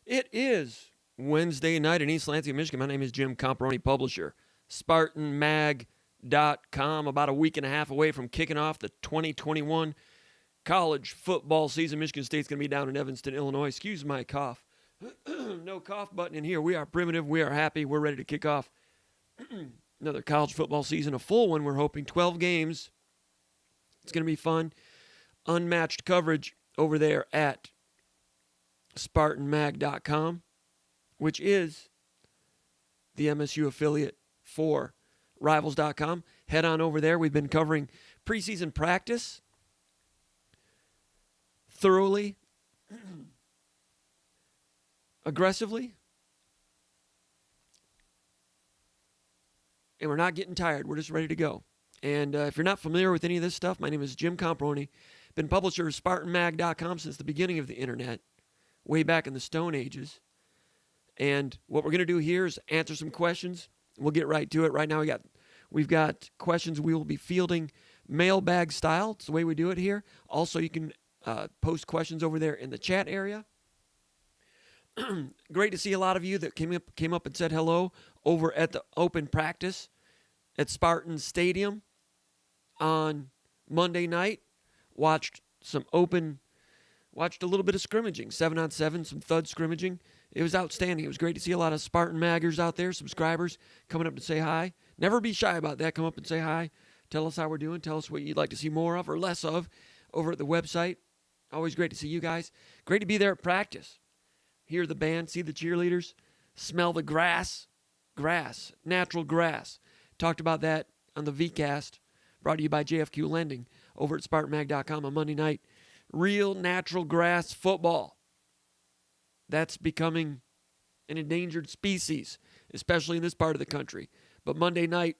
It is Wednesday night in East Lansing, Michigan. My name is Jim Comparoni, publisher. SpartanMag.com, about a week and a half away from kicking off the 2021 college football season. Michigan State's going to be down in Evanston, Illinois. Excuse my cough. No cough button in here. We are primitive. We are happy. We're ready to kick off another college football season, a full one. We're hoping 12 games. It's going to be fun. Unmatched coverage over there at SpartanMag.com, which is the MSU affiliate for Rivals.com. Head on over there. We've been covering preseason practice thoroughly, aggressively, and we're not getting tired. We're just ready to go. And if you're not familiar with any of this stuff, my name is Jim Comparoni. Been publisher of SpartanMag.com since the beginning of the internet, way back in the Stone Ages. And what we're going to do here is answer some questions. We'll get right to it. Right now we've got questions we will be fielding mailbag style. It's the way we do it here. Also, you can post questions over there in the chat area. Great to see a lot of you that came up and said hello over at the open practice at Spartan Stadium on Monday night. Watched a little bit of scrimmaging, 7-on-7, some thud scrimmaging. It was outstanding. It was great to see a lot of Spartan Maggers out there, subscribers, coming up to say hi. Never be shy about that. Come up and say hi. Tell us how we're doing. Tell us what you'd like to see more of or less of over at the website. Always great to see you guys. Great to be there at practice. Hear the band, see the cheerleaders, smell the grass, natural grass. Talked about that on the VCast, brought to you by JFQ Lending over at SpartanMag.com on Monday night. Real natural grass football. That's becoming an endangered species, especially in this part of the country. But Monday night,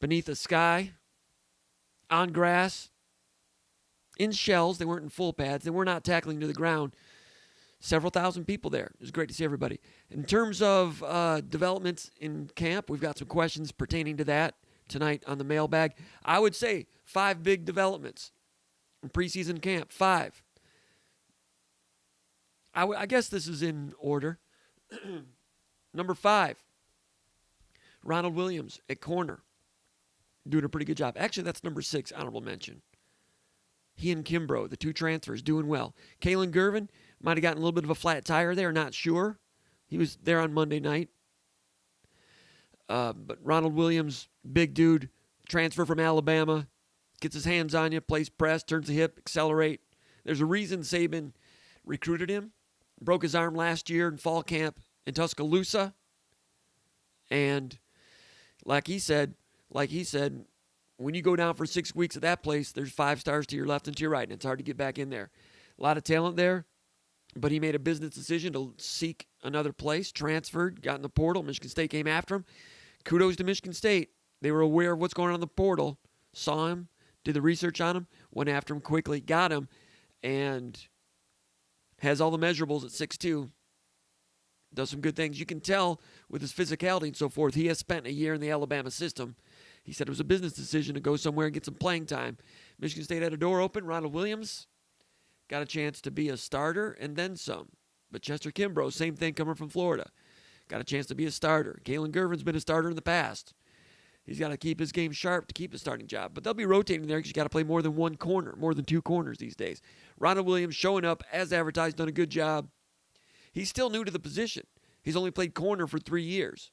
beneath the sky, on grass, in shells, they weren't in full pads, they were not tackling to the ground. Several thousand people there. It was great to see everybody. In terms of developments in camp, we've got some questions pertaining to that tonight on the mailbag. I would say 5 big developments in preseason camp. 5. I guess this is in order. Number 5, Ronald Williams at corner. Doing a pretty good job. Actually, that's number 6, honorable mention. He and Kimbrough, the 2 transfers, doing well. Kalen Gervin might have gotten a little bit of a flat tire there, not sure. He was there on Monday night. But Ronald Williams, big dude, transfer from Alabama, gets his hands on you, plays press, turns the hip, accelerate. There's a reason Saban recruited him. Broke his arm last year in fall camp in Tuscaloosa. And like he said, when you go down for 6 weeks at that place, there's 5 stars to your left and to your right, and it's hard to get back in there. A lot of talent there, but he made a business decision to seek another place, transferred, got in the portal. Michigan State came after him. Kudos to Michigan State. They were aware of what's going on in the portal, saw him, did the research on him, went after him quickly, got him, and has all the measurables at 6'2". Does some good things. You can tell with his physicality and so forth, he has spent a year in the Alabama system. He said it was a business decision to go somewhere and get some playing time. Michigan State had a door open. Ronald Williams got a chance to be a starter and then some. But Chester Kimbrough, same thing coming from Florida. Got a chance to be a starter. Kalen Gervin's been a starter in the past. He's got to keep his game sharp to keep the starting job. But they'll be rotating there because you got to play more than one corner, more than 2 corners these days. Ronald Williams showing up as advertised, done a good job. He's still new to the position. He's only played corner for 3 years.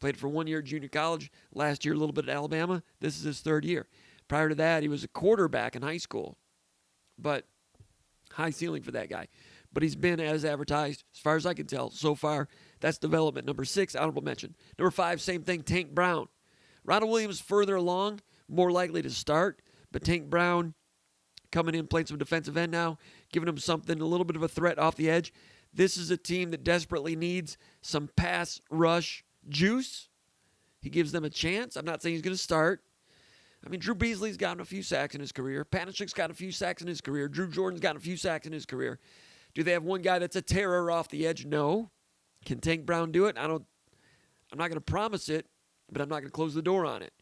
Played for 1 year at junior college. Last year, a little bit at Alabama. This is his 3rd year. Prior to that, he was a quarterback in high school. But high ceiling for that guy. But he's been as advertised, as far as I can tell, so far. That's development. Number 6, honorable mention. Number 5, same thing, Tank Brown. Ronald Williams further along, more likely to start. But Tank Brown coming in, playing some defensive end now, giving him something, a little bit of a threat off the edge. This is a team that desperately needs some pass rush juice. He gives them a chance. I'm not saying he's going to start. I mean, Drew Beasley's gotten a few sacks in his career. Panishik's got a few sacks in his career. Drew Jordan's gotten a few sacks in his career. Do they have one guy that's a terror off the edge? No. Can Tank Brown do it? I'm not going to promise it, but I'm not going to close the door on it.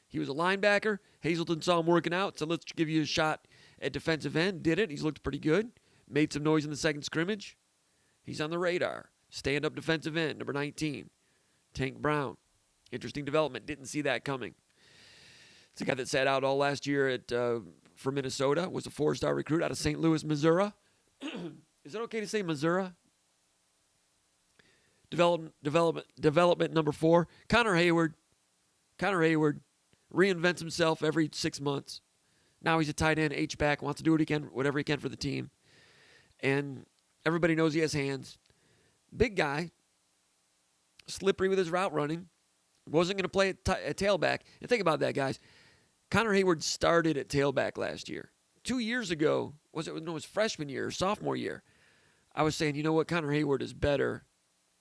He was a linebacker. Hazelton saw him working out, so let's give you a shot at defensive end. Did it. He's looked pretty good. Made some noise in the second scrimmage. He's on the radar. Stand-up defensive end, number 19. Tank Brown. Interesting development. Didn't see that coming. It's a guy that sat out all last year for Minnesota. Was a 4-star recruit out of St. Louis, Missouri. Is it okay to say Missouri? Development number 4. Connor Hayward. Connor Hayward reinvents himself every 6 months. Now he's a tight end, H-back, wants to do whatever he can for the team. And everybody knows he has hands. Big guy. Slippery with his route running. Wasn't going to play at tailback. And think about that, guys. Connor Hayward started at tailback last year. 2 years ago, was it his freshman year or sophomore year, I was saying, you know what, Connor Hayward is better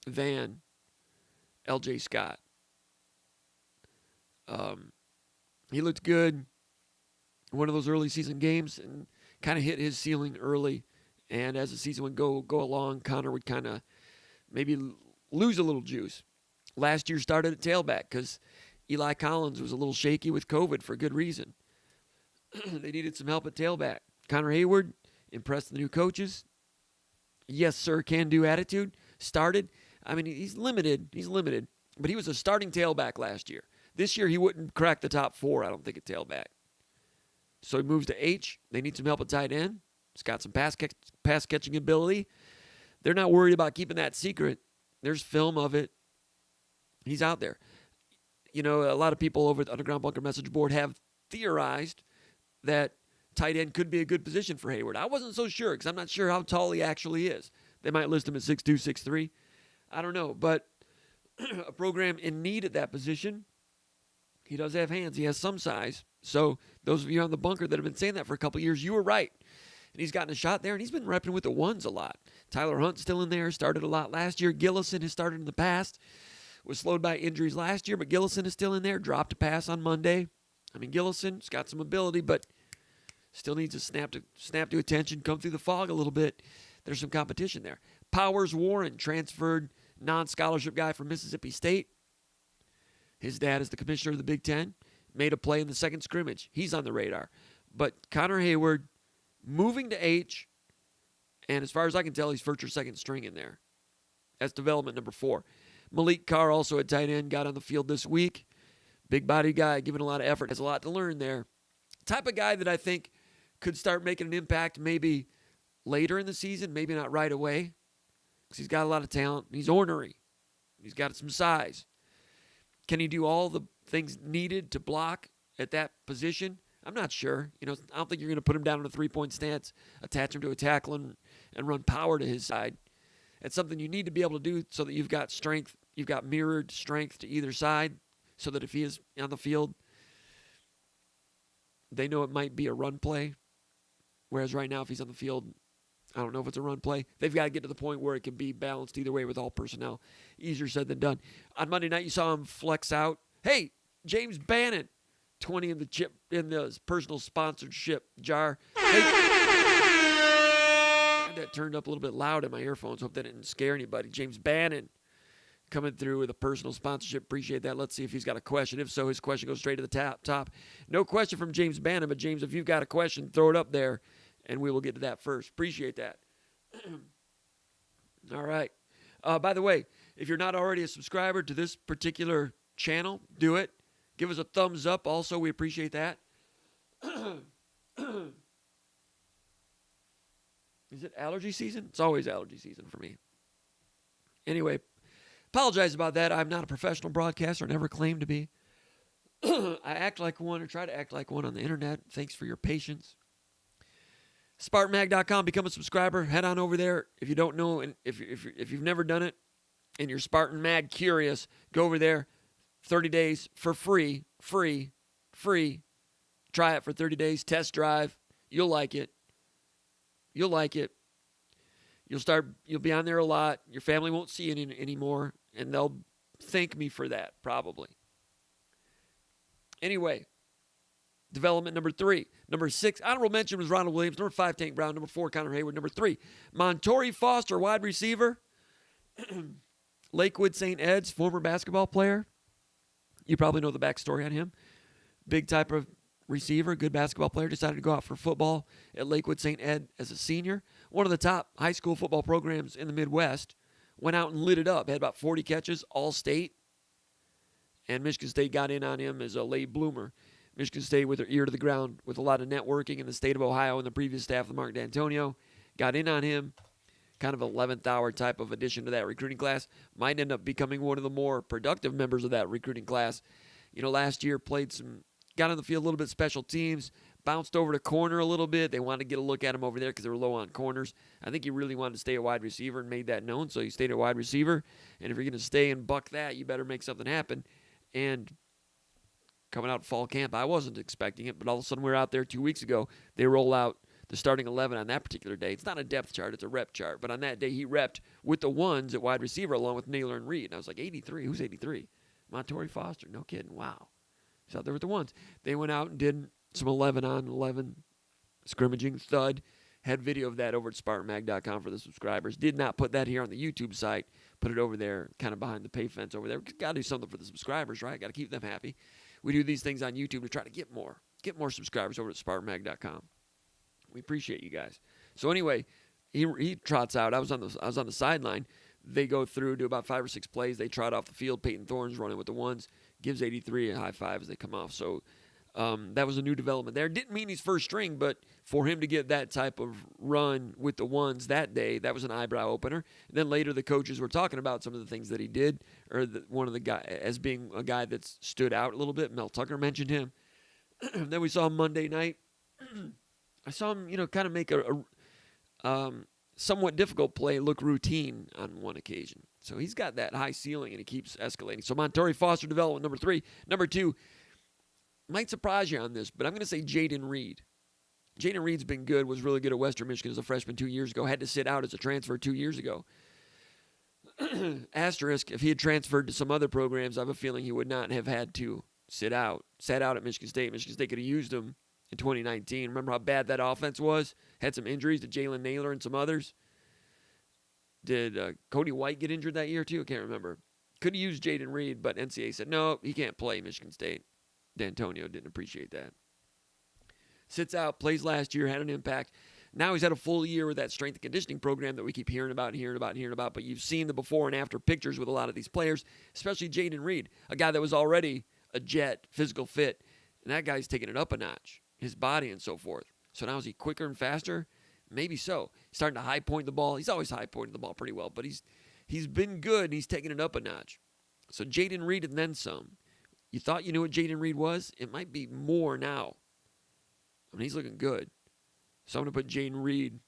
than L.J. Scott. He looked good in one of those early season games and kind of hit his ceiling early. And as the season would go along, Connor would kind of maybe lose a little juice. Last year started at tailback because Eli Collins was a little shaky with COVID for good reason. They needed some help at tailback. Connor Hayward impressed the new coaches. Yes, sir, can-do attitude. Started. I mean, he's limited. But he was a starting tailback last year. This year, he wouldn't crack the top 4, I don't think, at tailback. So he moves to H. They need some help at tight end. He's got some pass-catching ability. They're not worried about keeping that secret. There's film of it. He's out there. You know, a lot of people over at the Underground Bunker message board have theorized that tight end could be a good position for Hayward. I wasn't so sure because I'm not sure how tall he actually is. They might list him at 6'2", 6'3". I don't know. But a program in need at that position, he does have hands. He has some size. So those of you on the bunker that have been saying that for a couple of years, you were right. And he's gotten a shot there, and he's been repping with the ones a lot. Tyler Hunt's still in there, started a lot last year. Gillison has started in the past. Was slowed by injuries last year, but Gillison is still in there. Dropped a pass on Monday. I mean, Gillison's got some ability, but still needs to snap to attention, come through the fog a little bit. There's some competition there. Powers Warren, transferred non-scholarship guy from Mississippi State. His dad is the commissioner of the Big Ten. Made a play in the second scrimmage. He's on the radar. But Connor Hayward moving to H, and as far as I can tell, he's first or second string in there. That's development number 4. Malik Carr, also at tight end, got on the field this week. Big body guy, giving a lot of effort. Has a lot to learn there. Type of guy that I think could start making an impact maybe later in the season, maybe not right away, because he's got a lot of talent. He's ornery. He's got some size. Can he do all the things needed to block at that position? I'm not sure. You know, I don't think you're going to put him down in a three-point stance, attach him to a tackle, and run power to his side. It's something you need to be able to do so that you've got strength. You've got mirrored strength to either side so that if he is on the field, they know it might be a run play. Whereas right now, if he's on the field, I don't know if it's a run play. They've got to get to the point where it can be balanced either way with all personnel. Easier said than done. On Monday night, you saw him flex out. Hey, James Bannon, 20 in the personal sponsorship jar. That turned up a little bit loud in my earphones. Hope that didn't scare anybody. James Bannon coming through with a personal sponsorship. Appreciate that. Let's see if he's got a question. If so, his question goes straight to the top. No question from James Bannon, but James, if you've got a question, throw it up there, and we will get to that first. Appreciate that. All right. By the way, if you're not already a subscriber to this particular channel, do it. Give us a thumbs up. Also, we appreciate that. Is it allergy season? It's always allergy season for me. Anyway, apologize about that. I'm not a professional broadcaster. Never claimed to be. I act like one or try to act like one on the internet. Thanks for your patience. SpartanMag.com. Become a subscriber. Head on over there. If you don't know, and if you've never done it, and you're Spartan Mag curious, go over there. 30 days for free. Try it for 30 days. Test drive. You'll like it. You'll be on there a lot. Your family won't see you anymore, and they'll thank me for that, probably. Anyway, development number 3. Number 6, honorable mention was Ronald Williams. Number 5, Tank Brown. Number 4, Connor Hayward. Number 3, Montori Foster, wide receiver. Lakewood St. Ed's, former basketball player. You probably know the backstory on him. Big type of receiver, good basketball player, decided to go out for football at Lakewood St. Ed as a senior. one of the top high school football programs in the Midwest, went out and lit it up. Had about 40 catches, all state. And Michigan State got in on him as a late bloomer. Michigan State, with their ear to the ground, with a lot of networking in the state of Ohio and the previous staff of Mark D'Antonio, got in on him. Kind of 11th hour type of addition to that recruiting class. Might end up becoming one of the more productive members of that recruiting class. Last year got on the field a little bit special teams, bounced over to corner a little bit. They wanted to get a look at him over there because they were low on corners. I think he really wanted to stay a wide receiver and made that known, so he stayed a wide receiver. And if you're going to stay and buck that, you better make something happen. And coming out fall camp, I wasn't expecting it, but all of a sudden we were out there 2 weeks ago. They roll out the starting 11 on that particular day. It's not a depth chart, it's a rep chart. But on that day, he repped with the ones at wide receiver along with Naylor and Reed. And I was like, 83? Who's 83? Montori Foster. No kidding. Wow. He's out there with the ones. They went out and did some 11-on-11 scrimmaging, thud. Had video of that over at SpartanMag.com for the subscribers. Did not put that here on the YouTube site. Put it over there, kind of behind the pay fence over there. Got to do something for the subscribers, right? Got to keep them happy. We do these things on YouTube to try to get more subscribers over at SpartanMag.com. We appreciate you guys. So anyway, he trots out. I was on the sideline. They go through, do about 5 or 6 plays. They trot off the field. Peyton Thorne's running with the ones. Gives 83 a high five as they come off. So that was a new development there. Didn't mean he's first string, but for him to get that type of run with the ones that day, that was an eyebrow opener. And then later the coaches were talking about some of the things that he did, or one of the guy as being a guy that stood out a little bit. Mel Tucker mentioned him. Then we saw him Monday night. I saw him, kind of make a somewhat difficult play look routine on one occasion. So he's got that high ceiling, and he keeps escalating. So Montori Foster development, number 3. Number 2, might surprise you on this, but I'm going to say Jaden Reed. Jaden Reed's been good, was really good at Western Michigan as a freshman 2 years ago, had to sit out as a transfer 2 years ago. Asterisk, if he had transferred to some other programs, I have a feeling he would not have had to sit out. Sat out at Michigan State. Michigan State could have used him in 2019. Remember how bad that offense was? Had some injuries to Jalen Naylor and some others. Did Cody White get injured that year too? I can't remember. Could have used Jaden Reed, but NCAA said, no, he can't play Michigan State. D'Antonio didn't appreciate that. Sits out, plays last year, had an impact. Now he's had a full year with that strength and conditioning program that we keep hearing about. But you've seen the before and after pictures with a lot of these players, especially Jaden Reed, a guy that was already a jet, physical fit. And that guy's taking it up a notch, his body and so forth. So now is he quicker and faster? Maybe so. He's starting to high point the ball. He's always high pointing the ball pretty well, but he's been good and he's taking it up a notch. So Jaden Reed and then some. You thought you knew what Jaden Reed was? It might be more now. I mean, he's looking good. So I'm going to put Jaden Reed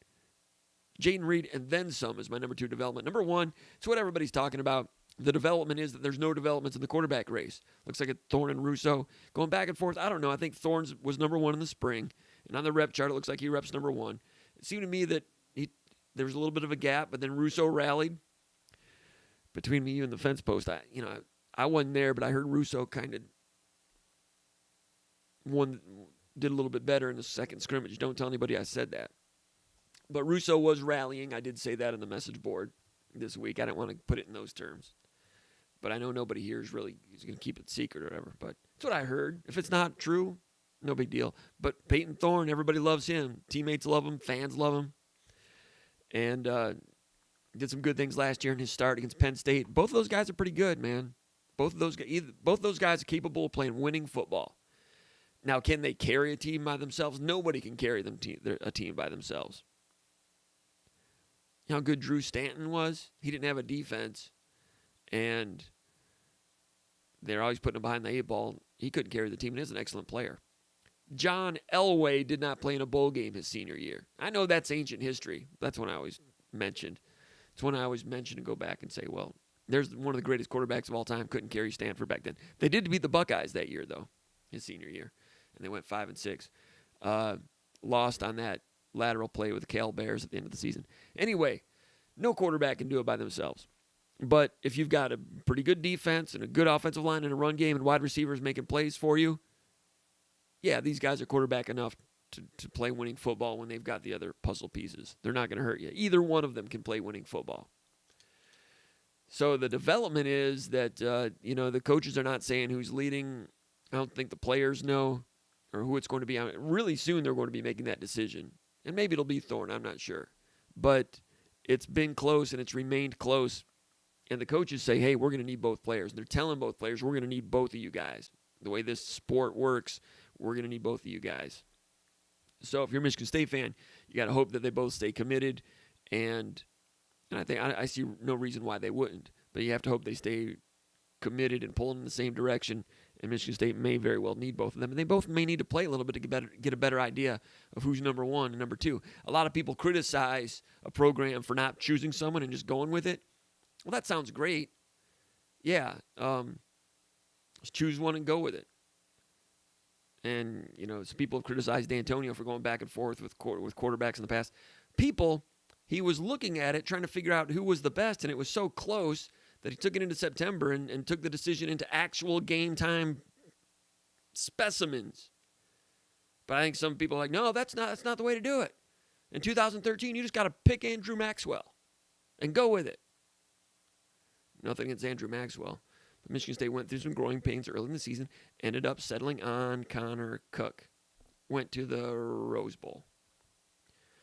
and then some as my number 2 development. Number 1, it's what everybody's talking about. The development is that there's no developments in the quarterback race. Looks like a Thorne and Russo going back and forth. I don't know. I think Thorne's was number 1 in the spring. And on the rep chart, it looks like he reps number 1. It seemed to me that there was a little bit of a gap, but then Russo rallied. Between me, you, and the fence post, I wasn't there, but I heard Russo kind of did a little bit better in the second scrimmage. Don't tell anybody I said that. But Russo was rallying. I did say that on the message board this week. I didn't want to put it in those terms. But I know nobody here is going to keep it secret or whatever. But it's what I heard. If it's not true, no big deal. But Peyton Thorne, everybody loves him. Teammates love him. Fans love him. And did some good things last year in his start against Penn State. Both of those guys are pretty good, man. Both of those guys are capable of playing winning football. Now, can they carry a team by themselves? Nobody can carry a team by themselves. You know how good Drew Stanton was? He didn't have a defense, and they're always putting him behind the 8 ball. He couldn't carry the team, and he's an excellent player. John Elway did not play in a bowl game his senior year. I know that's ancient history. That's one I always mentioned. It's one I always mention and go back and say, well, there's one of the greatest quarterbacks of all time. Couldn't carry Stanford back then. They did beat the Buckeyes that year, though, his senior year. And they went 5-6. Lost on that lateral play with the Cal Bears at the end of the season. Anyway, no quarterback can do it by themselves. But if you've got a pretty good defense and a good offensive line and a run game and wide receivers making plays for you, yeah, these guys are quarterback enough to play winning football when they've got the other puzzle pieces. They're not going to hurt you. Either one of them can play winning football. So the development is that, the coaches are not saying who's leading. I don't think the players know or who it's going to be. Really soon they're going to be making that decision. And maybe it'll be Thorne. I'm not sure. but it's been close and it's remained close. And the coaches say, hey, we're going to need both players. And they're telling both players, we're going to need both of you guys. The way this sport works, we're going to need both of you guys. So if you're a Michigan State fan, you got to hope that they both stay committed. And I think I see no reason why they wouldn't. But you have to hope they stay committed and pulling in the same direction. And Michigan State may very well need both of them. And they both may need to play a little bit to get a better idea of who's number one and number two. A lot of people criticize a program for not choosing someone and just going with it. Well, that sounds great. Yeah, let's choose one and go with it. And, some people have criticized D'Antonio for going back and forth with quarterbacks in the past. He was looking at it, trying to figure out who was the best, and it was so close that he took it into September and took the decision into actual game time specimens. But I think some people are like, no, that's not the way to do it. In 2013, you just got to pick Andrew Maxwell and go with it. Nothing against Andrew Maxwell. But Michigan State went through some growing pains early in the season, ended up settling on Connor Cook. Went to the Rose Bowl.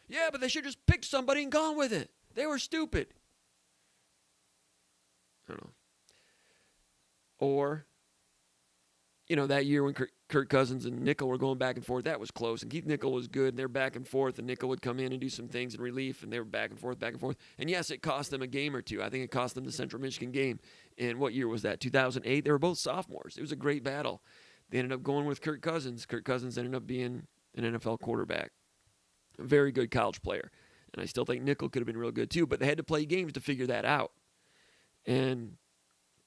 Yeah, but they should just pick somebody and gone with it. They were stupid. I don't know. Or, that year when Kirk Cousins and Nickel were going back and forth, that was close. And Keith Nickel was good, and they're back and forth, and Nickel would come in and do some things in relief, and they were back and forth. And yes, it cost them a game or two. I think it cost them the Central Michigan game. And what year was that? 2008? They were both sophomores. It was a great battle. They ended up going with Kirk Cousins. Kirk Cousins ended up being an NFL quarterback. A very good college player. And I still think Nickel could have been real good too, but they had to play games to figure that out. And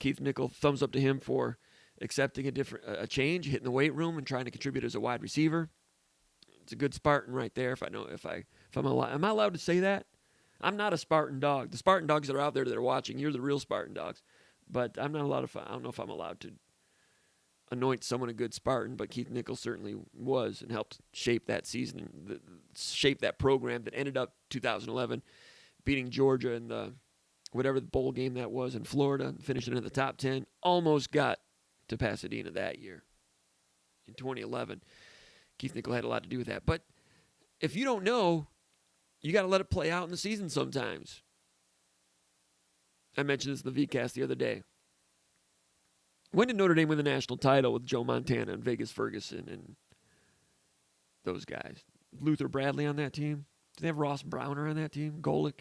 Keith Nickel, thumbs up to him for accepting a change, hitting the weight room, and trying to contribute as a wide receiver. It's a good Spartan right there. Am I allowed to say that? I'm not a Spartan dog. The Spartan dogs that are out there that are watching, you're the real Spartan dogs. But I'm not allowed to. I don't know if I'm allowed to anoint someone a good Spartan, but Keith Nickel certainly was and helped shape that season, shape that program that ended up 2011 beating Georgia in the whatever the bowl game that was in Florida, finishing in the top 10. Almost got to Pasadena that year in 2011. Keith Nickel had a lot to do with that. But if you don't know, you got to let it play out in the season sometimes. I mentioned this in the VCast the other day. When did Notre Dame win the national title with Joe Montana and Vegas Ferguson and those guys? Luther Bradley on that team? Did they have Ross Browner on that team? Golick?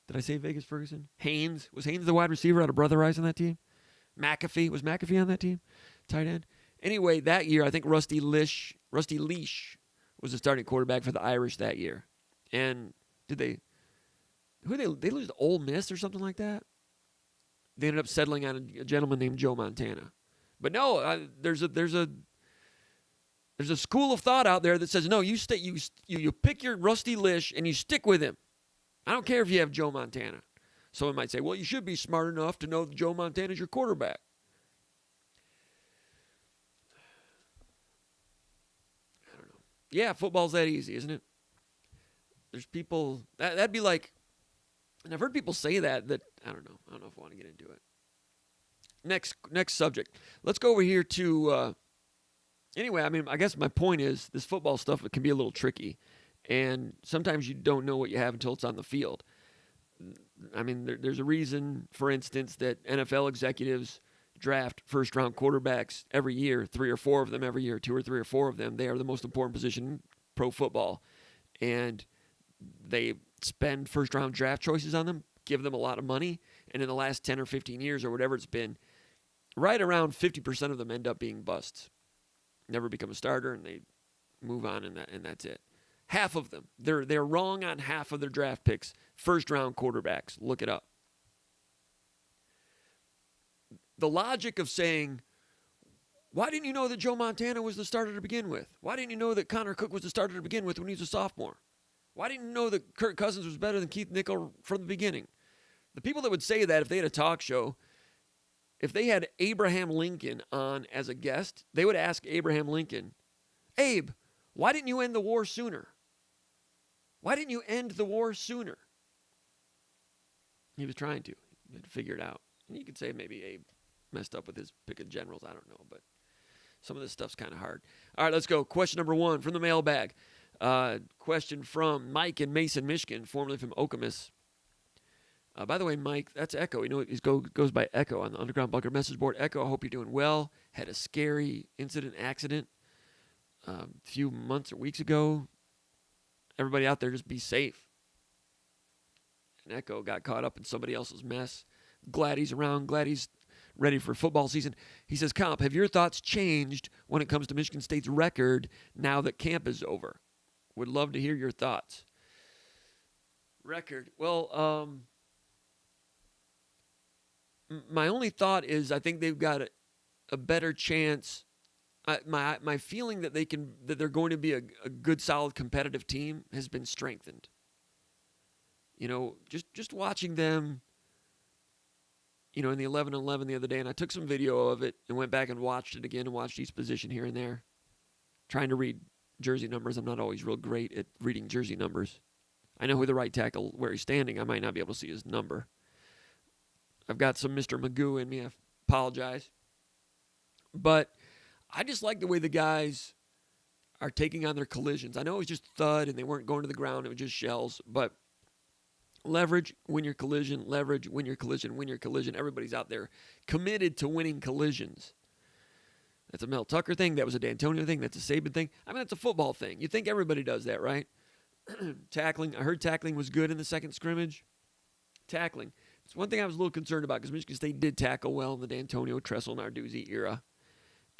Did I say Vegas Ferguson? Haynes? Was Haynes the wide receiver out of Brother Rice on that team? McAfee? Was McAfee on that team? Tight end? Anyway, that year, I think Rusty Leash was the starting quarterback for the Irish that year. And they lose to Ole Miss or something like that? They ended up settling on a gentleman named Joe Montana. But no, there's a school of thought out there that says, no, you pick your Rusty Lish and you stick with him. I don't care if you have Joe Montana. Someone might say, well, you should be smart enough to know that Joe Montana's your quarterback. I don't know. Yeah, football's that easy, isn't it? There's people, that'd be like, and I've heard people say that I don't know. I don't know if I want to get into it. Next subject. Let's go over here to, anyway, I guess my point is this football stuff, it can be a little tricky. And sometimes you don't know what you have until it's on the field. There's a reason, for instance, that NFL executives draft first-round quarterbacks every year, 3 or 4 of them every year, 2 or 3 or 4 of them. They are the most important position in pro football. And they spend first-round draft choices on them, give them a lot of money, and in the last 10 or 15 years or whatever it's been, right around 50% of them end up being busts. Never become a starter, and they move on, and that's it. Half of them. They're wrong on half of their draft picks. First-round quarterbacks. Look it up. The logic of saying, why didn't you know that Joe Montana was the starter to begin with? Why didn't you know that Connor Cook was the starter to begin with when he was a sophomore? Why didn't you know that Kirk Cousins was better than Keith Nickel from the beginning? The people that would say that if they had a talk show, if they had Abraham Lincoln on as a guest, they would ask Abraham Lincoln, Abe, why didn't you end the war sooner? Why didn't you end the war sooner? He was trying to. He had to figure it out. And you could say maybe Abe messed up with his pick of generals. I don't know, but some of this stuff's kind of hard. All right, let's go. Question number 1 from the mailbag. Question from Mike in Mason, Michigan, formerly from Okemos. By the way, Mike, that's Echo. You know, it goes by Echo on the Underground Bunker message board. Echo, I hope you're doing well. Had a scary accident a few months or weeks ago. Everybody out there, just be safe. And Echo got caught up in somebody else's mess. Glad he's around. Glad he's ready for football season. He says, Comp, have your thoughts changed when it comes to Michigan State's record now that camp is over? Would love to hear your thoughts. Record. Well, my only thought is I think they've got a better chance. My feeling that they're going to be a good, solid, competitive team has been strengthened. You know, just watching them, you know, in the 11-11 the other day, and I took some video of it and went back and watched it again and watched each position here and there, trying to read jersey numbers. I'm not always real great at reading jersey numbers. I know who the right tackle, where he's standing. I might not be able to see his number. I've got some Mr. Magoo in me. I apologize. But I just like the way the guys are taking on their collisions. I know it was just thud and they weren't going to the ground. It was just shells. But leverage, win your collision. Leverage, win your collision, win your collision. Everybody's out there committed to winning collisions. That's a Mel Tucker thing. That was a D'Antonio thing. That's a Saban thing. I mean, that's a football thing. You think everybody does that, right? Tackling. I heard tackling was good in the second scrimmage. Tackling. It's one thing I was a little concerned about because Michigan State did tackle well in the D'Antonio, Tressel, Narduzzi era.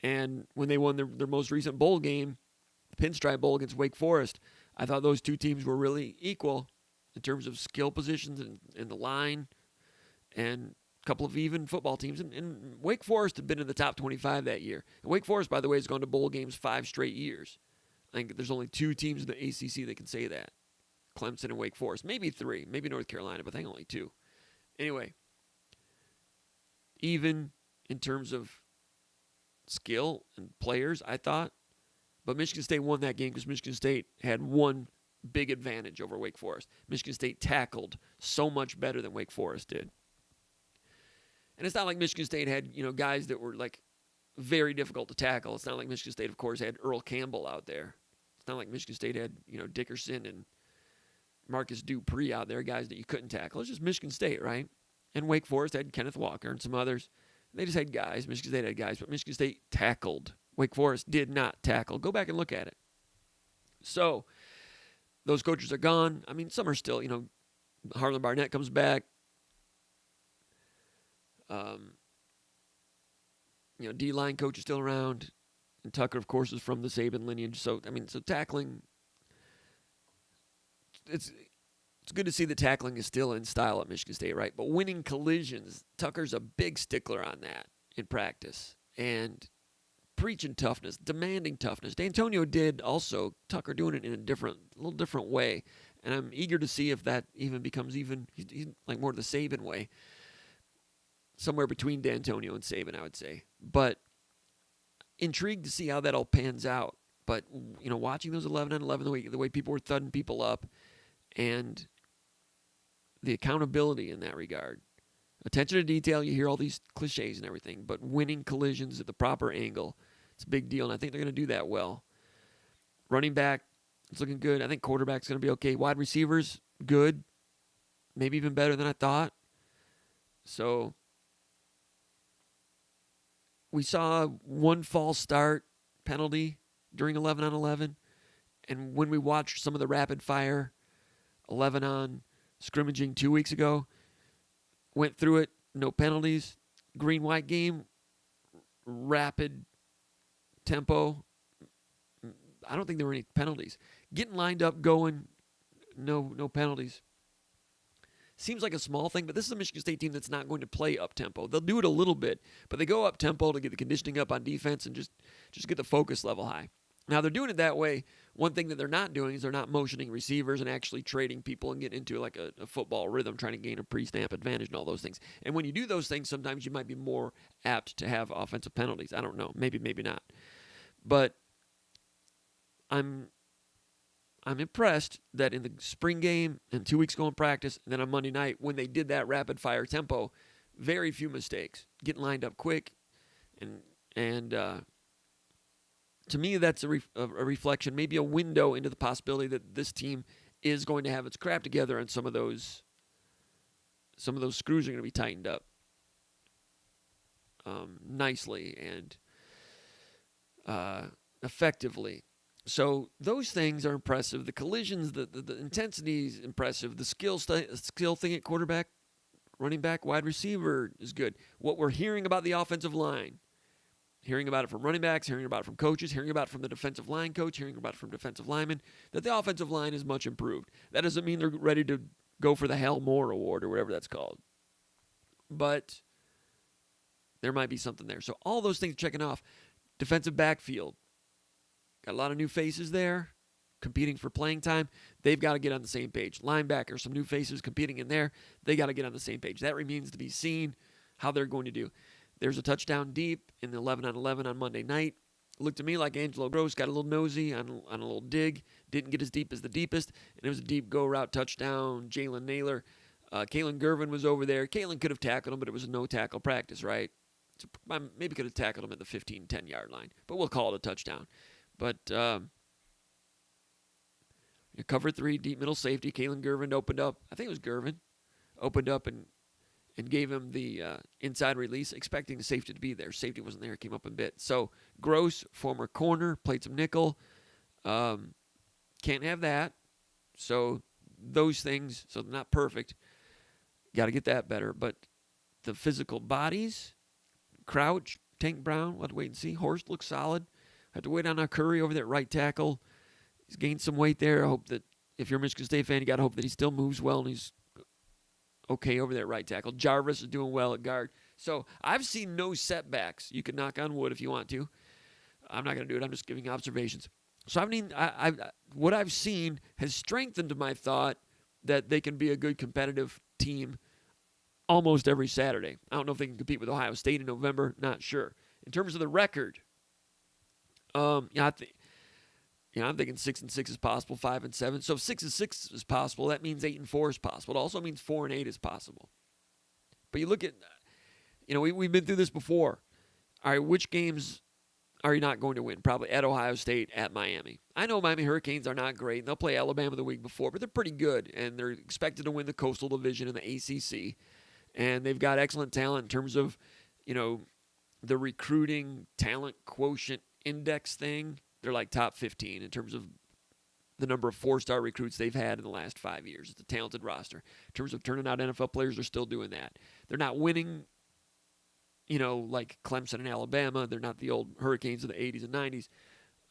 And when they won their most recent bowl game, the Pinstripe Bowl against Wake Forest, I thought those two teams were really equal in terms of skill positions and the line and a couple of even football teams. And Wake Forest had been in the top 25 that year. And Wake Forest, by the way, has gone to bowl games 5 straight years. I think there's only 2 teams in the ACC that can say that. Clemson and Wake Forest. Maybe 3. Maybe North Carolina, but I think only 2. Anyway, even in terms of skill and players, I thought. But Michigan State won that game because Michigan State had one big advantage over Wake Forest. Michigan State tackled so much better than Wake Forest did. And it's not like Michigan State had, you know, guys that were like very difficult to tackle. It's not like Michigan State, of course, had Earl Campbell out there. It's not like Michigan State had, you know, Dickerson and Marcus Dupree out there, guys that you couldn't tackle. It's just Michigan State, right? And Wake Forest had Kenneth Walker and some others. They just had guys. Michigan State had guys, but Michigan State tackled. Wake Forest did not tackle. Go back and look at it. So those coaches are gone. I mean, some are still, you know, Harlan Barnett comes back. You know, D-line coach is still around. And Tucker, of course, is from the Saban lineage. So, I mean, so tackling, it's good to see the tackling is still in style at Michigan State, right? But winning collisions, Tucker's a big stickler on that in practice. And preaching toughness, demanding toughness. D'Antonio did also. Tucker doing it in a little different way. And I'm eager to see if that even becomes he's like more the Saban way. Somewhere between D'Antonio and Saban, I would say. But intrigued to see how that all pans out. But, you know, watching those 11-on-11, the way people were thudding people up, and the accountability in that regard. Attention to detail, you hear all these cliches and everything, but winning collisions at the proper angle, it's a big deal, and I think they're going to do that well. Running back, it's looking good. I think quarterback's going to be okay. Wide receivers, good. Maybe even better than I thought. So we saw one false start penalty during 11-on-11, and when we watched some of the rapid fire 11-on scrimmaging 2 weeks ago, went through it, no penalties. Green-white game, rapid tempo. I don't think there were any penalties. Getting lined up, going, no penalties. Seems like a small thing, but this is a Michigan State team that's not going to play up-tempo. They'll do it a little bit, but they go up-tempo to get the conditioning up on defense and just get the focus level high. Now, they're doing it that way. One thing that they're not doing is they're not motioning receivers and actually trading people and getting into like a football rhythm, trying to gain a pre-snap advantage and all those things. And when you do those things, sometimes you might be more apt to have offensive penalties. I don't know. Maybe not. But I'm impressed that in the spring game and 2 weeks ago in practice, and then on Monday night, when they did that rapid-fire tempo, very few mistakes. Getting lined up quick and to me, that's a reflection, maybe a window into the possibility that this team is going to have its crap together, and some of those screws are going to be tightened up nicely and effectively. So those things are impressive. The collisions, the intensity is impressive. The skill thing at quarterback, running back, wide receiver is good. What we're hearing about the offensive line, hearing about it from running backs, hearing about it from coaches, hearing about it from the defensive line coach, hearing about it from defensive linemen, that the offensive line is much improved. That doesn't mean they're ready to go for the Hal Moore Award or whatever that's called. But there might be something there. So all those things checking off. Defensive backfield. Got a lot of new faces there competing for playing time. They've got to get on the same page. Linebacker, some new faces competing in there. They got to get on the same page. That remains to be seen how they're going to do. There's a touchdown deep in the 11-on-11 on Monday night. It looked to me like Angelo Gross got a little nosy on a little dig. Didn't get as deep as the deepest. And it was a deep go route touchdown. Jalen Naylor. Kalen Gervin was over there. Kalen could have tackled him, but it was a no-tackle practice, right? So maybe could have tackled him at the 15, 10-yard line. But we'll call it a touchdown. But cover 3, deep middle safety. Kalen Gervin opened up. I think it was Gervin. Opened up and gave him the inside release, expecting the safety to be there. Safety wasn't there. Came up and bit. So Gross, former corner, played some nickel. Can't have that. So those things, so not perfect. Got to get that better. But the physical bodies, Crouch, Tank Brown, we'll have to wait and see. Horst looks solid. Have to wait on our Curry over there at right tackle. He's gained some weight there. I hope that if you're a Michigan State fan, you got to hope that he still moves well and he's okay over there at right tackle. Jarvis is doing well at guard. So I've seen no setbacks. You can knock on wood if you want to. I'm not going to do it. I'm just giving observations. So I mean, what I've seen has strengthened my thought that they can be a good competitive team almost every Saturday. I don't know if they can compete with Ohio State in November. Not sure. In terms of the record, I'm thinking 6-6 is possible, 5-7. So if 6-6 is possible, that means 8-4 is possible. It also means 4-8 is possible. But you look at, we've been through this before. All right, which games are you not going to win? Probably at Ohio State, at Miami. I know Miami Hurricanes are not great, and they'll play Alabama the week before, but they're pretty good, and they're expected to win the Coastal Division in the ACC. And they've got excellent talent in terms of, the recruiting talent quotient index thing. They're like top 15 in terms of the number of 4-star recruits they've had in the last 5 years. It's a talented roster. In terms of turning out NFL players, they're still doing that. They're not winning, like Clemson and Alabama. They're not the old Hurricanes of the 80s and 90s,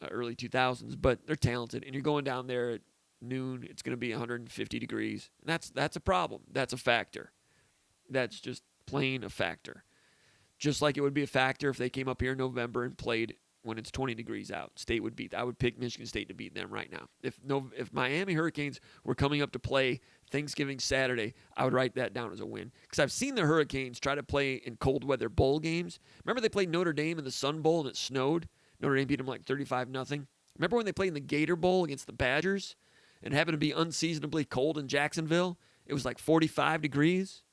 early 2000s, but they're talented. And you're going down there at noon, it's going to be 150 degrees. And that's a problem. That's a factor. That's just plain a factor. Just like it would be a factor if they came up here in November and played when it's 20 degrees out. I would pick Michigan State to beat them right now. If Miami Hurricanes were coming up to play Thanksgiving Saturday, I would write that down as a win. Because I've seen the Hurricanes try to play in cold weather bowl games. Remember they played Notre Dame in the Sun Bowl and it snowed? Notre Dame beat them like 35-0. Remember when they played in the Gator Bowl against the Badgers and it happened to be unseasonably cold in Jacksonville? It was like 45 degrees.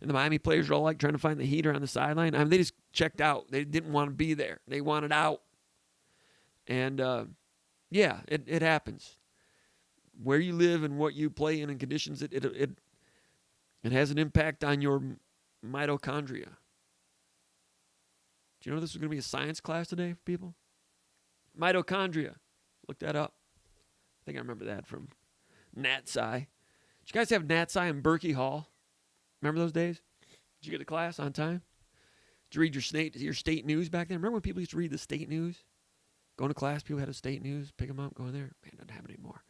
And the Miami players were all like trying to find the heater on the sideline. I mean, they just checked out. They didn't want to be there. They wanted out. And, it happens. Where you live and what you play in and conditions, it has an impact on your mitochondria. Do you know this is going to be a science class today, people? Mitochondria. Look that up. I think I remember that from Nat Sci. Did you guys have Nat Sci in Berkey Hall? Remember those days? Did you get to class on time? Did you read your state news back then? Remember when people used to read the state news? Going to class, people had a state news, pick them up, go in there. Man, doesn't happen anymore.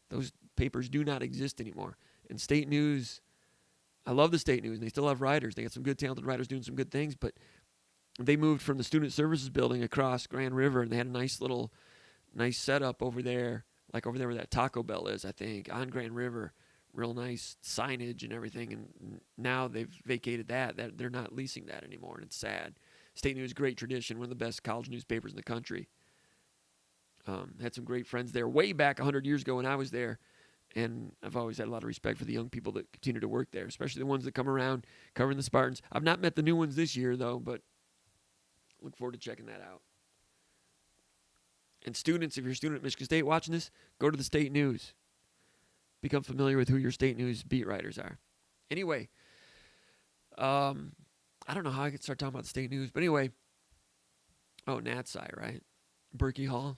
Those papers do not exist anymore. And state news, I love the state news. And they still have writers. They got some good, talented writers doing some good things. But they moved from the Student Services building across Grand River, and they had a nice setup over there, like over there where that Taco Bell is, I think, on Grand River. Real nice signage and everything, and now they've vacated that. They're not leasing that anymore, and it's sad. State News, great tradition, one of the best college newspapers in the country. Had some great friends there way back 100 years ago when I was there, and I've always had a lot of respect for the young people that continue to work there, especially the ones that come around covering the Spartans. I've not met the new ones this year, though, but look forward to checking that out. And students, if you're a student at Michigan State watching this, go to the state news. Become familiar with who your state news beat writers are. Anyway, I don't know how I could start talking about the state news, but anyway. Oh, Natsai, right? Berkey Hall.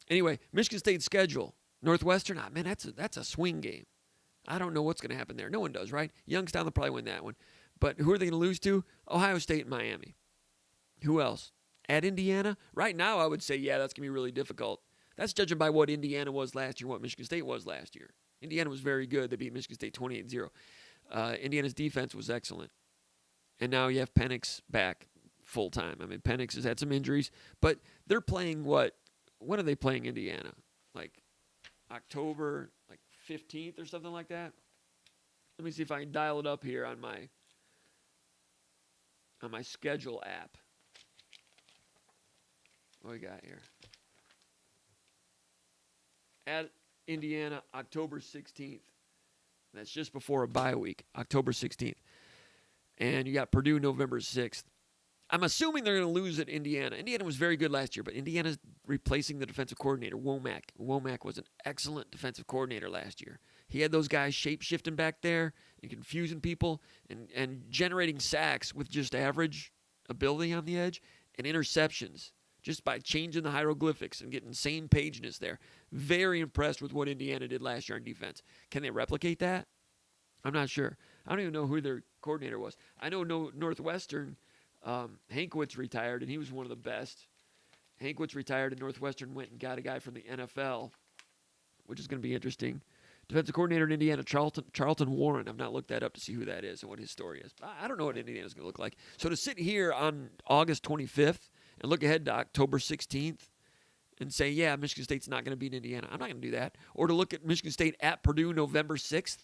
Anyway, Michigan State's schedule. Northwestern, man, that's a swing game. I don't know what's going to happen there. No one does, right? Youngstown will probably win that one. But who are they going to lose to? Ohio State and Miami. Who else? At Indiana? Right now, I would say, yeah, that's going to be really difficult. That's judging by what Indiana was last year, what Michigan State was last year. Indiana was very good. They beat Michigan State 28-0. Indiana's defense was excellent. And now you have Penix back full-time. I mean, Penix has had some injuries, but they're playing what? When are they playing Indiana? Like October 15th or something like that? Let me see if I can dial it up here on my schedule app. What we got here? At Indiana, October 16th. That's just before a bye week, October 16th. And you got Purdue November 6th. I'm assuming they're going to lose at Indiana. Indiana was very good last year, but Indiana's replacing the defensive coordinator, Womack. Womack was an excellent defensive coordinator last year. He had those guys shape-shifting back there and confusing people and generating sacks with just average ability on the edge and interceptions just by changing the hieroglyphics and getting same pageness there. Very impressed with what Indiana did last year on defense. Can they replicate that? I'm not sure. I don't even know who their coordinator was. I know Northwestern, Hankwitz retired, and he was one of the best. Hankwitz retired, and Northwestern went and got a guy from the NFL, which is going to be interesting. Defensive coordinator in Indiana, Charlton Warren. I've not looked that up to see who that is and what his story is. I don't know what Indiana's going to look like. So to sit here on August 25th and look ahead to October 16th and say, yeah, Michigan State's not going to beat Indiana, I'm not going to do that. Or to look at Michigan State at Purdue November 6th.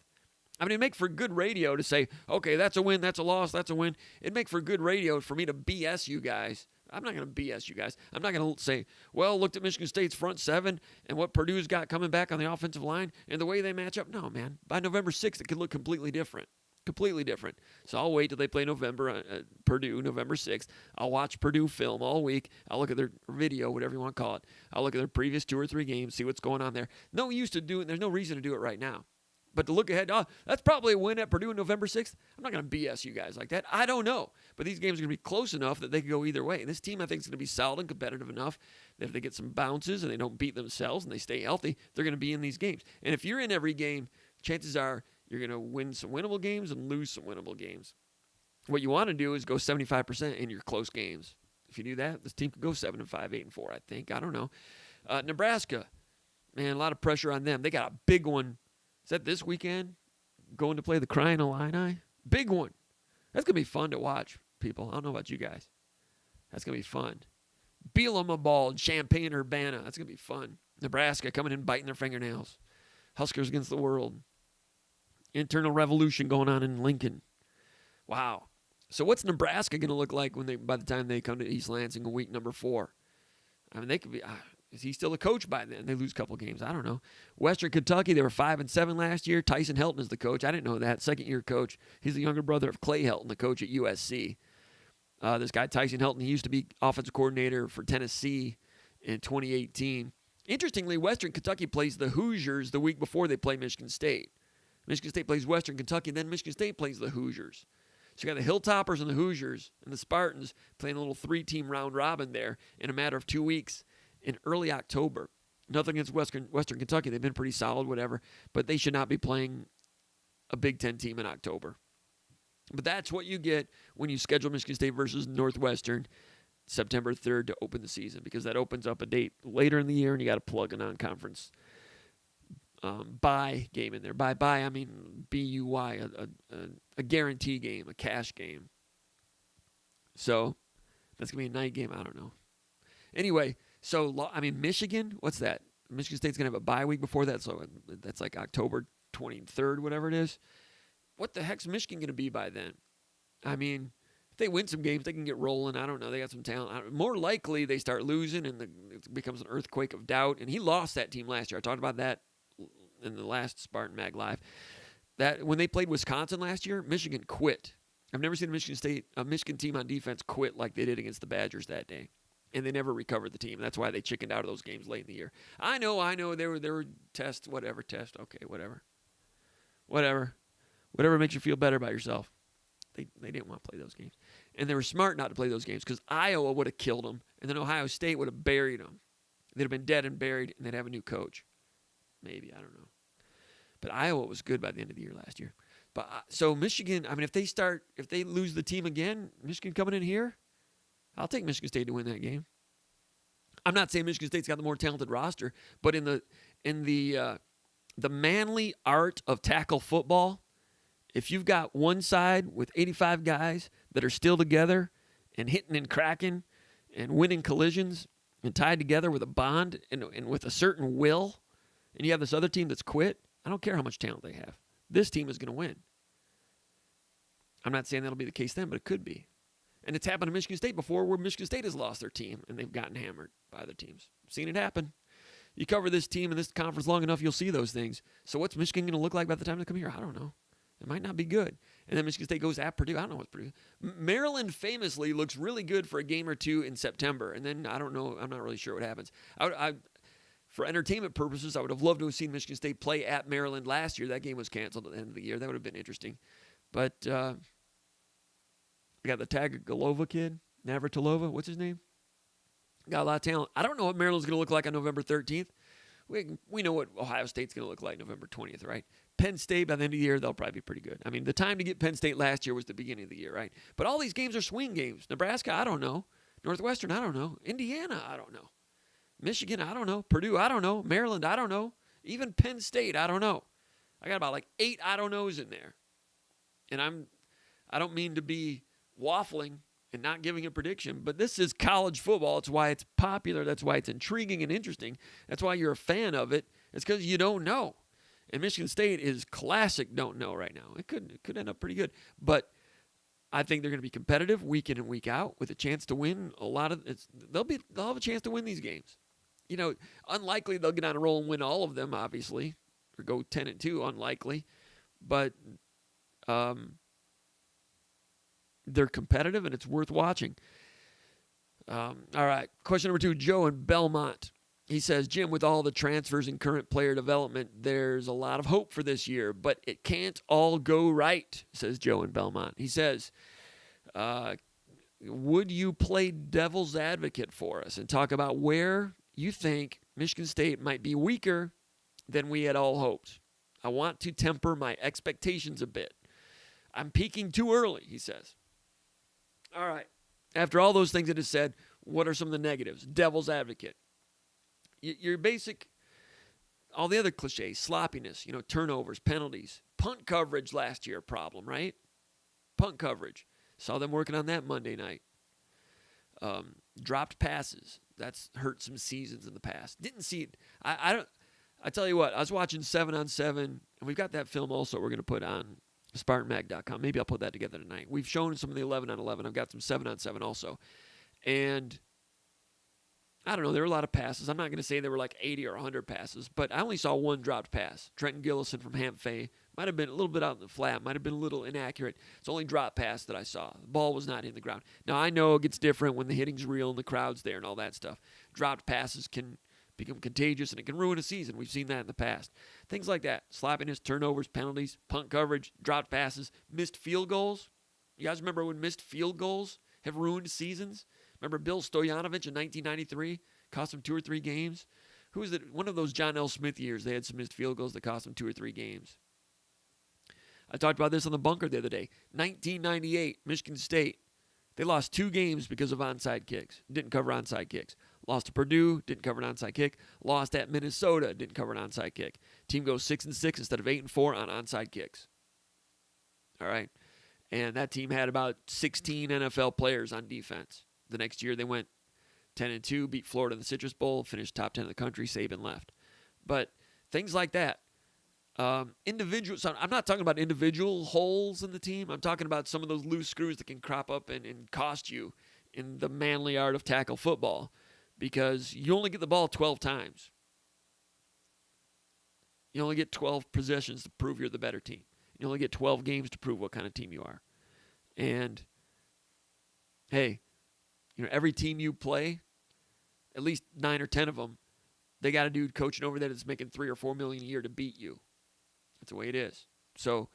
I mean, it'd make for good radio to say, okay, that's a win, that's a loss, that's a win. It'd make for good radio for me to BS you guys. I'm not going to BS you guys. I'm not going to say, well, looked at Michigan State's front seven and what Purdue's got coming back on the offensive line and the way they match up. No, man. By November 6th, it could look completely different. Completely different. So I'll wait till they play Purdue, November 6th. I'll watch Purdue film all week. I'll look at their video, whatever you want to call it. I'll look at their previous 2 or 3 games, see what's going on there. No use to do it. There's no reason to do it right now. But to look ahead, that's probably a win at Purdue November 6th. I'm not going to BS you guys like that. I don't know. But these games are going to be close enough that they could go either way. This team, I think, is going to be solid and competitive enough that if they get some bounces and they don't beat themselves and they stay healthy, they're going to be in these games. And if you're in every game, chances are you're going to win some winnable games and lose some winnable games. What you want to do is go 75% in your close games. If you do that, this team could go 7-5, 8-4, I think. I don't know. Nebraska, man, a lot of pressure on them. They got a big one. Is that this weekend? Going to play the Crying Illini? Big one. That's going to be fun to watch, people. I don't know about you guys. That's going to be fun. Bielema ball in Champaign-Urbana. That's going to be fun. Nebraska coming in biting their fingernails. Huskers against the world. Internal revolution going on in Lincoln. Wow. So what's Nebraska going to look like by the time they come to East Lansing in week number 4? I mean, they could be... is he still a coach by then? They lose a couple games. I don't know. Western Kentucky, they were 5-7 last year. Tyson Helton is the coach. I didn't know that. Second-year coach. He's the younger brother of Clay Helton, the coach at USC. This guy, Tyson Helton, he used to be offensive coordinator for Tennessee in 2018. Interestingly, Western Kentucky plays the Hoosiers the week before they play Michigan State. Michigan State plays Western Kentucky, then Michigan State plays the Hoosiers. So you got the Hilltoppers and the Hoosiers and the Spartans playing a little 3-team round robin there in a matter of 2 weeks. In early October. Nothing against Western Kentucky. They've been pretty solid, whatever. But they should not be playing a Big Ten team in October. But that's what you get when you schedule Michigan State versus Northwestern September 3rd to open the season, because that opens up a date later in the year, and you got to plug a non-conference bye game in there. Bye, I mean B-U-Y, a guarantee game, a cash game. So that's going to be a night game. I don't know. Anyway, so, I mean, Michigan, what's that? Michigan State's going to have a bye week before that, so that's like October 23rd, whatever it is. What the heck's Michigan going to be by then? I mean, if they win some games, they can get rolling. I don't know. They got some talent. More likely, they start losing, and it becomes an earthquake of doubt. And he lost that team last year. I talked about that in the last SpartanMag Live. That when they played Wisconsin last year, Michigan quit. I've never seen a Michigan team on defense quit like they did against the Badgers that day. and they never recovered the team. That's why they chickened out of those games late in the year. I know. They were test. Okay, whatever. Whatever makes you feel better about yourself. They didn't want to play those games. And they were smart not to play those games because Iowa would have killed them, and then Ohio State would have buried them. They'd have been dead and buried, and they'd have a new coach. Maybe, I don't know. But Iowa was good by the end of the year last year. But so Michigan, I mean, if they lose the team again, Michigan coming in here, I'll take Michigan State to win that game. I'm not saying Michigan State's got the more talented roster, but in the manly art of tackle football, if you've got one side with 85 guys that are still together and hitting and cracking and winning collisions and tied together with a bond and with a certain will, and you have this other team that's quit, I don't care how much talent they have. This team is going to win. I'm not saying that'll be the case then, but it could be. And it's happened to Michigan State before where Michigan State has lost their team and they've gotten hammered by other teams. I've seen it happen. You cover this team and this conference long enough, you'll see those things. So what's Michigan going to look like by the time they come here? I don't know. It might not be good. And then Michigan State goes at Purdue. I don't know what's Purdue. Maryland famously looks really good for a game or two in September. And then I don't know. I'm not really sure what happens. For entertainment purposes, I would have loved to have seen Michigan State play at Maryland last year. That game was canceled at the end of the year. That would have been interesting. But we got the Tagovailoa kid, Navratilova. What's his name? Got a lot of talent. I don't know what Maryland's going to look like on November 13th. We know what Ohio State's going to look like November 20th, right? Penn State, by the end of the year, they'll probably be pretty good. I mean, the time to get Penn State last year was the beginning of the year, right? But all these games are swing games. Nebraska, I don't know. Northwestern, I don't know. Indiana, I don't know. Michigan, I don't know. Purdue, I don't know. Maryland, I don't know. Even Penn State, I don't know. I got about like 8 I don't knows in there. And I don't mean to be waffling and not giving a prediction, but this is college football. It's why it's popular. That's why it's intriguing and interesting. That's why you're a fan of it. It's because you don't know. And Michigan State is classic don't know right now. It could end up pretty good. But I think they're going to be competitive week in and week out with a chance to win a lot of they'll have a chance to win these games. You know, unlikely they'll get on a roll and win all of them, obviously, or go 10-2, unlikely. But they're competitive, and it's worth watching. All right, question number 2, Joe in Belmont. He says, Jim, with all the transfers and current player development, there's a lot of hope for this year, but it can't all go right, says Joe in Belmont. He says, would you play devil's advocate for us and talk about where you think Michigan State might be weaker than we had all hoped? I want to temper my expectations a bit. I'm peaking too early, he says. All right. After all those things that is said, what are some of the negatives? Devil's advocate. Your basic, all the other cliches, sloppiness, turnovers, penalties. Punt coverage last year, problem, right? Punt coverage. Saw them working on that Monday night. Dropped passes. That's hurt some seasons in the past. Didn't see it. I tell you what, I was watching 7-on-7, and we've got that film also we're going to put on SpartanMag.com. Maybe I'll put that together tonight. We've shown some of the 11-on-11. I've got some 7-on-7 also. And I don't know, there were a lot of passes. I'm not going to say there were like 80 or 100 passes, but I only saw one dropped pass. Trenton Gillison from Hamp Fay. Might have been a little bit out in the flat. Might have been a little inaccurate. It's the only drop pass that I saw. The ball was not in the ground. Now, I know it gets different when the hitting's real and the crowd's there and all that stuff. Dropped passes can become contagious and it can ruin a season. We've seen that in the past. Things like that. Sloppiness, turnovers, penalties, punt coverage, dropped passes, missed field goals. You guys remember when missed field goals have ruined seasons? Remember Bill Stoyanovich in 1993? Cost him 2 or 3 games. Who was it? One of those John L. Smith years, they had some missed field goals that cost him 2 or 3 games. I talked about this on the bunker the other day. 1998, Michigan State. They lost 2 games because of onside kicks. Didn't cover onside kicks. Lost to Purdue, didn't cover an onside kick. Lost at Minnesota, didn't cover an onside kick. Team goes 6-6 instead of 8-4 on onside kicks. All right. And that team had about 16 NFL players on defense. The next year they went 10-2, beat Florida in the Citrus Bowl, finished top 10 in the country, Saban left. But things like that. Individual. So I'm not talking about individual holes in the team. I'm talking about some of those loose screws that can crop up and cost you in the manly art of tackle football because you only get the ball 12 times. You only get 12 possessions to prove you're the better team. You only get 12 games to prove what kind of team you are. And, hey, every team you play, at least 9 or 10 of them, they got a dude coaching over there that's making $3 or $4 million a year to beat you. That's the way it is. So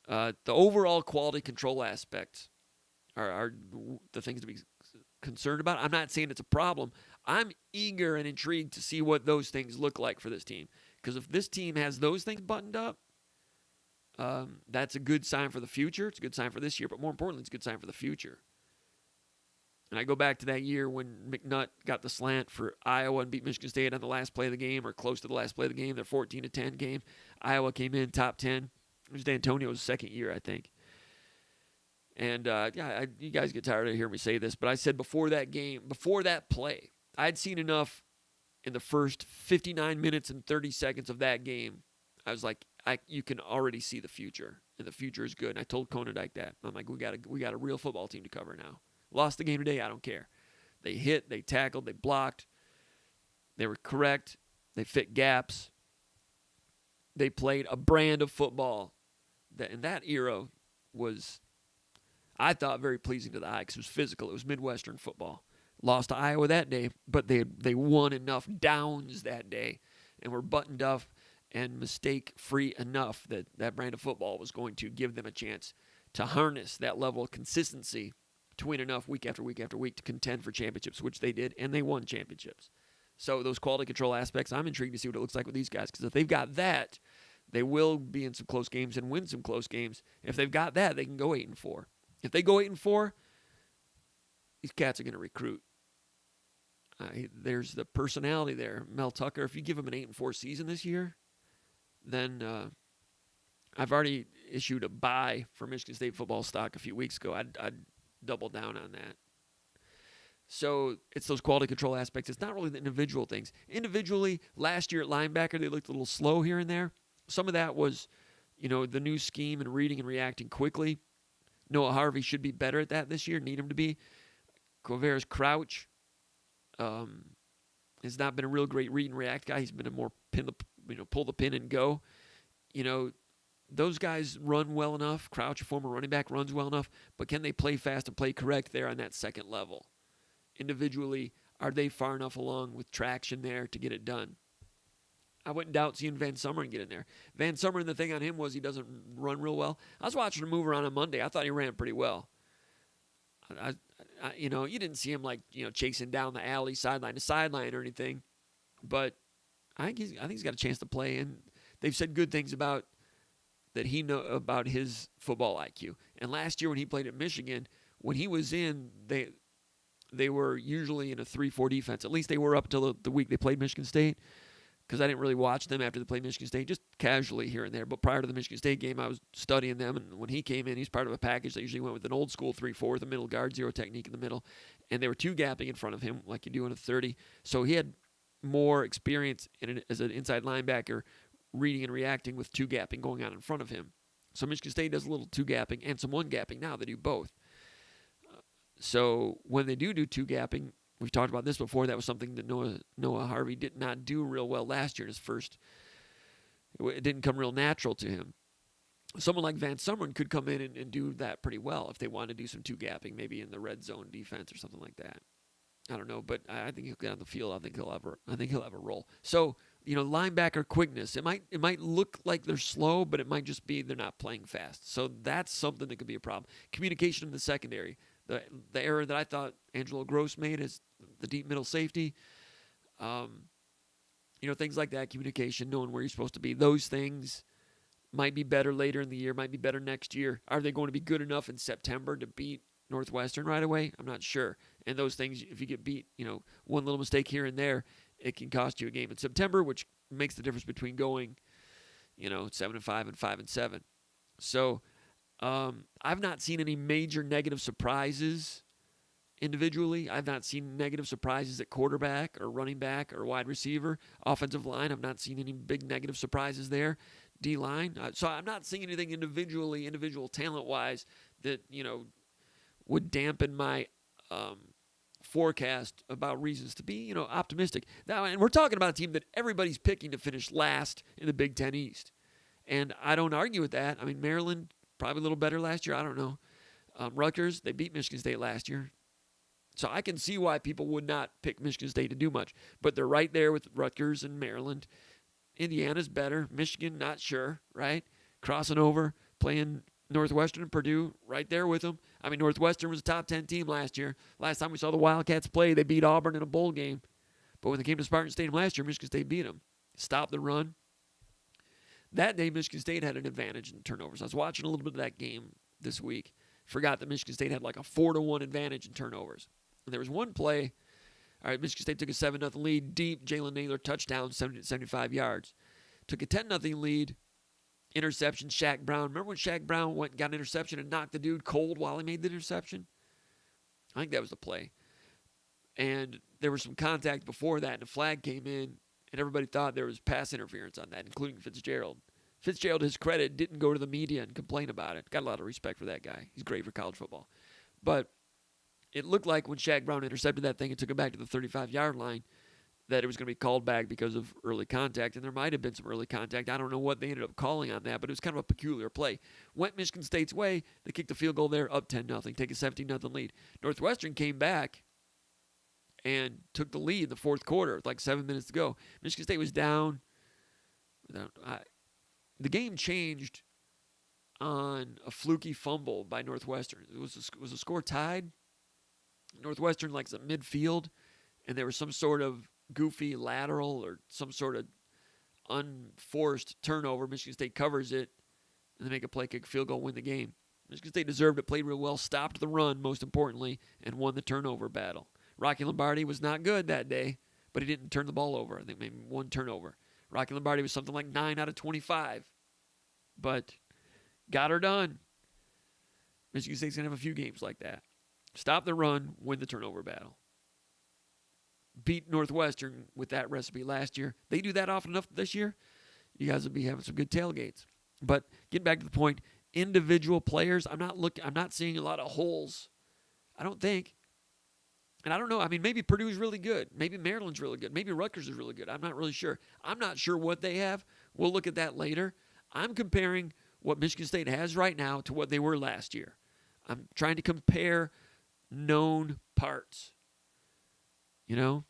the overall quality control aspects are the things to be concerned about. I'm not saying it's a problem. I'm eager and intrigued to see what those things look like for this team. Because if this team has those things buttoned up, that's a good sign for the future. It's a good sign for this year, but more importantly, it's a good sign for the future. And I go back to that year when McNutt got the slant for Iowa and beat Michigan State on the last play of the game, or close to the last play of the game, their 14-10 game. Iowa came in top 10. It was D'Antonio's second year, I think. And, you guys get tired of hearing me say this, but I said before that game, before that play, I'd seen enough in the first 59 minutes and 30 seconds of that game. I was like, you can already see the future, and the future is good. And I told Konadike that. I'm like, we got a real football team to cover now. Lost the game today, I don't care. They hit, they tackled, they blocked. They were correct. They fit gaps. They played a brand of football that in that era was, I thought, very pleasing to the eye because it was physical. It was Midwestern football. Lost to Iowa that day, but they won enough downs that day and were buttoned up and mistake-free enough that that brand of football was going to give them a chance to harness that level of consistency to win enough week after week after week to contend for championships, which they did, and they won championships. So those quality control aspects, I'm intrigued to see what it looks like with these guys, because if they've got that, they will be in some close games and win some close games. If they've got that, they can go 8-4. If they go 8-4, these cats are going to recruit. There's the personality there. Mel Tucker, if you give him an 8-4 season this year, then I've already issued a buy for Michigan State football stock a few weeks ago. I'd double down on that. So it's those quality control aspects. It's not really the individual things. Individually, last year at linebacker, they looked a little slow here and there. Some of that was, the new scheme and reading and reacting quickly. Noah Harvey should be better at that this year. Need him to be. Quavaris Crouch has not been a real great read and react guy. He's been a more pull the pin and go. Those guys run well enough. Crouch, a former running back, runs well enough, but can they play fast and play correct there on that second level? Individually, are they far enough along with traction there to get it done? I wouldn't doubt seeing Van Summeren get in there. Van Summeren, the thing on him was he doesn't run real well. I was watching him move around on Monday. I thought he ran pretty well. You didn't see him chasing down the alley sideline to sideline or anything, but I think he's got a chance to play, and they've said good things about his football IQ. And last year when he played at Michigan, when he was in, they were usually in a 3-4 defense. At least they were up until the week they played Michigan State, because I didn't really watch them after they played Michigan State, just casually here and there. But prior to the Michigan State game, I was studying them, and when he came in, he's part of a package that usually went with an old school 3-4 with a middle guard, zero technique in the middle, and they were two-gapping in front of him like you do in a 30. So he had more experience as an inside linebacker, reading and reacting with two-gapping going on in front of him. So Michigan State does a little two-gapping and some one-gapping now. They do both. So when they do two-gapping, we've talked about this before, that was something that Noah Harvey did not do real well last year in his first. It didn't come real natural to him. Someone like Van Summeren could come in and do that pretty well if they want to do some two-gapping, maybe in the red zone defense or something like that. I don't know, but I think he'll get on the field. I think he'll have a role. So, linebacker quickness. It might look like they're slow, but it might just be they're not playing fast. So that's something that could be a problem. Communication in the secondary. The error that I thought Angelo Gross made is the deep middle safety. Things like that. Communication, knowing where you're supposed to be. Those things might be better later in the year. Might be better next year. Are they going to be good enough in September to beat Northwestern right away? I'm not sure. And those things, if you get beat, one little mistake here and there, it can cost you a game in September, which makes the difference between going, 7-5 and 5-7. So I've not seen any major negative surprises individually. I've not seen negative surprises at quarterback or running back or wide receiver. Offensive line, I've not seen any big negative surprises there. D-line. So I'm not seeing anything individual talent-wise that, would dampen my forecast about reasons to be, optimistic. Now, and we're talking about a team that everybody's picking to finish last in the Big Ten East. And I don't argue with that. I mean, Maryland, probably a little better last year. I don't know. Rutgers, they beat Michigan State last year. So I can see why people would not pick Michigan State to do much. But they're right there with Rutgers and Maryland. Indiana's better. Michigan, not sure, right? Crossing over, playing Northwestern and Purdue, right there with them. I mean, Northwestern was a top 10 team last year. Last time we saw the Wildcats play, they beat Auburn in a bowl game. But when they came to Spartan Stadium last year, Michigan State beat them. Stopped the run. That day, Michigan State had an advantage in turnovers. I was watching a little bit of that game this week. Forgot that Michigan State had like a 4-1 advantage in turnovers. And there was one play. All right, Michigan State took a 7-0 lead. Deep, Jalen Naylor touchdown, 75 yards. Took a 10-0 lead. Interception, Shaq Brown. Remember when Shaq Brown went and got an interception and knocked the dude cold while he made the interception? I think that was the play. And there was some contact before that, and a flag came in, and everybody thought there was pass interference on that, including Fitzgerald. Fitzgerald, to his credit, didn't go to the media and complain about it. Got a lot of respect for that guy. He's great for college football. But it looked like when Shaq Brown intercepted that thing and took it back to the 35-yard line that it was going to be called back because of early contact, and there might have been some early contact. I don't know what they ended up calling on that, but it was kind of a peculiar play. Went Michigan State's way. They kicked the field goal there, up 10-0, take a 17-0 lead. Northwestern came back and took the lead in the fourth quarter with like 7 minutes to go. Michigan State was down. The game changed on a fluky fumble by Northwestern. Was the score tied? Northwestern likes at midfield, and there was some sort of goofy lateral or some sort of unforced turnover. Michigan State covers it, and they make a play kick, field goal, win the game. Michigan State deserved it, played real well, stopped the run, most importantly, and won the turnover battle. Rocky Lombardi was not good that day, but he didn't turn the ball over. I think maybe one turnover. Rocky Lombardi was something like 9 out of 25, but got her done. Michigan State's going to have a few games like that. Stop the run, win the turnover battle. Beat Northwestern with that recipe last year. They do that often enough this year. You guys will be having some good tailgates. But getting back to the point, individual players, I'm not seeing a lot of holes. I don't think. And I don't know. I mean, maybe Purdue's really good. Maybe Maryland's really good. Maybe Rutgers is really good. I'm not really sure. I'm not sure what they have. We'll look at that later. I'm comparing what Michigan State has right now to what they were last year. I'm trying to compare known parts. You know?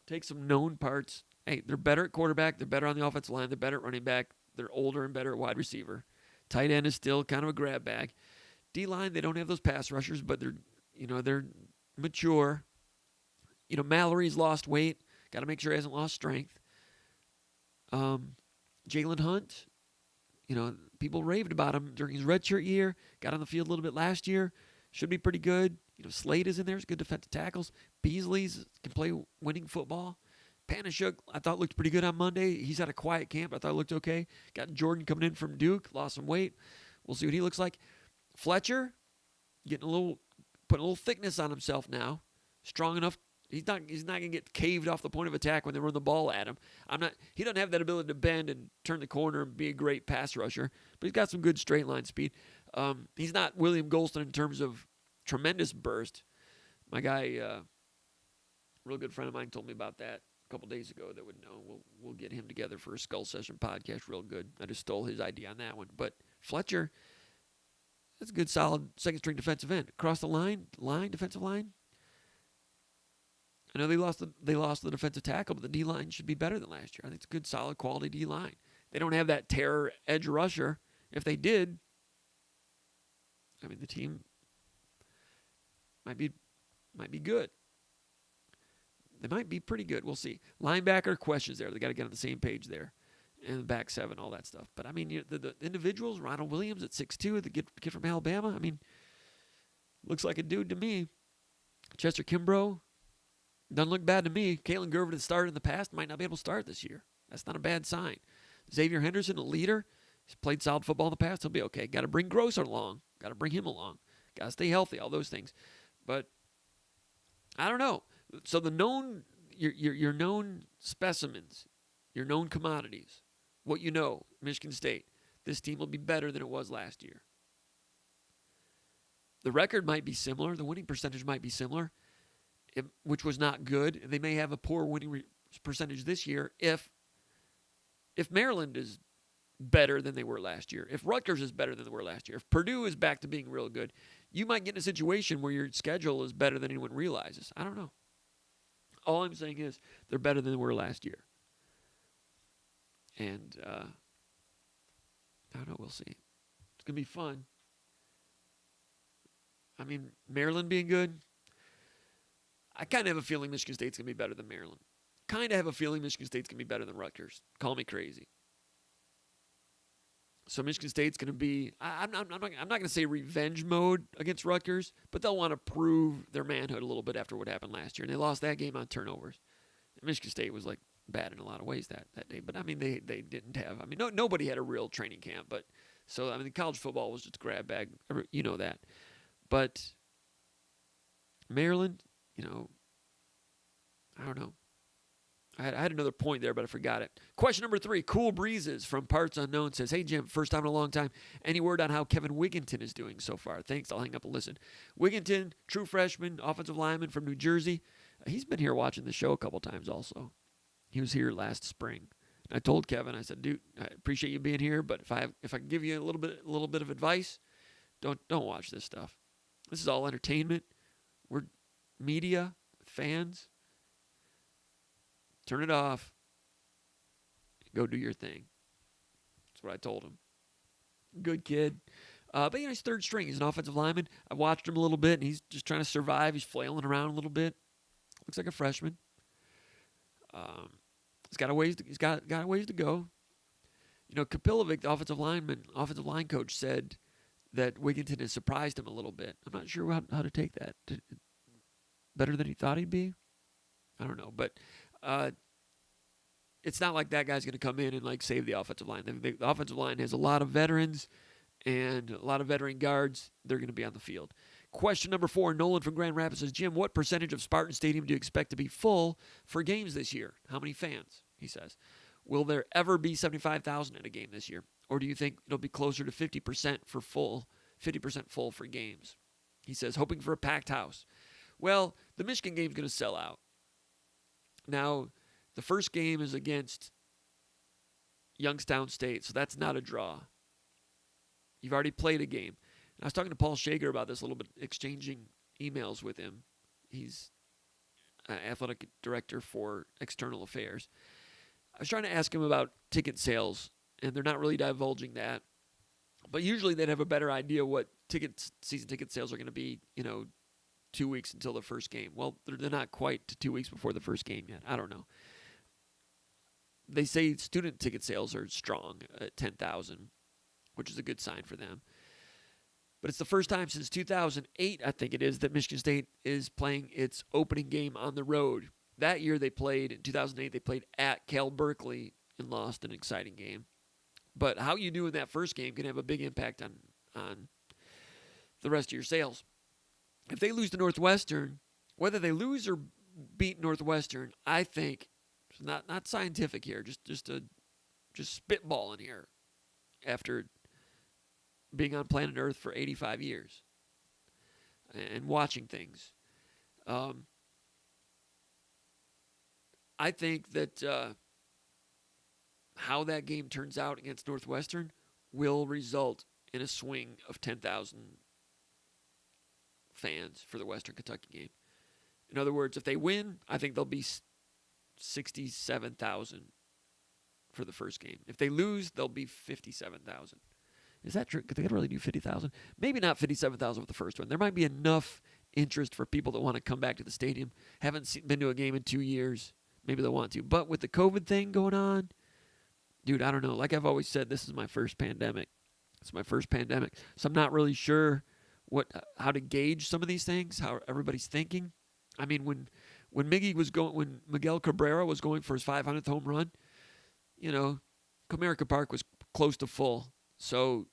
Take some known parts. Hey, they're better at quarterback. They're better on the offensive line. They're better at running back. They're older and better at wide receiver. Tight end is still kind of a grab bag. D-line, they don't have those pass rushers, but they're mature. Mallory's lost weight. Got to make sure he hasn't lost strength. Jalen Hunt, people raved about him during his redshirt year. Got on the field a little bit last year. Should be pretty good. Slade is in there. He's good defensive tackles. Beasley's can play winning football. Panashuk, I thought looked pretty good on Monday. He's had a quiet camp. I thought it looked okay. Got Jordan coming in from Duke. Lost some weight. We'll see what he looks like. Fletcher, putting a little thickness on himself now. Strong enough. He's not going to get caved off the point of attack when they run the ball at him. He doesn't have that ability to bend and turn the corner and be a great pass rusher, but he's got some good straight line speed. He's not William Golston in terms of tremendous burst. My guy, real good friend of mine, told me about that a couple days ago that would know. We'll get him together for a Skull Session podcast real good. I just stole his idea on that one. But Fletcher, that's a good, solid second-string defensive end. Across the defensive line. I know they lost the defensive tackle, but the D-line should be better than last year. I think it's a good, solid, quality D-line. They don't have that terror edge rusher. If they did, the team might be good. They might be pretty good. We'll see. Linebacker, questions there. They got to get on the same page there. And the back seven, all that stuff. But, the individuals, Ronald Williams at 6'2", the kid from Alabama, looks like a dude to me. Chester Kimbrough, doesn't look bad to me. Kalen Gervin has started in the past, might not be able to start this year. That's not a bad sign. Xavier Henderson, a leader. He's played solid football in the past. He'll be okay. Got to bring Gross along. Got to bring him along. Got to stay healthy, all those things. But I don't know. So the known, your known specimens, your known commodities, what you know, Michigan State, this team will be better than it was last year. The record might be similar. The winning percentage might be similar, which was not good. They may have a poor winning percentage this year if Maryland is better than they were last year, if Rutgers is better than they were last year, if Purdue is back to being real good, you might get in a situation where your schedule is better than anyone realizes. I don't know. All I'm saying is they're better than they were last year. And I don't know. We'll see. It's going to be fun. I mean, Maryland being good. I kind of have a feeling Michigan State's going to be better than Maryland. Kind of have a feeling Michigan State's going to be better than Rutgers. Call me crazy. So Michigan State's going to be, I'm not going to say revenge mode against Rutgers, but they'll want to prove their manhood a little bit after what happened last year. And they lost that game on turnovers. Michigan State was like bad in a lot of ways that day. But, I mean, they didn't have, I mean, nobody had a real training camp. But so, I mean, college football was just a grab bag. You know that. But Maryland, you know, I don't know. I had another point there, but I forgot it. Question number 3, Cool Breezes from Parts Unknown says, hey, Jim, first time in a long time. Any word on how Kevin Wigginton is doing so far? Thanks. I'll hang up and listen. Wigginton, true freshman, offensive lineman from New Jersey. He's been here watching the show a couple times also. He was here last spring. And I told Kevin, I said, dude, I appreciate you being here, but if I can give you a little bit of advice, don't watch this stuff. This is all entertainment. We're media, fans. Turn it off. Go do your thing. That's what I told him. Good kid. But, you know, he's third string. He's an offensive lineman. I watched him a little bit, and he's just trying to survive. He's flailing around a little bit. Looks like a freshman. He's got a ways to go. You know, Kapilovic, the offensive line coach, said that Wigginton has surprised him a little bit. I'm not sure how to take that. Better than he thought he'd be? I don't know. But it's not like that guy's going to come in and like save the offensive line. The offensive line has a lot of veterans and a lot of veteran guards. They're going to be on the field. Question number 4, Nolan from Grand Rapids says, Jim, what percentage of Spartan Stadium do you expect to be full for games this year? How many fans? He says. Will there ever be 75,000 at a game this year? Or do you think it'll be closer to 50% full for games? He says, hoping for a packed house. Well, the Michigan game's going to sell out. Now, the first game is against Youngstown State, so that's not a draw. You've already played a game. And I was talking to Paul Shager about this a little bit, exchanging emails with him. He's athletic director for external affairs. I was trying to ask him about ticket sales, and they're not really divulging that. But usually they'd have a better idea what season ticket sales are going to be, 2 weeks until the first game. Well, they're not quite to 2 weeks before the first game yet. I don't know. They say student ticket sales are strong at 10,000, which is a good sign for them. But it's the first time since 2008, I think it is, that Michigan State is playing its opening game on the road. That year in 2008, they played at Cal Berkeley and lost an exciting game. But how you do in that first game can have a big impact on the rest of your sales. If they lose to Northwestern, whether they lose or beat Northwestern, I think, not scientific here, just spitballing here after being on planet Earth for 85 years and watching things. I think that how that game turns out against Northwestern will result in a swing of 10,000 fans for the Western Kentucky game. In other words, if they win, I think they'll be 67,000 for the first game. If they lose, they'll be 57,000. Is that true? Could they really do 50,000? Maybe not 57,000 with the first one. There might be enough interest for people that want to come back to the stadium. Haven't been to a game in 2 years. Maybe they'll want to. But with the COVID thing going on, dude, I don't know. Like I've always said, this is my first pandemic. It's my first pandemic. So I'm not really sure how to gauge some of these things, how everybody's thinking. I mean, when Miguel Cabrera was going for his 500th home run, Comerica Park was close to full. So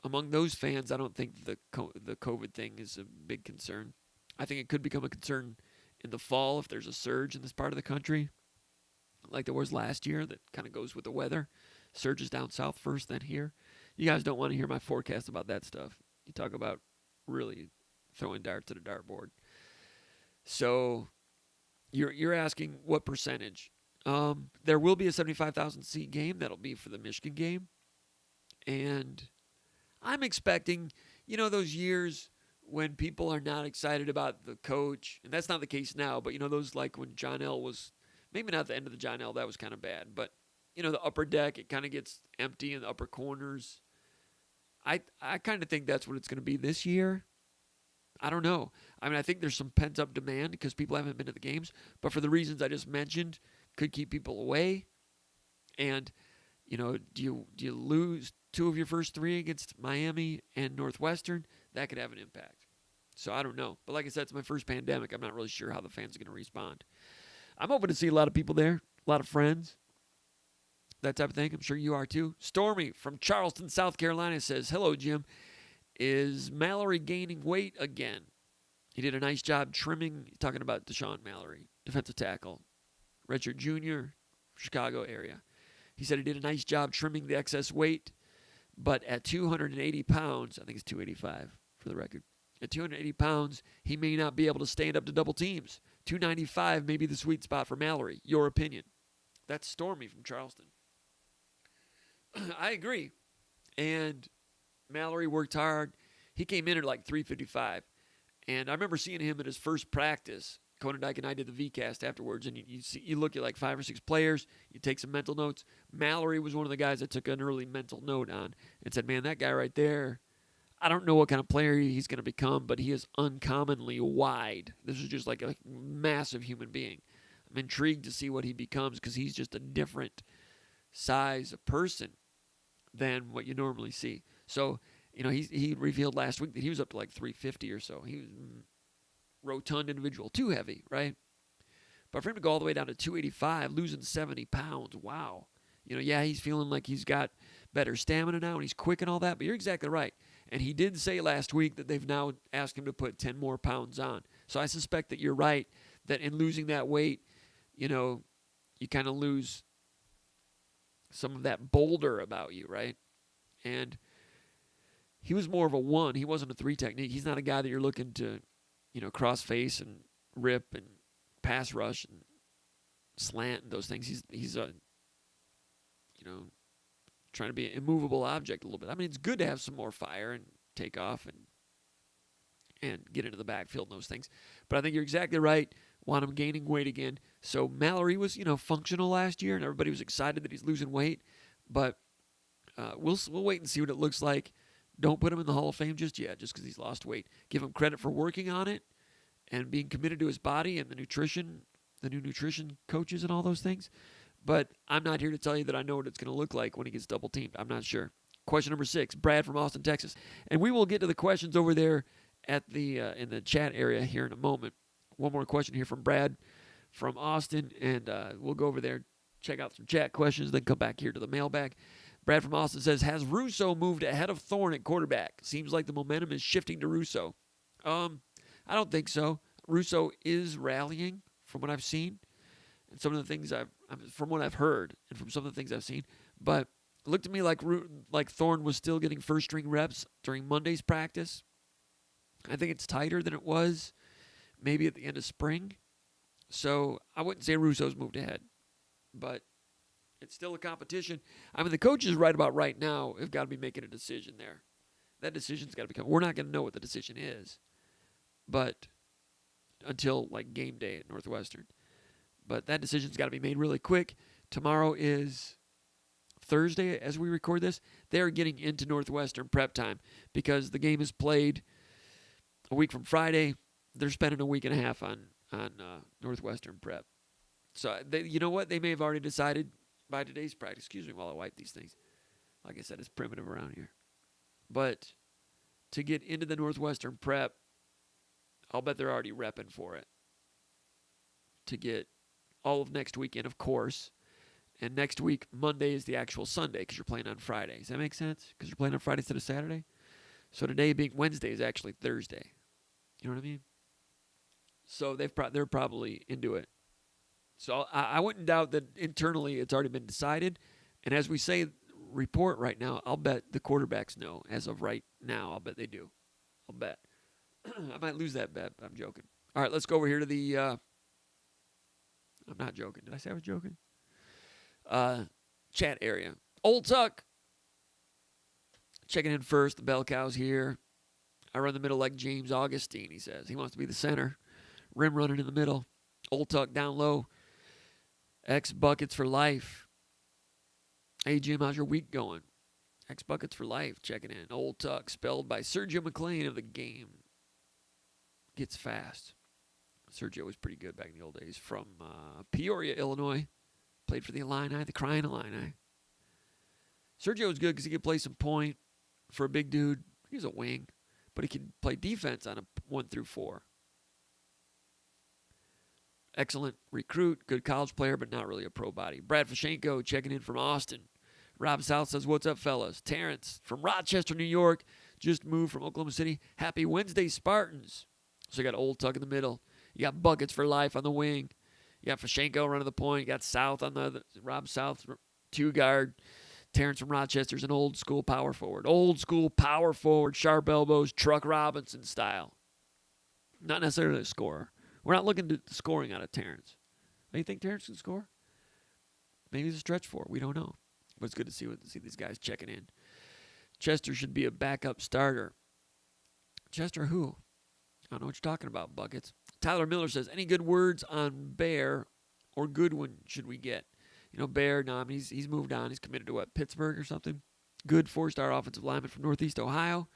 among those fans, I don't think the COVID thing is a big concern. I think it could become a concern in the fall if there's a surge in this part of the country, like there was last year. That kind of goes with the weather. Surges down south first, then here. You guys don't want to hear my forecast about that stuff. You talk about really throwing darts at a dartboard. So you're asking what percentage? There will be a 75,000 seat game. That'll be for the Michigan game. And I'm expecting, those years when people are not excited about the coach, and that's not the case now, but, those like when John L. was, maybe not the end of the John L., that was kind of bad, but, the upper deck, it kind of gets empty in the upper corners. I kind of think that's what it's going to be this year. I don't know. I mean, I think there's some pent-up demand because people haven't been to the games, but for the reasons I just mentioned, could keep people away. And, do you lose 2 of your first 3 against Miami and Northwestern? That could have an impact. So I don't know. But like I said, it's my first pandemic. I'm not really sure how the fans are going to respond. I'm hoping to see a lot of people there, a lot of friends, that type of thing. I'm sure you are too. Stormy from Charleston, South Carolina says, "Hello, Jim. Is Mallory gaining weight again? He did a nice job trimming," talking about Deshaun Mallory, defensive tackle, redshirt junior, Chicago area. He said he did a nice job trimming the excess weight, but at 280 pounds, I think it's 285 for the record, at 280 pounds, he may not be able to stand up to double teams. 295 may be the sweet spot for Mallory. Your opinion?" That's Stormy from Charleston. I agree. And Mallory worked hard. He came in at like 355. And I remember seeing him at his first practice. Conan Dyke and I did the VCast afterwards. And you look at like 5 or 6 players. You take some mental notes. Mallory was one of the guys I took an early mental note on and said, man, that guy right there, I don't know what kind of player he's going to become, but he is uncommonly wide. This is just like a massive human being. I'm intrigued to see what he becomes because he's just a different size of person than what you normally see. So, he revealed last week that he was up to like 350 or so. He was rotund individual, too heavy, right? But for him to go all the way down to 285, losing 70 pounds, wow. He's feeling like he's got better stamina now and he's quick and all that, but you're exactly right. And he did say last week that they've now asked him to put 10 more pounds on. So I suspect that you're right, that in losing that weight, you kind of lose some of that boulder about you, right? And he was more of a 1. He wasn't a 3 technique. He's not a guy that you're looking to, cross face and rip and pass rush and slant and those things. He's a, trying to be an immovable object a little bit. I mean, it's good to have some more fire and take off and get into the backfield and those things. But I think you're exactly right. Want him gaining weight again. So Mallory was, functional last year, and everybody was excited that he's losing weight. But we'll wait and see what it looks like. Don't put him in the Hall of Fame just yet, just because he's lost weight. Give him credit for working on it and being committed to his body and the new nutrition coaches and all those things. But I'm not here to tell you that I know what it's going to look like when he gets double teamed. I'm not sure. Question number 6, Brad from Austin, Texas. And we will get to the questions over there at the in the chat area here in a moment. One more question here from Brad from Austin, and we'll go over there, check out some chat questions, then come back here to the mailbag. Brad from Austin says, has Russo moved ahead of Thorne at quarterback? Seems like the momentum is shifting to Russo. I don't think so. Russo is rallying from what I've seen and some of the things from what I've heard and from some of the things I've seen. But it looked to me like Thorne was still getting first-string reps during Monday's practice. I think it's tighter than it was maybe at the end of spring. So I wouldn't say Russo's moved ahead. But it's still a competition. I mean, the coaches right about right now have got to be making a decision there. That decision's got to become. We're not going to know what the decision is, but until like game day at Northwestern. But that decision's got to be made really quick. Tomorrow is Thursday as we record this. They're getting into Northwestern prep time because the game is played a week from Friday. They're spending a week and a half on Northwestern prep. So you know what? They may have already decided by today's practice. Excuse me while I wipe these things. Like I said, it's primitive around here. But to get into the Northwestern prep, I'll bet they're already repping for it. To get all of next weekend, of course. And next week, Monday is the actual Sunday because you're playing on Friday. Does that make sense? Because you're playing on Friday instead of Saturday? So today being Wednesday is actually Thursday. You know what I mean? So they're probably into it. So I wouldn't doubt that internally it's already been decided. And as we say, report right now, I'll bet the quarterbacks know. As of right now, I'll bet they do. I'll bet. I might lose that bet, but I'm joking. All right, let's go over here to the I'm not joking. Did I say I was joking? Chat area. Old Tuck. Checking in first. The Bell Cows here. I run the middle like James Augustine, he says. He wants to be the center. Rim running in the middle. Old tuck down low. X buckets for life. Hey, Jim, how's your week going? X buckets for life, checking in. Old tuck, spelled by Sergio McLean of the game. Gets fast. Sergio was pretty good back in the old days. From Peoria, Illinois. Played for the Illini, the Crying Illini. Sergio was good because he could play some point for a big dude. He was a wing. But he could play defense on a 1 through 4. Excellent recruit, good college player, but not really a pro body. Brad Fashenko checking in from Austin. Rob South says, what's up, fellas? Terrence from Rochester, New York, just moved from Oklahoma City. Happy Wednesday, Spartans. So you got Old Tuck in the middle. You got buckets for life on the wing. You got Fashenko running the point. You got South on the other, Rob South, 2-guard. Terrence from Rochester's an old school power forward. Old school power forward, sharp elbows, Truck Robinson style. Not necessarily a scorer. We're not looking to scoring out of Terrence. Do you think Terrence can score? Maybe he's a stretch for it. We don't know. But it's good to see these guys checking in. Chester should be a backup starter. Chester who? I don't know what you're talking about, Buckets. Tyler Miller says, any good words on Bear or Goodwin should we get? You know, Bear, no, I mean, he's moved on. He's committed to, what, Pittsburgh or something? Good 4-star offensive lineman from Northeast Ohio.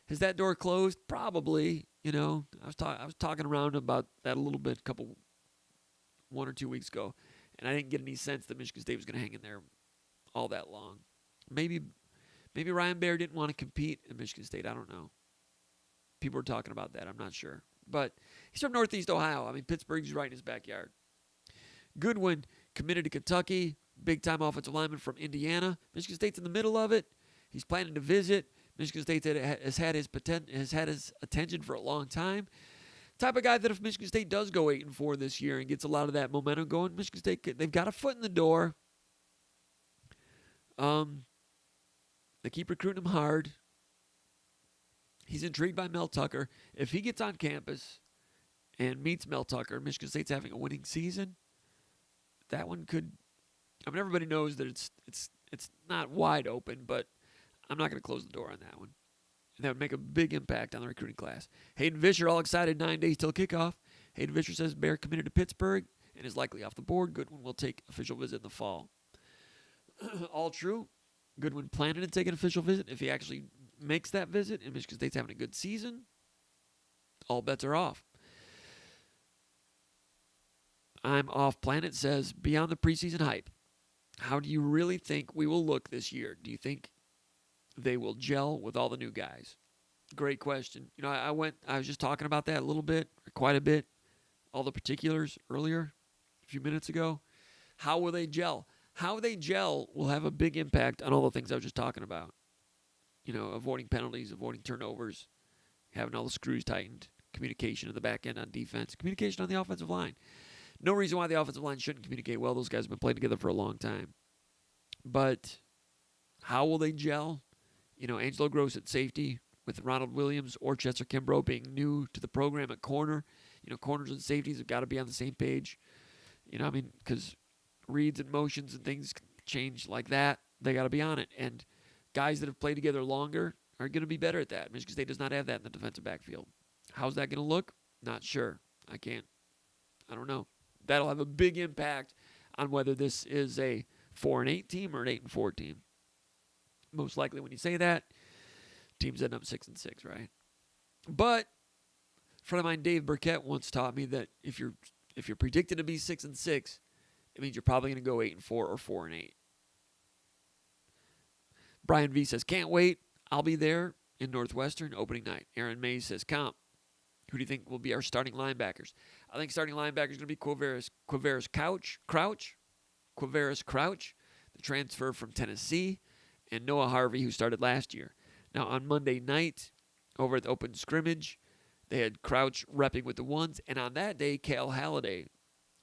Has that door closed? Probably. You know, I was talking around about that a little bit 1 or 2 weeks ago, and I didn't get any sense that Michigan State was going to hang in there all that long. Maybe Ryan Bear didn't want to compete at Michigan State. I don't know. People were talking about that. I'm not sure. But he's from Northeast Ohio. I mean, Pittsburgh's right in his backyard. Goodwin committed to Kentucky, big-time offensive lineman from Indiana. Michigan State's in the middle of it. He's planning to visit. Michigan State has had his attention for a long time. Type of guy that if Michigan State does go 8-4 this year and gets a lot of that momentum going, Michigan State, they've got a foot in the door. They keep recruiting him hard. He's intrigued by Mel Tucker. If he gets on campus and meets Mel Tucker, Michigan State's having a winning season, that one could. I mean, everybody knows that it's not wide open, but I'm not going to close the door on that one. And that would make a big impact on the recruiting class. Hayden Vischer, all excited, 9 days till kickoff. Hayden Vischer says Bear committed to Pittsburgh and is likely off the board. Goodwin will take official visit in the fall. All true. Goodwin planning to take an official visit. If he actually makes that visit and Michigan State's having a good season, all bets are off. I'm Off Planet says, beyond the preseason hype, how do you really think we will look this year? Do you think they will gel with all the new guys? Great question. You know, I was just talking about that a little bit, or quite a bit, all the particulars earlier, a few minutes ago. How will they gel? How they gel will have a big impact on all the things I was just talking about. You know, avoiding penalties, avoiding turnovers, having all the screws tightened, communication in the back end on defense, communication on the offensive line. No reason why the offensive line shouldn't communicate well. Those guys have been playing together for a long time. But how will they gel? You know, Angelo Gross at safety with Ronald Williams or Chester Kimbrough being new to the program at corner. You know, corners and safeties have got to be on the same page. You know, I mean, because reads and motions and things change like that. They got to be on it. And guys that have played together longer are going to be better at that. Michigan State does not have that in the defensive backfield. How's that going to look? Not sure. I don't know. That'll have a big impact on whether this is a 4-8 team or an 8-4 team. Most likely when you say that, teams end up 6-6, right? But a friend of mine, Dave Burkett, once taught me that if you're predicted to be 6-6, it means you're probably going to go 8-4 or 4-8. Brian V says, can't wait. I'll be there in Northwestern opening night. Aaron Mays says, comp. Who do you think will be our starting linebackers? I think starting linebacker is going to be Quavaris Crouch, the transfer from Tennessee, and Noah Harvey, who started last year. Now, on Monday night, over at the open scrimmage, they had Crouch repping with the ones, and on that day, Cale Halliday,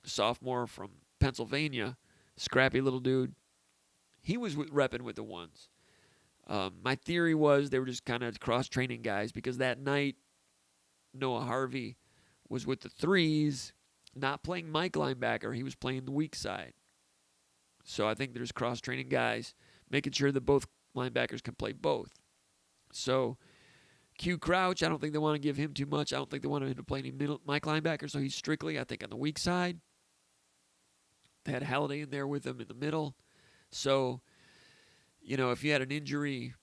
sophomore from Pennsylvania, scrappy little dude, he was repping with the ones. My theory was they were just kind of cross-training guys because that night, Noah Harvey was with the threes, not playing Mike linebacker. He was playing the weak side. So I think there's cross-training guys, making sure that both linebackers can play both. So Q Crouch, I don't think they want to give him too much. I don't think they want him to play any Mike linebacker, so he's strictly, I think, on the weak side. They had Halliday in there with him in the middle. So, if you had an injury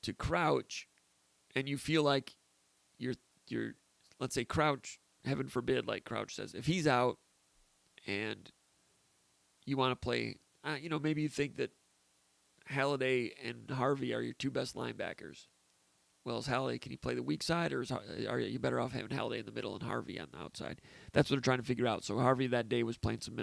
to Crouch and you feel like you're let's say Crouch, heaven forbid, like Crouch says, if he's out and you want to play, maybe you think that Halliday and Harvey are your two best linebackers. Well, is Halliday, can he play the weak side, or are you better off having Halliday in the middle and Harvey on the outside? That's what they're trying to figure out. So Harvey that day was playing some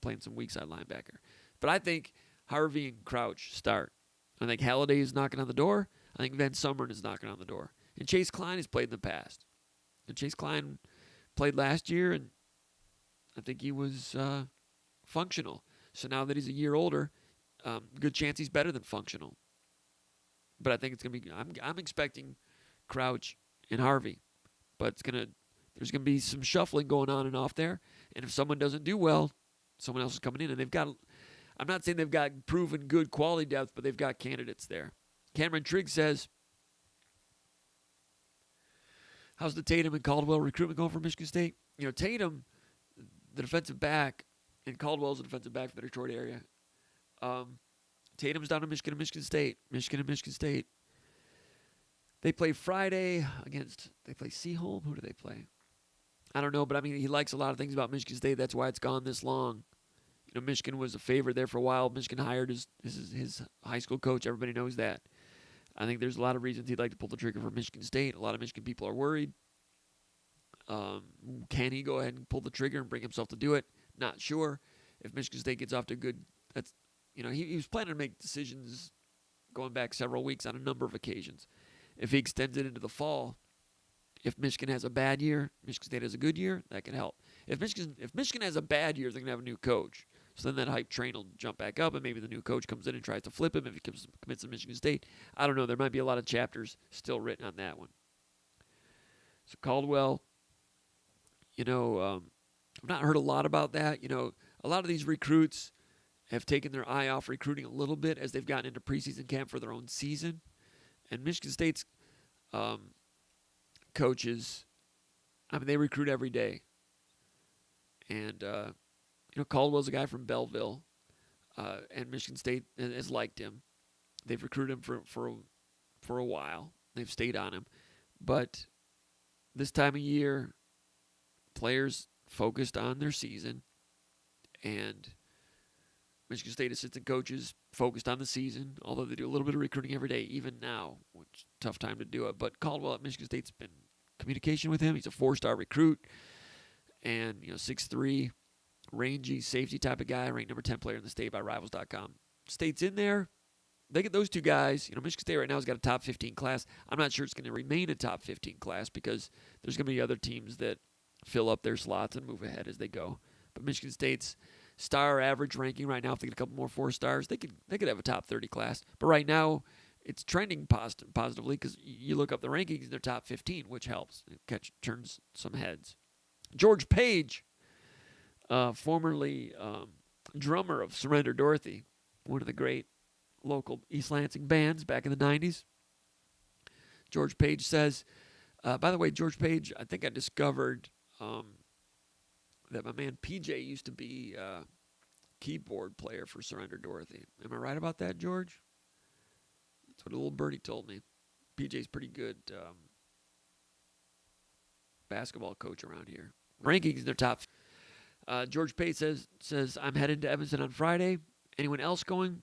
playing some weak side linebacker. But I think Harvey and Crouch start. I think Halliday is knocking on the door. I think Van Summeren is knocking on the door. And Chase Klein has played in the past. And Chase Klein played last year, and I think he was functional. So now that he's a year older, good chance he's better than functional. But I think it's gonna be. I'm expecting Crouch and Harvey, but there's gonna be some shuffling going on and off there. And if someone doesn't do well, someone else is coming in, and they've got. I'm not saying they've got proven good quality depth, but they've got candidates there. Cameron Trigg says, "How's the Tatum and Caldwell recruitment going for Michigan State?" Tatum, the defensive back, and Caldwell's the defensive back for the Detroit area. Tatum's down to Michigan and Michigan State. Michigan and Michigan State. They play Friday they play Seaholm. Who do they play? I don't know, but he likes a lot of things about Michigan State. That's why it's gone this long. Michigan was a favorite there for a while. Michigan hired his high school coach. Everybody knows that. I think there's a lot of reasons he'd like to pull the trigger for Michigan State. A lot of Michigan people are worried. Can he go ahead and pull the trigger and bring himself to do it? Not sure. If Michigan State gets off to a good, he was planning to make decisions going back several weeks on a number of occasions. If he extends it into the fall, if Michigan has a bad year, Michigan State has a good year, that can help. If Michigan has a bad year, they're going to have a new coach. So then that hype train will jump back up, and maybe the new coach comes in and tries to flip him if he commits to Michigan State. I don't know. There might be a lot of chapters still written on that one. So Caldwell, I've not heard a lot about that. A lot of these recruits have taken their eye off recruiting a little bit as they've gotten into preseason camp for their own season. And Michigan State's coaches, they recruit every day. And, Caldwell's a guy from Belleville, and Michigan State has liked him. They've recruited him for a while. They've stayed on him. But this time of year, players focused on their season, and Michigan State assistant coaches focused on the season, although they do a little bit of recruiting every day, even now, which tough time to do it. But Caldwell at Michigan State's been communication with him. He's a 4-star recruit, and 6'3", rangy, safety type of guy, ranked number 10 player in the state by Rivals.com. State's in there. They get those two guys. Michigan State right now has got a top 15 class. I'm not sure it's going to remain a top 15 class because there's going to be other teams that fill up their slots and move ahead as they go. But Michigan State's star average ranking right now, if they get a couple more 4 stars, they could have a top 30 class. But right now, it's trending positively because you look up the rankings, they're top 15, which helps. It turns some heads. George Page, formerly drummer of Surrender Dorothy, one of the great local East Lansing bands back in the 90s. George Page says, by the way, George Page, I think I discovered that my man PJ used to be a keyboard player for Surrender Dorothy. Am I right about that, George? That's what a little birdie told me. PJ's pretty good basketball coach around here. Rankings in their top. George Pate says, I'm headed to Evanston on Friday. Anyone else going?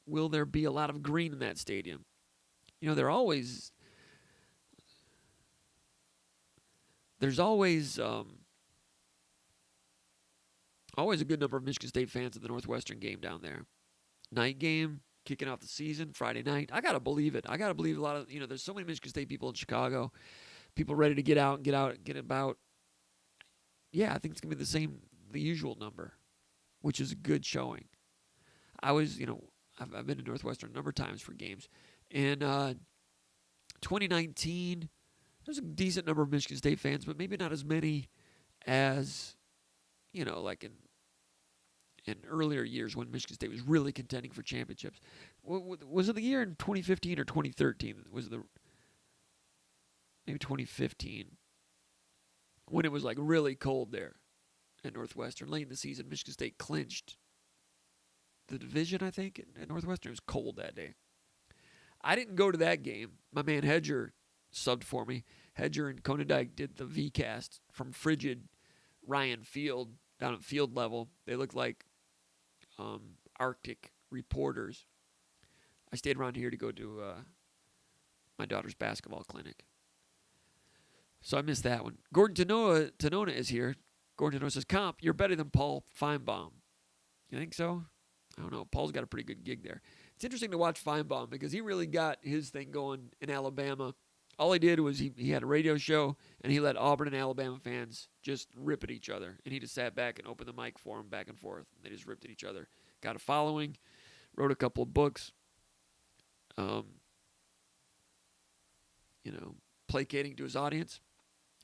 Will there be a lot of green in that stadium? There's always a good number of Michigan State fans at the Northwestern game down there. Night game, kicking off the season, Friday night. I got to believe it. I got to believe a lot of, there's so many Michigan State people in Chicago, people ready to get out and get about. Yeah, I think it's going to be the usual number, which is a good showing. I've been to Northwestern a number of times for games. In 2019, there's a decent number of Michigan State fans, but maybe not as many as, like in earlier years when Michigan State was really contending for championships. Was it the year in 2015 or 2013? maybe 2015, when it was like really cold there at Northwestern. Late in the season, Michigan State clinched the division, I think, at Northwestern. It was cold that day. I didn't go to that game. My man Hedger subbed for me. Hedger and Konendijk did the V-cast from frigid Ryan Field down at field level. They looked like Arctic reporters. I stayed around here to go to my daughter's basketball clinic. So I missed that one. Gordon Tanona is here. Gordon Tanona says, Comp, you're better than Paul Feinbaum. You think so? I don't know. Paul's got a pretty good gig there. It's interesting to watch Feinbaum because he really got his thing going in Alabama. All he did was he had a radio show, and he let Auburn and Alabama fans just rip at each other. And he just sat back and opened the mic for them back and forth. And they just ripped at each other. Got a following, wrote a couple of books, placating to his audience.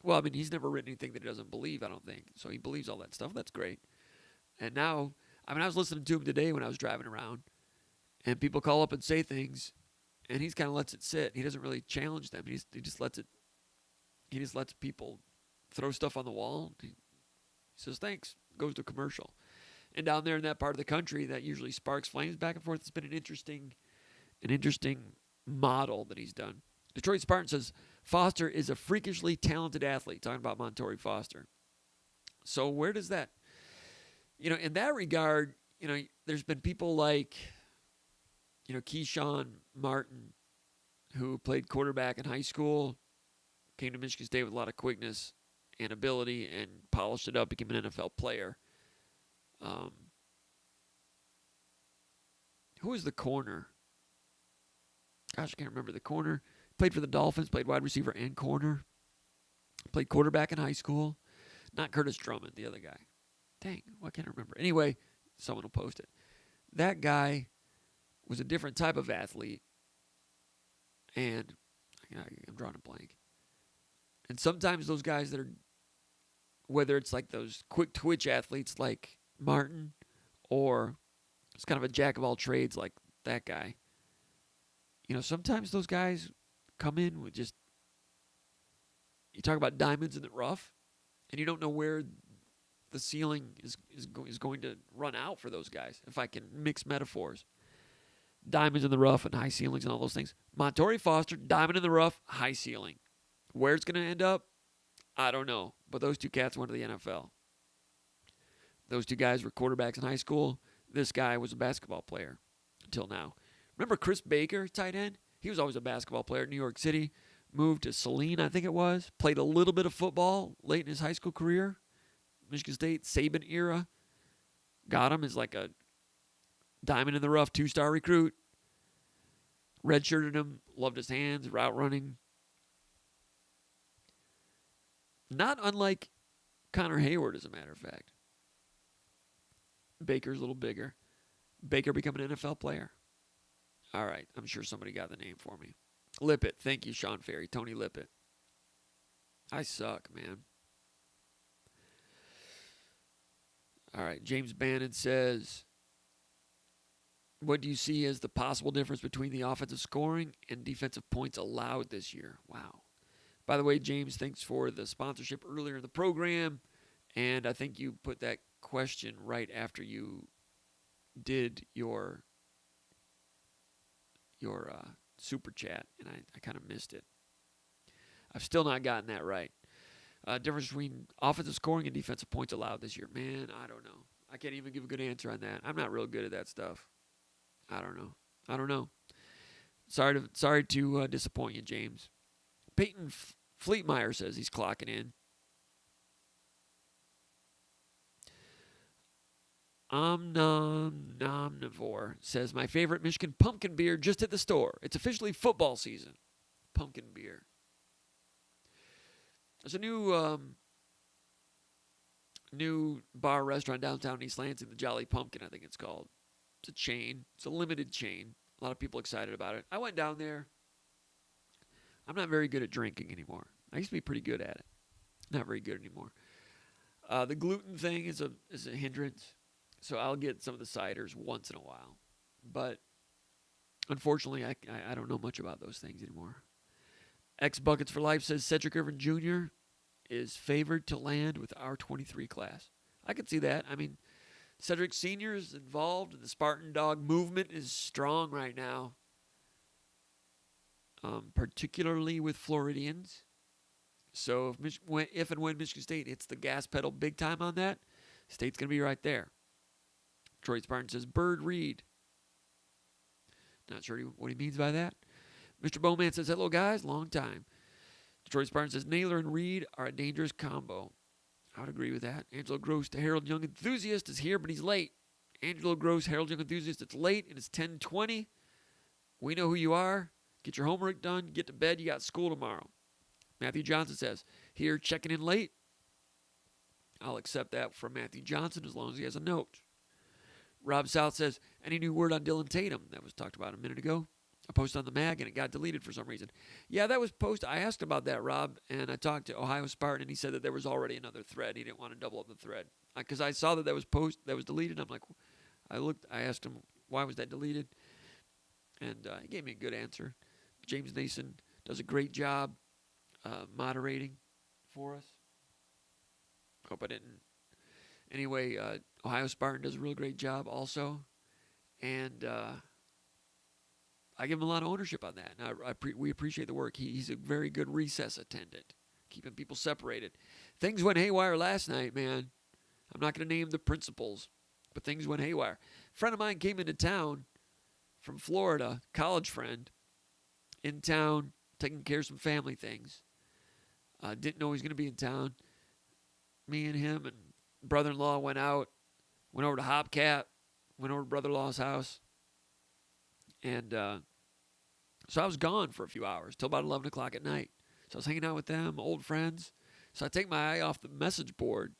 Well, I mean, he's never written anything that he doesn't believe, I don't think. So he believes all that stuff. That's great. And now, I was listening to him today when I was driving around, and people call up and say things, and he kind of lets it sit. He doesn't really challenge them. He just lets it. He just lets people throw stuff on the wall. He says thanks. Goes to a commercial. And down there in that part of the country, that usually sparks flames back and forth. It's been an interesting model that he's done. Detroit Spartan says Foster is a freakishly talented athlete. Talking about Montori Foster. So where does that? In that regard, there's been people like, Keyshawn Martin, who played quarterback in high school, came to Michigan State with a lot of quickness and ability and polished it up, became an NFL player. Who was the corner? Gosh, I can't remember the corner. Played for the Dolphins, played wide receiver and corner. Played quarterback in high school. Not Curtis Drummond, the other guy. Dang, why can't I remember? Anyway, someone will post it. That guy was a different type of athlete. And I'm drawing a blank. And sometimes those guys that are, whether it's like those quick twitch athletes like Martin, or it's kind of a jack of all trades like that guy. Sometimes those guys come in with just, you talk about diamonds in the rough, and you don't know where the ceiling is going to run out for those guys, if I can mix metaphors. Diamonds in the rough and high ceilings and all those things. Montori Foster, diamond in the rough, high ceiling. Where it's going to end up, I don't know. But those two cats went to the NFL. Those two guys were quarterbacks in high school. This guy was a basketball player until now. Remember Chris Baker, tight end? He was always a basketball player in New York City. Moved to Saline, I think it was. Played a little bit of football late in his high school career. Michigan State, Saban era. Got him as like a diamond in the rough, 2-star recruit. Redshirted him, loved his hands, route running. Not unlike Connor Hayward, as a matter of fact. Baker's a little bigger. Baker become an NFL player. All right, I'm sure somebody got the name for me. Lippett, thank you, Sean Ferry. Tony Lippett. I suck, man. All right, James Bannon says, what do you see as the possible difference between the offensive scoring and defensive points allowed this year? Wow. By the way, James, thanks for the sponsorship earlier in the program. And I think you put that question right after you did your super chat, and I kind of missed it. I've still not gotten that right. Difference between offensive scoring and defensive points allowed this year. Man, I don't know. I can't even give a good answer on that. I'm not real good at that stuff. I don't know. Sorry to disappoint you, James. Peyton Fleetmeyer says he's clocking in. Omnivore says, my favorite Michigan pumpkin beer just at the store. It's officially football season. Pumpkin beer. There's a new bar restaurant downtown East Lansing, the Jolly Pumpkin, I think it's called. It's a chain. It's a limited chain. A lot of people excited about it. I went down there. I'm not very good at drinking anymore. I used to be pretty good at it. Not very good anymore. The gluten thing is a hindrance. So I'll get some of the ciders once in a while. But unfortunately, I don't know much about those things anymore. X Buckets for Life says Cedric Irvin Jr. is favored to land with our 23 class. I could see that. I mean, Cedric Sr. is involved, and the Spartan dog movement is strong right now, particularly with Floridians. So if and when Michigan State hits the gas pedal big time on that, State's going to be right there. Detroit Spartan says Bird Reed. Not sure what he means by that. Mr. Bowman says, hello, guys. Long time. Detroit Spartan says Naylor and Reed are a dangerous combo. I would agree with that. Angelo Gross, the Herald Young Enthusiast, is here, but he's late. Angelo Gross, Herald Young Enthusiast, it's late, and it's 10:20. We know who you are. Get your homework done. Get to bed. You got school tomorrow. Matthew Johnson says, here, checking in late. I'll accept that from Matthew Johnson as long as he has a note. Rob South says, any new word on Dylan Tatum? That was talked about a minute ago. I posted on the mag, and it got deleted for some reason. Yeah, that was posted. I asked about that, Rob, and I talked to Ohio Spartan, and he said that there was already another thread. He didn't want to double up the thread. Because I saw that was deleted. I'm like, I asked him, why was that deleted? And he gave me a good answer. James Nason does a great job moderating for us. Hope I didn't. Anyway, Ohio Spartan does a real great job also. And I give him a lot of ownership on that. And we appreciate the work. He's a very good recess attendant, keeping people separated. Things went haywire last night, man. I'm not going to name the principals, but things went haywire. A friend of mine came into town from Florida, college friend, in town, taking care of some family things. Didn't know he was going to be in town. Me and him and brother-in-law went over to Hopcat, went over to brother-in-law's house. And so I was gone for a few hours, till about 11 o'clock at night. So I was hanging out with them, old friends. So I take my eye off the message board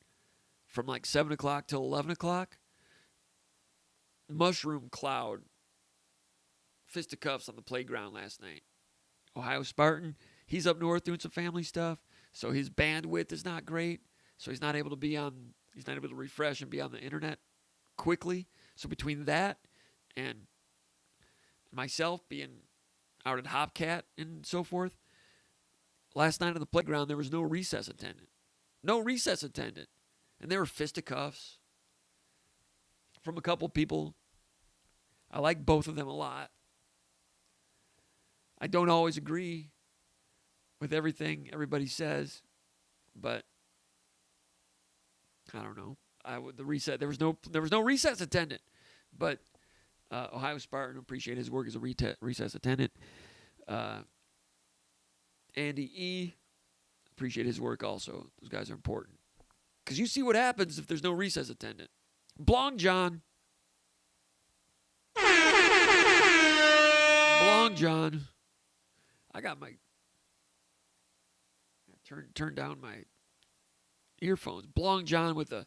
from like 7 o'clock till 11 o'clock. Mushroom cloud. Fisticuffs on the playground last night. Ohio Spartan, he's up north doing some family stuff. So his bandwidth is not great. So he's not able to refresh and be on the internet quickly. So between that and myself being out at Hopcat and so forth, last night on the playground there was no recess attendant. No recess attendant. And there were fisticuffs from a couple people. I like both of them a lot. I don't always agree with everything everybody says, but I don't know. There was no recess attendant, but Ohio Spartan, appreciate his work as a recess attendant. Andy E, appreciate his work also. Those guys are important. Because you see what happens if there's no recess attendant. Blong John. Blong John. I got my... Turn down my earphones. Blong John with a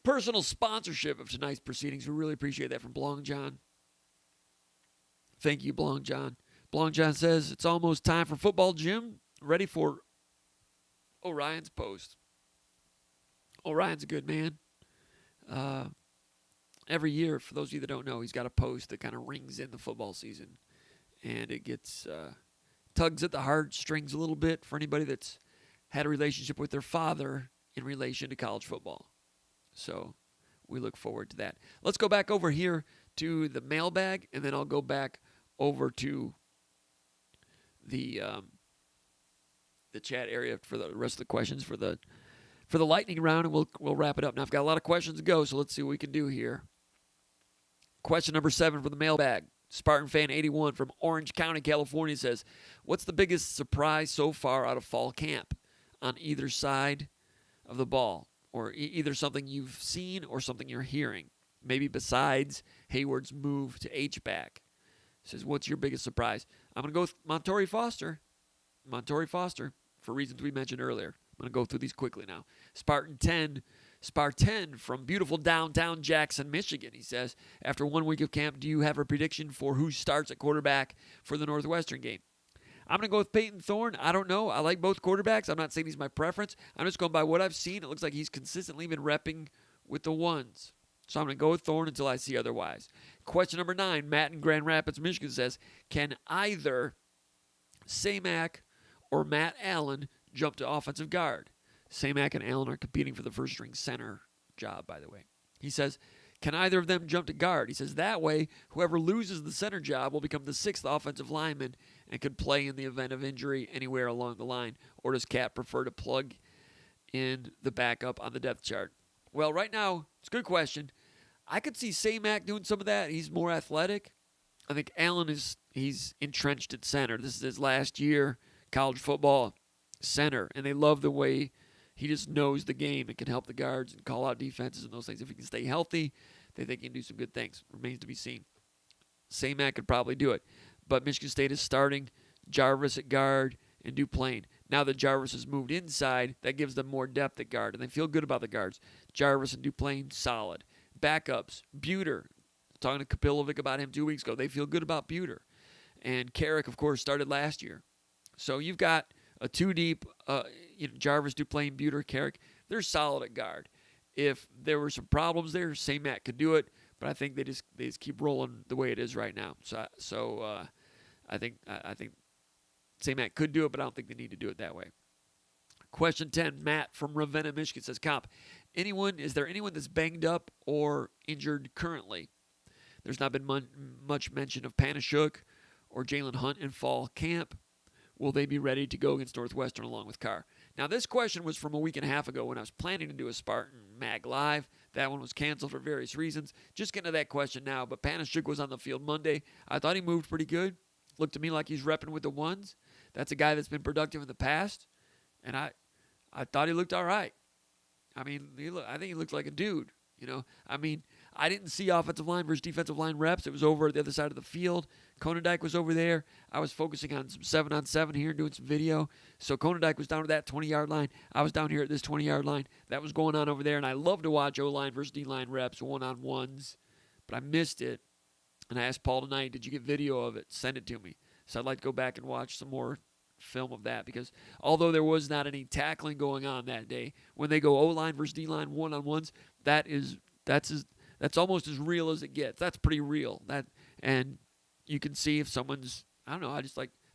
personal sponsorship of tonight's proceedings. We really appreciate that from Blong John. Thank you, Blong John. Blong John says, it's almost time for football, Jim. Ready for Orion's post. Orion's a good man. Every year, for those of you that don't know, he's got a post that kind of rings in the football season. And it gets tugs at the heartstrings a little bit for anybody that's had a relationship with their father in relation to college football. So we look forward to that. Let's go back over here to the mailbag, and then I'll go back over to the chat area for the rest of the questions for the lightning round, and we'll wrap it up. Now, I've got a lot of questions to go, so let's see what we can do here. Question number 7 for the mailbag. Spartan Fan 81 from Orange County, California says, what's the biggest surprise so far out of fall camp on either side of the ball? Or either something you've seen or something you're hearing, maybe besides Hayward's move to H-back. Says, what's your biggest surprise? I'm going to go with Montori Foster. Montori Foster, for reasons we mentioned earlier. I'm going to go through these quickly now. Spartan from beautiful downtown Jackson, Michigan. He says, after 1 week of camp, do you have a prediction for who starts at quarterback for the Northwestern game? I'm going to go with Peyton Thorne. I don't know. I like both quarterbacks. I'm not saying he's my preference. I'm just going by what I've seen. It looks like he's consistently been repping with the ones. So I'm going to go with Thorne until I see otherwise. Question number 9. Matt in Grand Rapids, Michigan says, can either Samac or Matt Allen jump to offensive guard. Samac and Allen are competing for the first-string center job, by the way. He says, can either of them jump to guard? He says, that way, whoever loses the center job will become the sixth offensive lineman and could play in the event of injury anywhere along the line. Or does Cap prefer to plug in the backup on the depth chart? Well, right now, it's a good question. I could see Samac doing some of that. He's more athletic. I think Allen he's entrenched at center. This is his last year, college football center, and they love the way he just knows the game and can help the guards and call out defenses and those things. If he can stay healthy, they think he can do some good things. Remains to be seen. Samac could probably do it. But Michigan State is starting Jarvis at guard and Duplain. Now that Jarvis has moved inside, that gives them more depth at guard, and they feel good about the guards. Jarvis and Duplain, solid. Backups, Buter. Talking to Kapilovic about him 2 weeks ago. They feel good about Buter. And Carrick, of course, started last year. So you've got a two-deep, Jarvis, Duplain, Buter, Carrick. They're solid at guard. If there were some problems there, Samac could do it, but I think they just keep rolling the way it is right now. So I think Samac could do it, but I don't think they need to do it that way. Question 10, Matt from Ravenna, Michigan says, Comp, is there anyone that's banged up or injured currently? There's not been much mention of Panashuk or Jalen Hunt in fall camp. Will they be ready to go against Northwestern along with Carr? Now, this question was from a week and a half ago when I was planning to do a Spartan Mag Live. That one was canceled for various reasons. Just getting to that question now, but Panashuk was on the field Monday. I thought he moved pretty good. Looked to me like he's repping with the ones. That's a guy that's been productive in the past, and I thought he looked all right. I mean, I think he looked like a dude. I didn't see offensive line versus defensive line reps. It was over at the other side of the field. Konadike was over there. I was focusing on some 7-on-7 here and doing some video. So Konadike was down to that 20-yard line. I was down here at this 20-yard line. That was going on over there, and I love to watch O-line versus D-line reps, one-on-ones. But I missed it, and I asked Paul tonight, did you get video of it? Send it to me. So I'd like to go back and watch some more film of that, because although there was not any tackling going on that day, when they go O-line versus D-line one-on-ones, that's almost as real as it gets. That's pretty real. And you can see if someone's, I don't know, I'd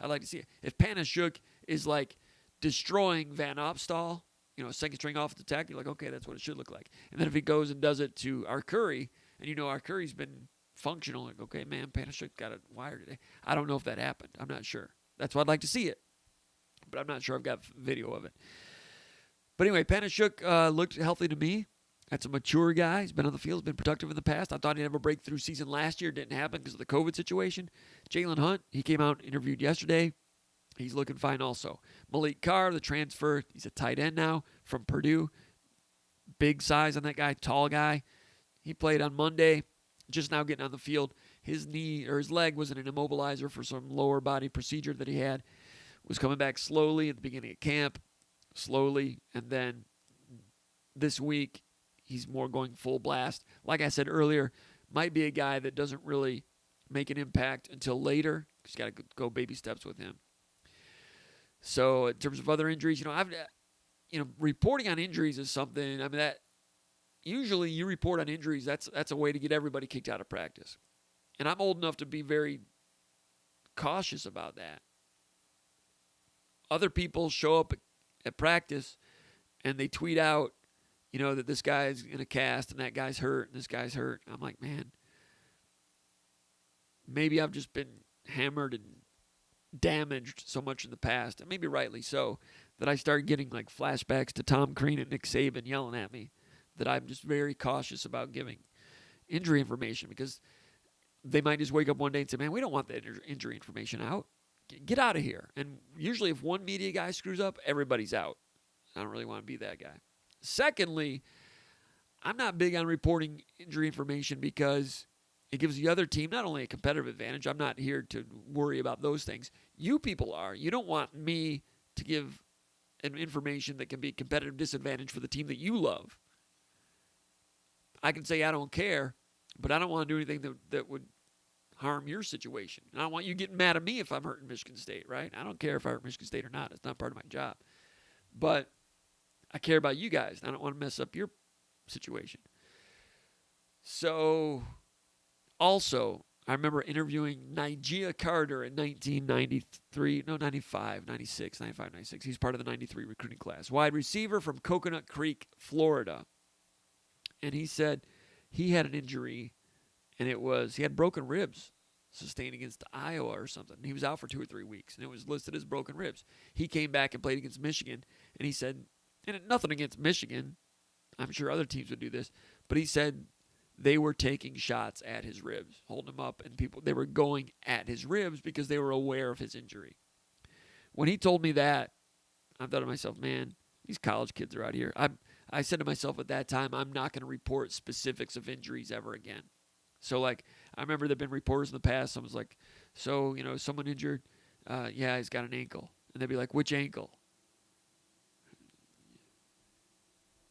like to see it. If Panashuk is like destroying Van Opstal, second string offensive tackle, you're like, okay, that's what it should look like. And then if he goes and does it to Arcuri, and Arcuri's been functional, like, okay, man, Panashuk got a wire today. I don't know if that happened. I'm not sure. That's why I'd like to see it. But I'm not sure I've got video of it. But anyway, Panashuk looked healthy to me. That's a mature guy. He's been on the field. He's been productive in the past. I thought he'd have a breakthrough season last year. Didn't happen because of the COVID situation. Jalen Hunt, he came out, interviewed yesterday. He's looking fine also. Malik Carr, the transfer, he's a tight end now from Purdue. Big size on that guy, tall guy. He played on Monday, just now getting on the field. His leg was in an immobilizer for some lower body procedure that he had. Was coming back slowly at the beginning of camp, and then this week, he's more going full blast. Like I said earlier, might be a guy that doesn't really make an impact until later. Just got to go baby steps with him. So in terms of other injuries, reporting on injuries is something. I mean, that usually you report on injuries. That's a way to get everybody kicked out of practice. And I'm old enough to be very cautious about that. Other people show up at practice and they tweet out, that this guy's in a cast and that guy's hurt and this guy's hurt. I'm like, man, maybe I've just been hammered and damaged so much in the past, and maybe rightly so, that I started getting like flashbacks to Tom Crean and Nick Saban yelling at me, that I'm just very cautious about giving injury information, because they might just wake up one day and say, man, we don't want that injury information out. Get out of here. And usually if one media guy screws up, everybody's out. I don't really want to be that guy. Secondly, I'm not big on reporting injury information because it gives the other team not only a competitive advantage. I'm not here to worry about those things. You people are. You don't want me to give an information that can be a competitive disadvantage for the team that you love. I can say I don't care, but I don't want to do anything that would harm your situation. And I don't want you getting mad at me if I'm hurting Michigan State, right? I don't care if I hurt Michigan State or not. It's not part of my job. But I care about you guys, and I don't want to mess up your situation. So, also, I remember interviewing Nigel Carter in 1993, no, 95, 96, 95, 96. He's part of the 93 recruiting class. Wide receiver from Coconut Creek, Florida. And he said he had an injury, and he had broken ribs sustained against Iowa or something. He was out for 2 or 3 weeks, and it was listed as broken ribs. He came back and played against Michigan, and he said, and nothing against Michigan, I'm sure other teams would do this, but he said they were taking shots at his ribs, holding him up, and they were going at his ribs because they were aware of his injury. When he told me that, I thought to myself, man, these college kids are out here. I said to myself at that time, I'm not going to report specifics of injuries ever again. So, like, I remember there have been reporters in the past, someone's like, so, someone injured, yeah, he's got an ankle. And they'd be like, which ankle?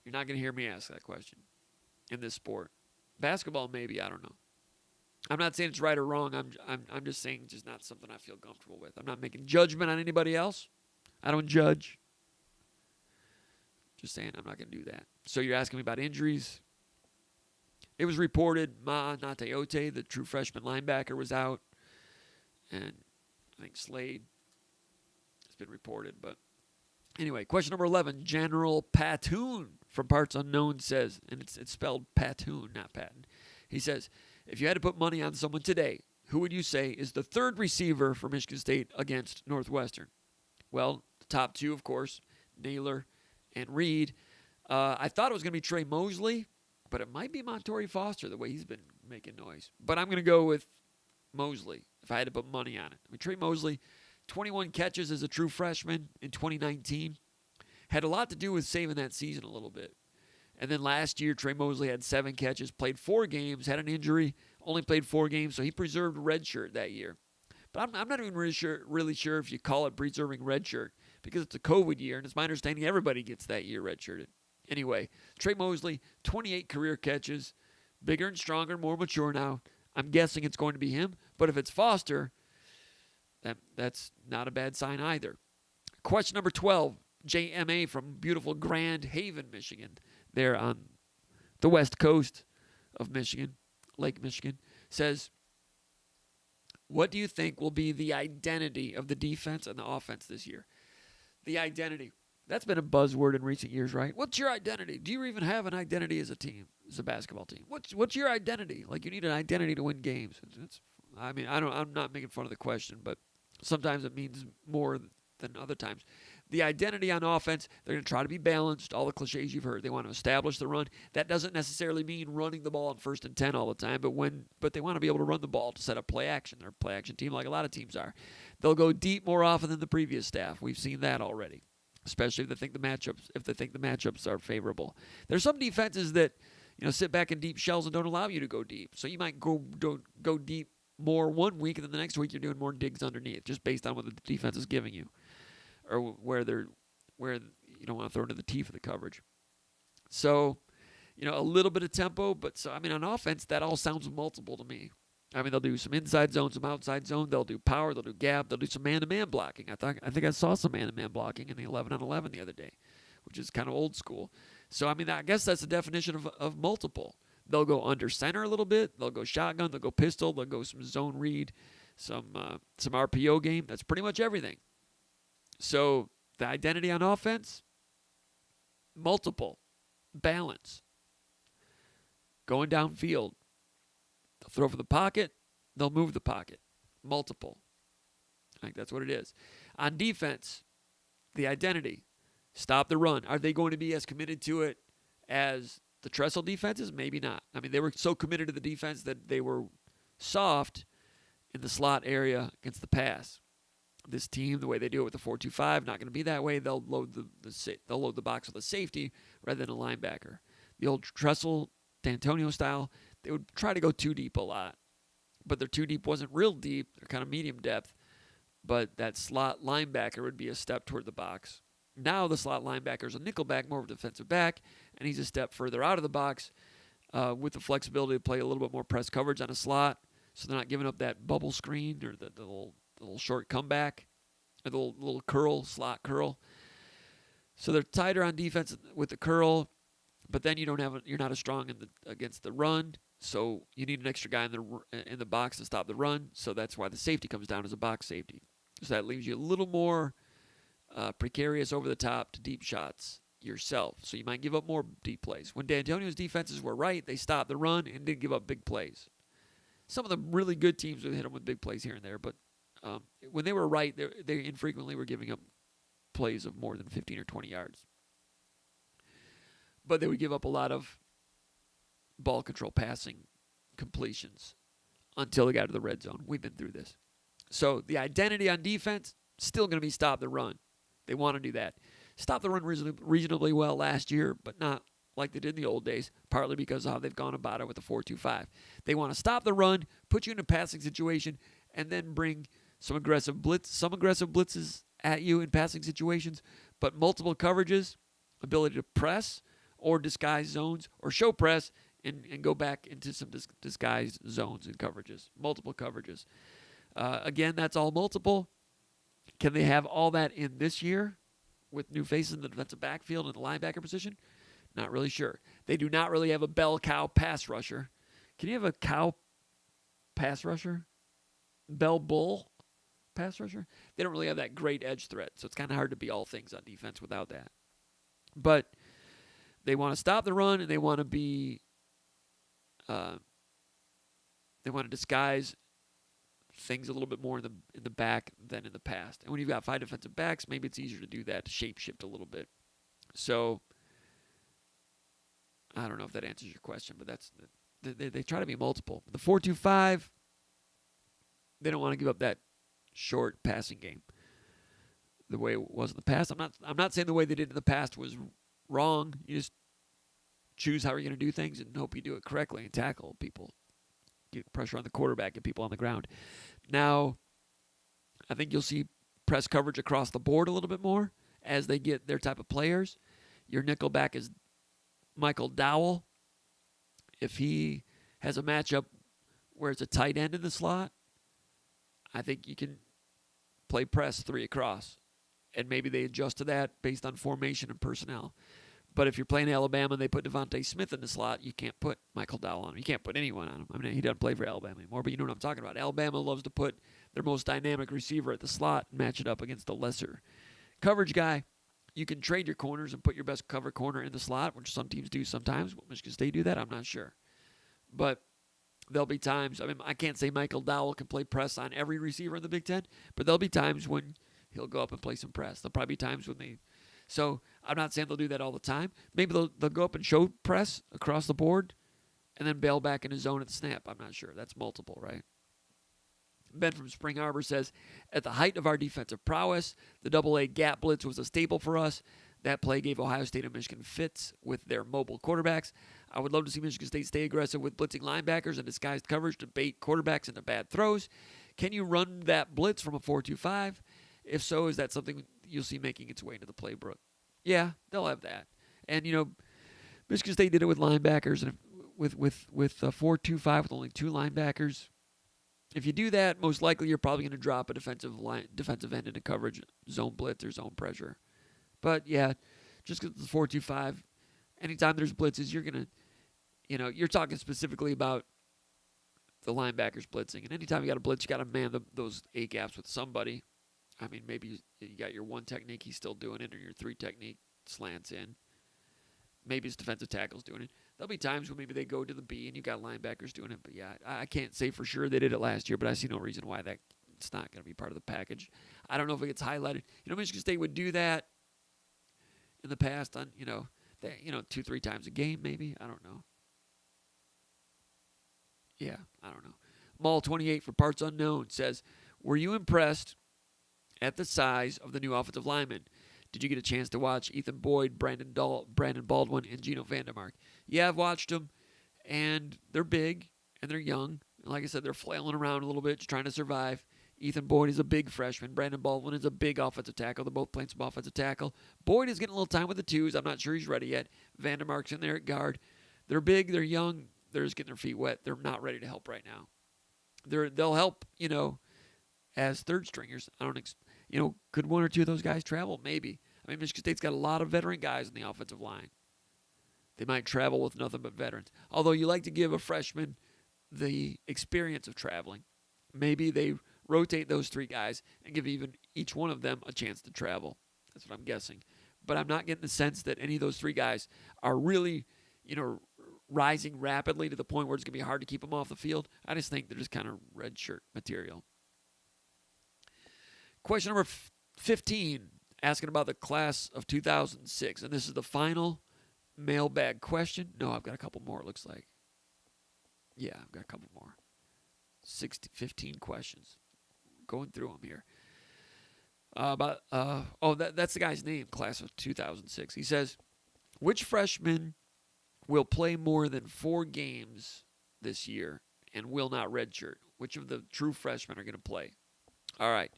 You're not going to hear me ask that question in this sport. Basketball, maybe, I don't know. I'm not saying it's right or wrong. I'm just saying it's just not something I feel comfortable with. I'm not making judgment on anybody else. I don't judge. Just saying I'm not going to do that. So you're asking me about injuries. It was reported Ma Nateote, the true freshman linebacker, was out. And I think Slade has been reported. But anyway, question number 11. General Patoon from Parts Unknown says, and it's spelled Patoon, not Patton. He says, if you had to put money on someone today, who would you say is the third receiver for Michigan State against Northwestern? Well, the top two, of course, Naylor and Reed. I thought it was going to be Trey Mosley, but it might be Montori Foster, the way he's been making noise. But I'm going to go with Mosley if I had to put money on it. I mean, Trey Mosley, 21 catches as a true freshman in 2019. Had a lot to do with saving that season a little bit. And then last year, Trey Mosley had 7 catches, played 4 games, had an injury, only played 4 games, so he preserved redshirt that year. But I'm not even really sure if you call it preserving redshirt because it's a COVID year, and it's my understanding everybody gets that year redshirted. Anyway, Trey Mosley, 28 career catches, bigger and stronger, more mature now. I'm guessing it's going to be him, but if it's Foster, that's not a bad sign either. Question number 12, JMA from beautiful Grand Haven, Michigan. There on the west coast of Michigan, Lake Michigan, says, what do you think will be the identity of the defense and the offense this year? The identity. That's been a buzzword in recent years, right? What's your identity? Do you even have an identity as a team, as a basketball team? What's your identity? Like, you need an identity to win games. I'm not making fun of the question, but sometimes it means more than other times. The identity on offense, they're going to try to be balanced, all the cliches you've heard. They want to establish the run. That doesn't necessarily mean running the ball on 1st and 10 all the time, but they want to be able to run the ball to set up play action. They're a play action team like a lot of teams are. They'll go deep more often than the previous staff. We've seen that already, especially if they think the matchups are favorable. There's some defenses that, sit back in deep shells and don't allow you to go deep. So you might go deep more one week, and then the next week you're doing more digs underneath, just based on what the defense is giving you, or where you don't want to throw into the teeth of the coverage. So, a little bit of tempo, but on offense, that all sounds multiple to me. They'll do some inside zone, some outside zone. They'll do power. They'll do gap. They'll do some man-to-man blocking. I think I saw some man-to-man blocking in the 11-on-11 the other day, which is kind of old school. So, I guess that's the definition of multiple. They'll go under center a little bit. They'll go shotgun. They'll go pistol. They'll go some zone read, some RPO game. That's pretty much everything. So the identity on offense, multiple, balance, going downfield. They'll throw for the pocket. They'll move the pocket. Multiple. I think that's what it is. On defense, the identity, stop the run. Are they going to be as committed to it as the Tressel defenses? Maybe not. They were so committed to the defense that they were soft in the slot area against the pass. This team, the way they do it with the 4-2-5, not going to be that way. They'll load the box with a safety rather than a linebacker. The old Tressel, D'Antonio style, they would try to go too deep a lot, but their too deep wasn't real deep. They're kind of medium depth, but that slot linebacker would be a step toward the box. Now the slot linebacker is a nickelback, more of a defensive back, and he's a step further out of the box with the flexibility to play a little bit more press coverage on a slot, so they're not giving up that bubble screen or the little short comeback, or the little slot curl. So they're tighter on defense with the curl. But then you're not as strong against the run, so you need an extra guy in the box to stop the run. So that's why the safety comes down as a box safety. So that leaves you a little more precarious over the top to deep shots yourself. So you might give up more deep plays. When D'Antonio's defenses were right, they stopped the run and didn't give up big plays. Some of the really good teams would hit them with big plays here and there, but when they were right, they infrequently were giving up plays of more than 15 or 20 yards. But they would give up a lot of ball control passing completions until they got to the red zone. We've been through this. So the identity on defense, still going to be stop the run. They want to do that. Stop the run reasonably well last year, but not like they did in the old days, partly because of how they've gone about it with the 4-2-5. They want to stop the run, put you in a passing situation, and then bring some aggressive blitzes at you in passing situations, but multiple coverages, ability to press or disguise zones or show press and go back into some disguised zones and coverages, multiple coverages. Again, that's all multiple. Can they have all that in this year with new faces in the defensive backfield and the linebacker position? Not really sure. They do not really have a bell cow pass rusher. Can you have a cow pass rusher? Bell bull pass rusher? They don't really have that great edge threat, so it's kind of hard to be all things on defense without that. But they want to stop the run, and they want to be they want to disguise things a little bit more in the back than in the past. And when you've got 5 defensive backs, maybe it's easier to do that, to shape shift a little bit. So I don't know if that answers your question, but they try to be multiple. The 4-2-5, they don't want to give up that short passing game the way it was in the past. I'm not saying the way they did in the past was wrong. You just choose how you're going to do things and hope you do it correctly and tackle people. Get pressure on the quarterback, get people on the ground. Now, I think you'll see press coverage across the board a little bit more as they get their type of players. Your nickel back is Michael Dowell. If he has a matchup where it's a tight end in the slot, I think you can play press 3 across. And maybe they adjust to that based on formation and personnel. But if you're playing Alabama and they put Devontae Smith in the slot, you can't put Michael Dowell on him. You can't put anyone on him. I mean, he doesn't play for Alabama anymore, but you know what I'm talking about. Alabama loves to put their most dynamic receiver at the slot and match it up against a lesser coverage guy. You can trade your corners and put your best cover corner in the slot, which some teams do sometimes. Will Michigan State do that? I'm not sure. But there'll be times, I mean, I can't say Michael Dowell can play press on every receiver in the Big Ten, but there'll be times when he'll go up and play some press. There'll probably be times when they... So I'm not saying they'll do that all the time. Maybe they'll go up and show press across the board and then bail back in his zone at the snap. I'm not sure. That's multiple, right? Ben from Spring Harbor says, at the height of our defensive prowess, the double-A gap blitz was a staple for us. That play gave Ohio State and Michigan fits with their mobile quarterbacks. I would love to see Michigan State stay aggressive with blitzing linebackers and disguised coverage to bait quarterbacks into bad throws. Can you run that blitz from a 4-2-5? If so, is that something you'll see making its way into the playbook? Yeah, they'll have that. And, you know, Michigan State did it with linebackers and with 4-2-5 with only 2 linebackers. If you do that, most likely you're probably going to drop a defensive end into coverage, zone blitz or zone pressure. But, yeah, just because it's 4-2-5, anytime there's blitzes, you're going to, you know, you're talking specifically about the linebackers blitzing. And anytime you got a blitz, you got to man those A-gaps with somebody. I mean, maybe you got your 1 technique, he's still doing it, or your 3 technique slants in. Maybe his defensive tackle's doing it. There'll be times when maybe they go to the B and you got linebackers doing it. But, yeah, I can't say for sure they did it last year, but I see no reason why it's not going to be part of the package. I don't know if it gets highlighted. You know, Michigan State would do that in the past on, 2-3 times a game maybe. I don't know. Yeah, I don't know. Mall28 for Parts Unknown says, were you impressed at the size of the new offensive linemen? Did you get a chance to watch Ethan Boyd, Brandon Baldwin, and Gino Vandermark? Yeah, I've watched them, and they're big, and they're young. And like I said, they're flailing around a little bit, just trying to survive. Ethan Boyd is a big freshman. Brandon Baldwin is a big offensive tackle. They're both playing some offensive tackle. Boyd is getting a little time with the 2s. I'm not sure he's ready yet. Vandermark's in there at guard. They're big. They're young. They're just getting their feet wet. They're not ready to help right now. They'll help, as third stringers. Could 1 or 2 of those guys travel? Maybe. I mean, Michigan State's got a lot of veteran guys in the offensive line. They might travel with nothing but veterans. Although you like to give a freshman the experience of traveling. Maybe they rotate those 3 guys and give even each one of them a chance to travel. That's what I'm guessing. But I'm not getting the sense that any of those 3 guys are really, rising rapidly to the point where it's going to be hard to keep them off the field. I just think they're just kind of red shirt material. Question number 15, asking about the class of 2006. And this is the final mailbag question. No, I've got a couple more, it looks like. Yeah, I've got a couple more. 15 questions. Going through them here. That's the guy's name, class of 2006. He says, which freshman will play more than 4 games this year and will not redshirt? Which of the true freshmen are going to play? All right.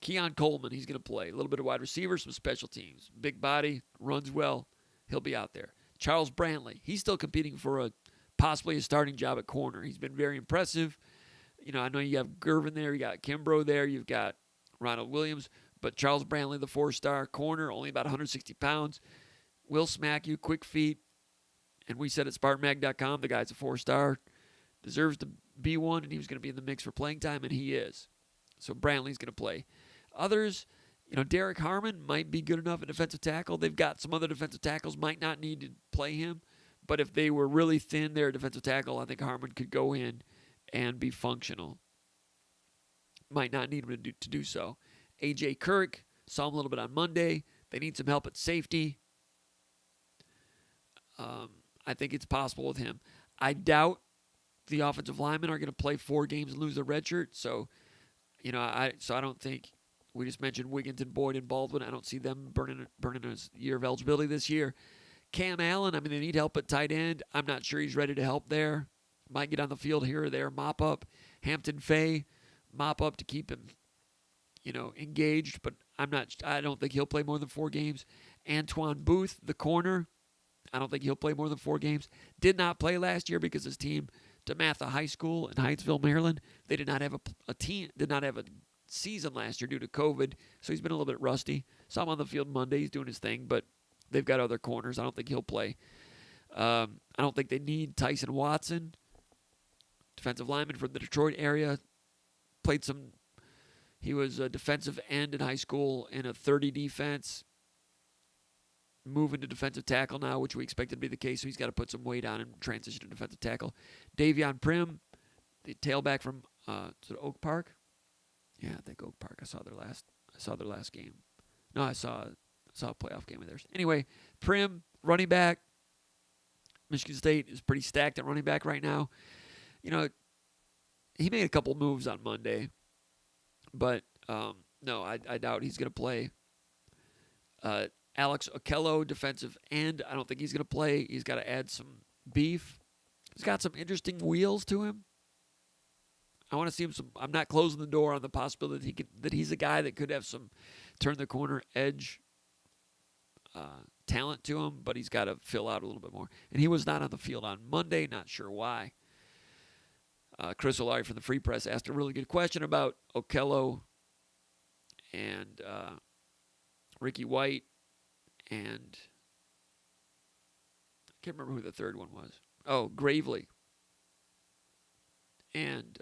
Keon Coleman, he's going to play. A little bit of wide receiver, some special teams. Big body, runs well. He'll be out there. Charles Brantley, he's still competing for possibly a starting job at corner. He's been very impressive. I know you have Gervin there. You got Kimbrough there. You've got Ronald Williams. But Charles Brantley, the 4-star corner, only about 160 pounds. Will smack you, quick feet. And we said at SpartanMag.com, the guy's a 4-star. Deserves to be one, and he was going to be in the mix for playing time, and he is. So Brantley's going to play. Others, Derek Harmon might be good enough at defensive tackle. They've got some other defensive tackles, might not need to play him. But if they were really thin there at defensive tackle, I think Harmon could go in and be functional. Might not need him to do so. A.J. Kirk, saw him a little bit on Monday. They need some help at safety. I think it's possible with him. I doubt the offensive linemen are going to play 4 games and lose their red shirt. So, I don't think, we just mentioned Wiggins and Boyd and Baldwin. I don't see them burning a year of eligibility this year. Cam Allen, they need help at tight end. I'm not sure he's ready to help there. Might get on the field here or there, mop up. Hampton Fay, mop up to keep him, engaged. But I don't think he'll play more than 4 games. Antoine Booth, the corner, I don't think he'll play more than 4 games. Did not play last year because his team, DeMatha High School in Hyattsville, Maryland, they did not have a season last year due to COVID, so he's been a little bit rusty. Saw him on the field Monday. He's doing his thing, but they've got other corners. I don't think he'll play. I don't think they need Tyson Watson, defensive lineman from the Detroit area. He was a defensive end in high school in a 30 defense. Moving to defensive tackle now, which we expected to be the case, so he's got to put some weight on and transition to defensive tackle. Davion Prim, the tailback from Oak Park. Yeah, I think Oak Park. I saw their last game. No, I saw a playoff game of theirs. Anyway, Prim, running back. Michigan State is pretty stacked at running back right now. He made a couple moves on Monday, but no, I doubt he's going to play. Alex Okello, defensive end. I don't think he's going to play. He's got to add some beef. He's got some interesting wheels to him. I want to see him I'm not closing the door on the possibility that he's a guy that could have some turn the corner edge talent to him, but he's got to fill out a little bit more. And he was not on the field on Monday. Not sure why. Chris O'Leary from the Free Press asked a really good question about Okello and Ricky White. And I can't remember who the third one was. Oh, Gravely. And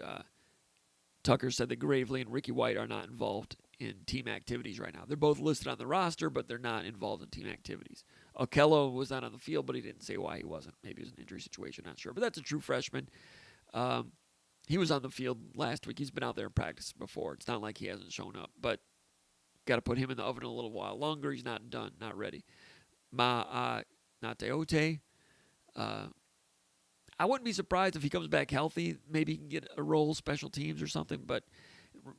Tucker said that Gravely and Ricky White are not involved in team activities right now. They're both listed on the roster, but they're not involved in team activities. Okello was not on the field, but he didn't say why he wasn't. Maybe it was an injury situation, not sure. But that's a true freshman. He was on the field last week. He's been out there in practice before. It's not like he hasn't shown up, but got to put him in the oven a little while longer. He's not done, not ready. Nateote. I wouldn't be surprised if he comes back healthy. Maybe he can get a role, special teams or something, but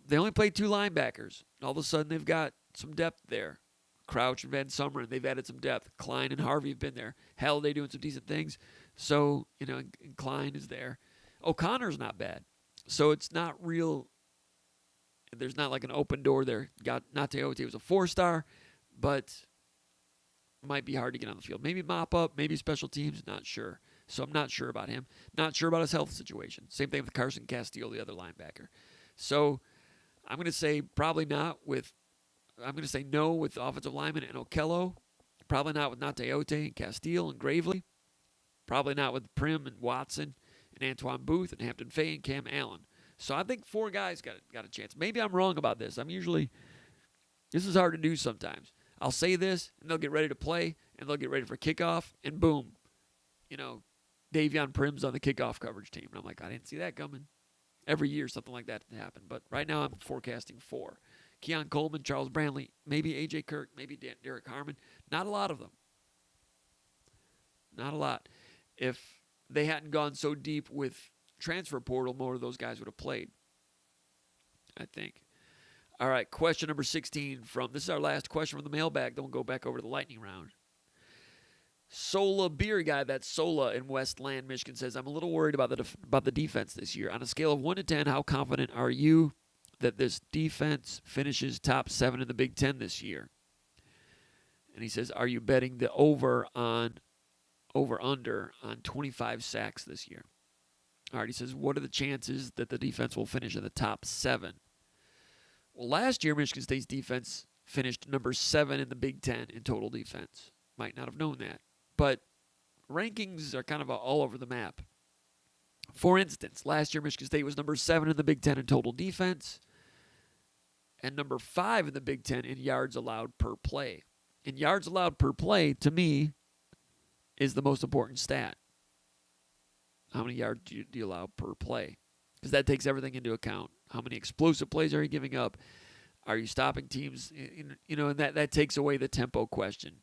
they only played 2 linebackers. All of a sudden, they've got some depth there. Crouch and Van Sumeren, they've added some depth. Klein and Harvey have been there. Halliday doing some decent things. So, and Klein is there. O'Connor's not bad. So it's not real. There's not like an open door there. Nateote was a 4-star, but might be hard to get on the field. Maybe mop up, maybe special teams, not sure. So I'm not sure about him. Not sure about his health situation. Same thing with Carson Castile, the other linebacker. So I'm going to say probably not with – I'm going to say no with offensive lineman and Okello. Probably not with Nateote and Castile and Gravely. Probably not with Prim and Watson and Antoine Booth and Hampton Faye and Cam Allen. So I think 4 guys got a chance. Maybe I'm wrong about this. This is hard to do sometimes. I'll say this, and they'll get ready to play, and they'll get ready for kickoff, and boom, Davion Prim's on the kickoff coverage team. And I'm like, I didn't see that coming. Every year something like that happen. But right now I'm forecasting 4. Keon Coleman, Charles Brantley, maybe A.J. Kirk, maybe Derek Harmon. Not a lot of them. Not a lot. If they hadn't gone so deep with transfer portal, more of those guys would have played, I think. All right, question number 16 this is our last question from the mailbag. Then we'll go back over to the lightning round. Sola Beer Guy, that's Sola in Westland, Michigan, says, I'm a little worried about the defense this year. On a scale of 1 to 10, how confident are you that this defense finishes top 7 in the Big Ten this year? And he says, are you betting the over-under on 25 sacks this year? All right, he says, what are the chances that the defense will finish in the top 7? Well, last year, Michigan State's defense finished number 7 in the Big Ten in total defense. Might not have known that. But rankings are kind of all over the map. For instance, last year, Michigan State was number 7 in the Big Ten in total defense and number 5 in the Big Ten in yards allowed per play. And yards allowed per play, to me, is the most important stat. How many yards do you allow per play? Because that takes everything into account. How many explosive plays are you giving up? Are you stopping teams? And that takes away the tempo question.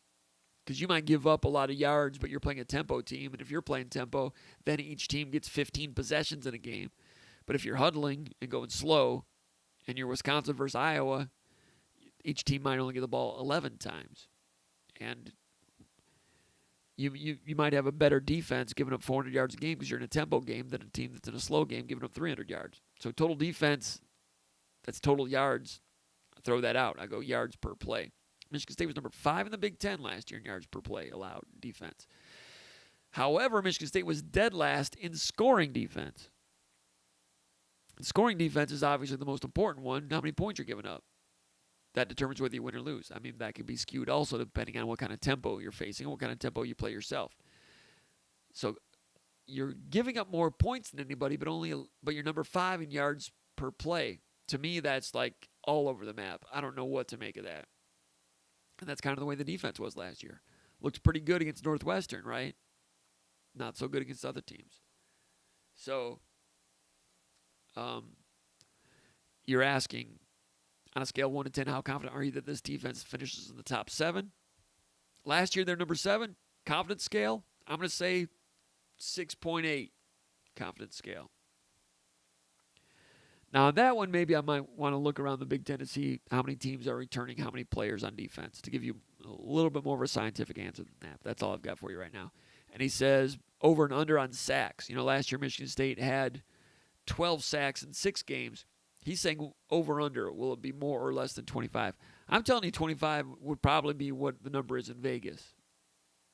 Because you might give up a lot of yards, but you're playing a tempo team. And if you're playing tempo, then each team gets 15 possessions in a game. But if you're huddling and going slow, and you're Wisconsin versus Iowa, each team might only get the ball 11 times. And you might have a better defense giving up 400 yards a game because you're in a tempo game than a team that's in a slow game giving up 300 yards. So total defense, that's total yards. I throw that out. I go yards per play. Michigan State was number 5 in the Big Ten last year in yards per play allowed defense. However, Michigan State was dead last in scoring defense. And scoring defense is obviously the most important one. How many points you're giving up? That determines whether you win or lose. I mean, that can be skewed also depending on what kind of tempo you're facing and what kind of tempo you play yourself. So you're giving up more points than anybody, but you're number 5 in yards per play. To me, that's like all over the map. I don't know what to make of that. And that's kind of the way the defense was last year. Looked pretty good against Northwestern, right? Not so good against other teams. So you're asking, on a scale of 1 to 10, how confident are you that this defense finishes in the top 7? Last year, they're number 7. Confidence scale, I'm going to say 6.8 confidence scale. Now, on that one, maybe I might want to look around the Big Ten to see how many teams are returning, how many players on defense, to give you a little bit more of a scientific answer than that. That's all I've got for you right now. And he says, over and under on sacks. Last year Michigan State had 12 sacks in 6 games. He's saying over under. Will it be more or less than 25? I'm telling you 25 would probably be what the number is in Vegas.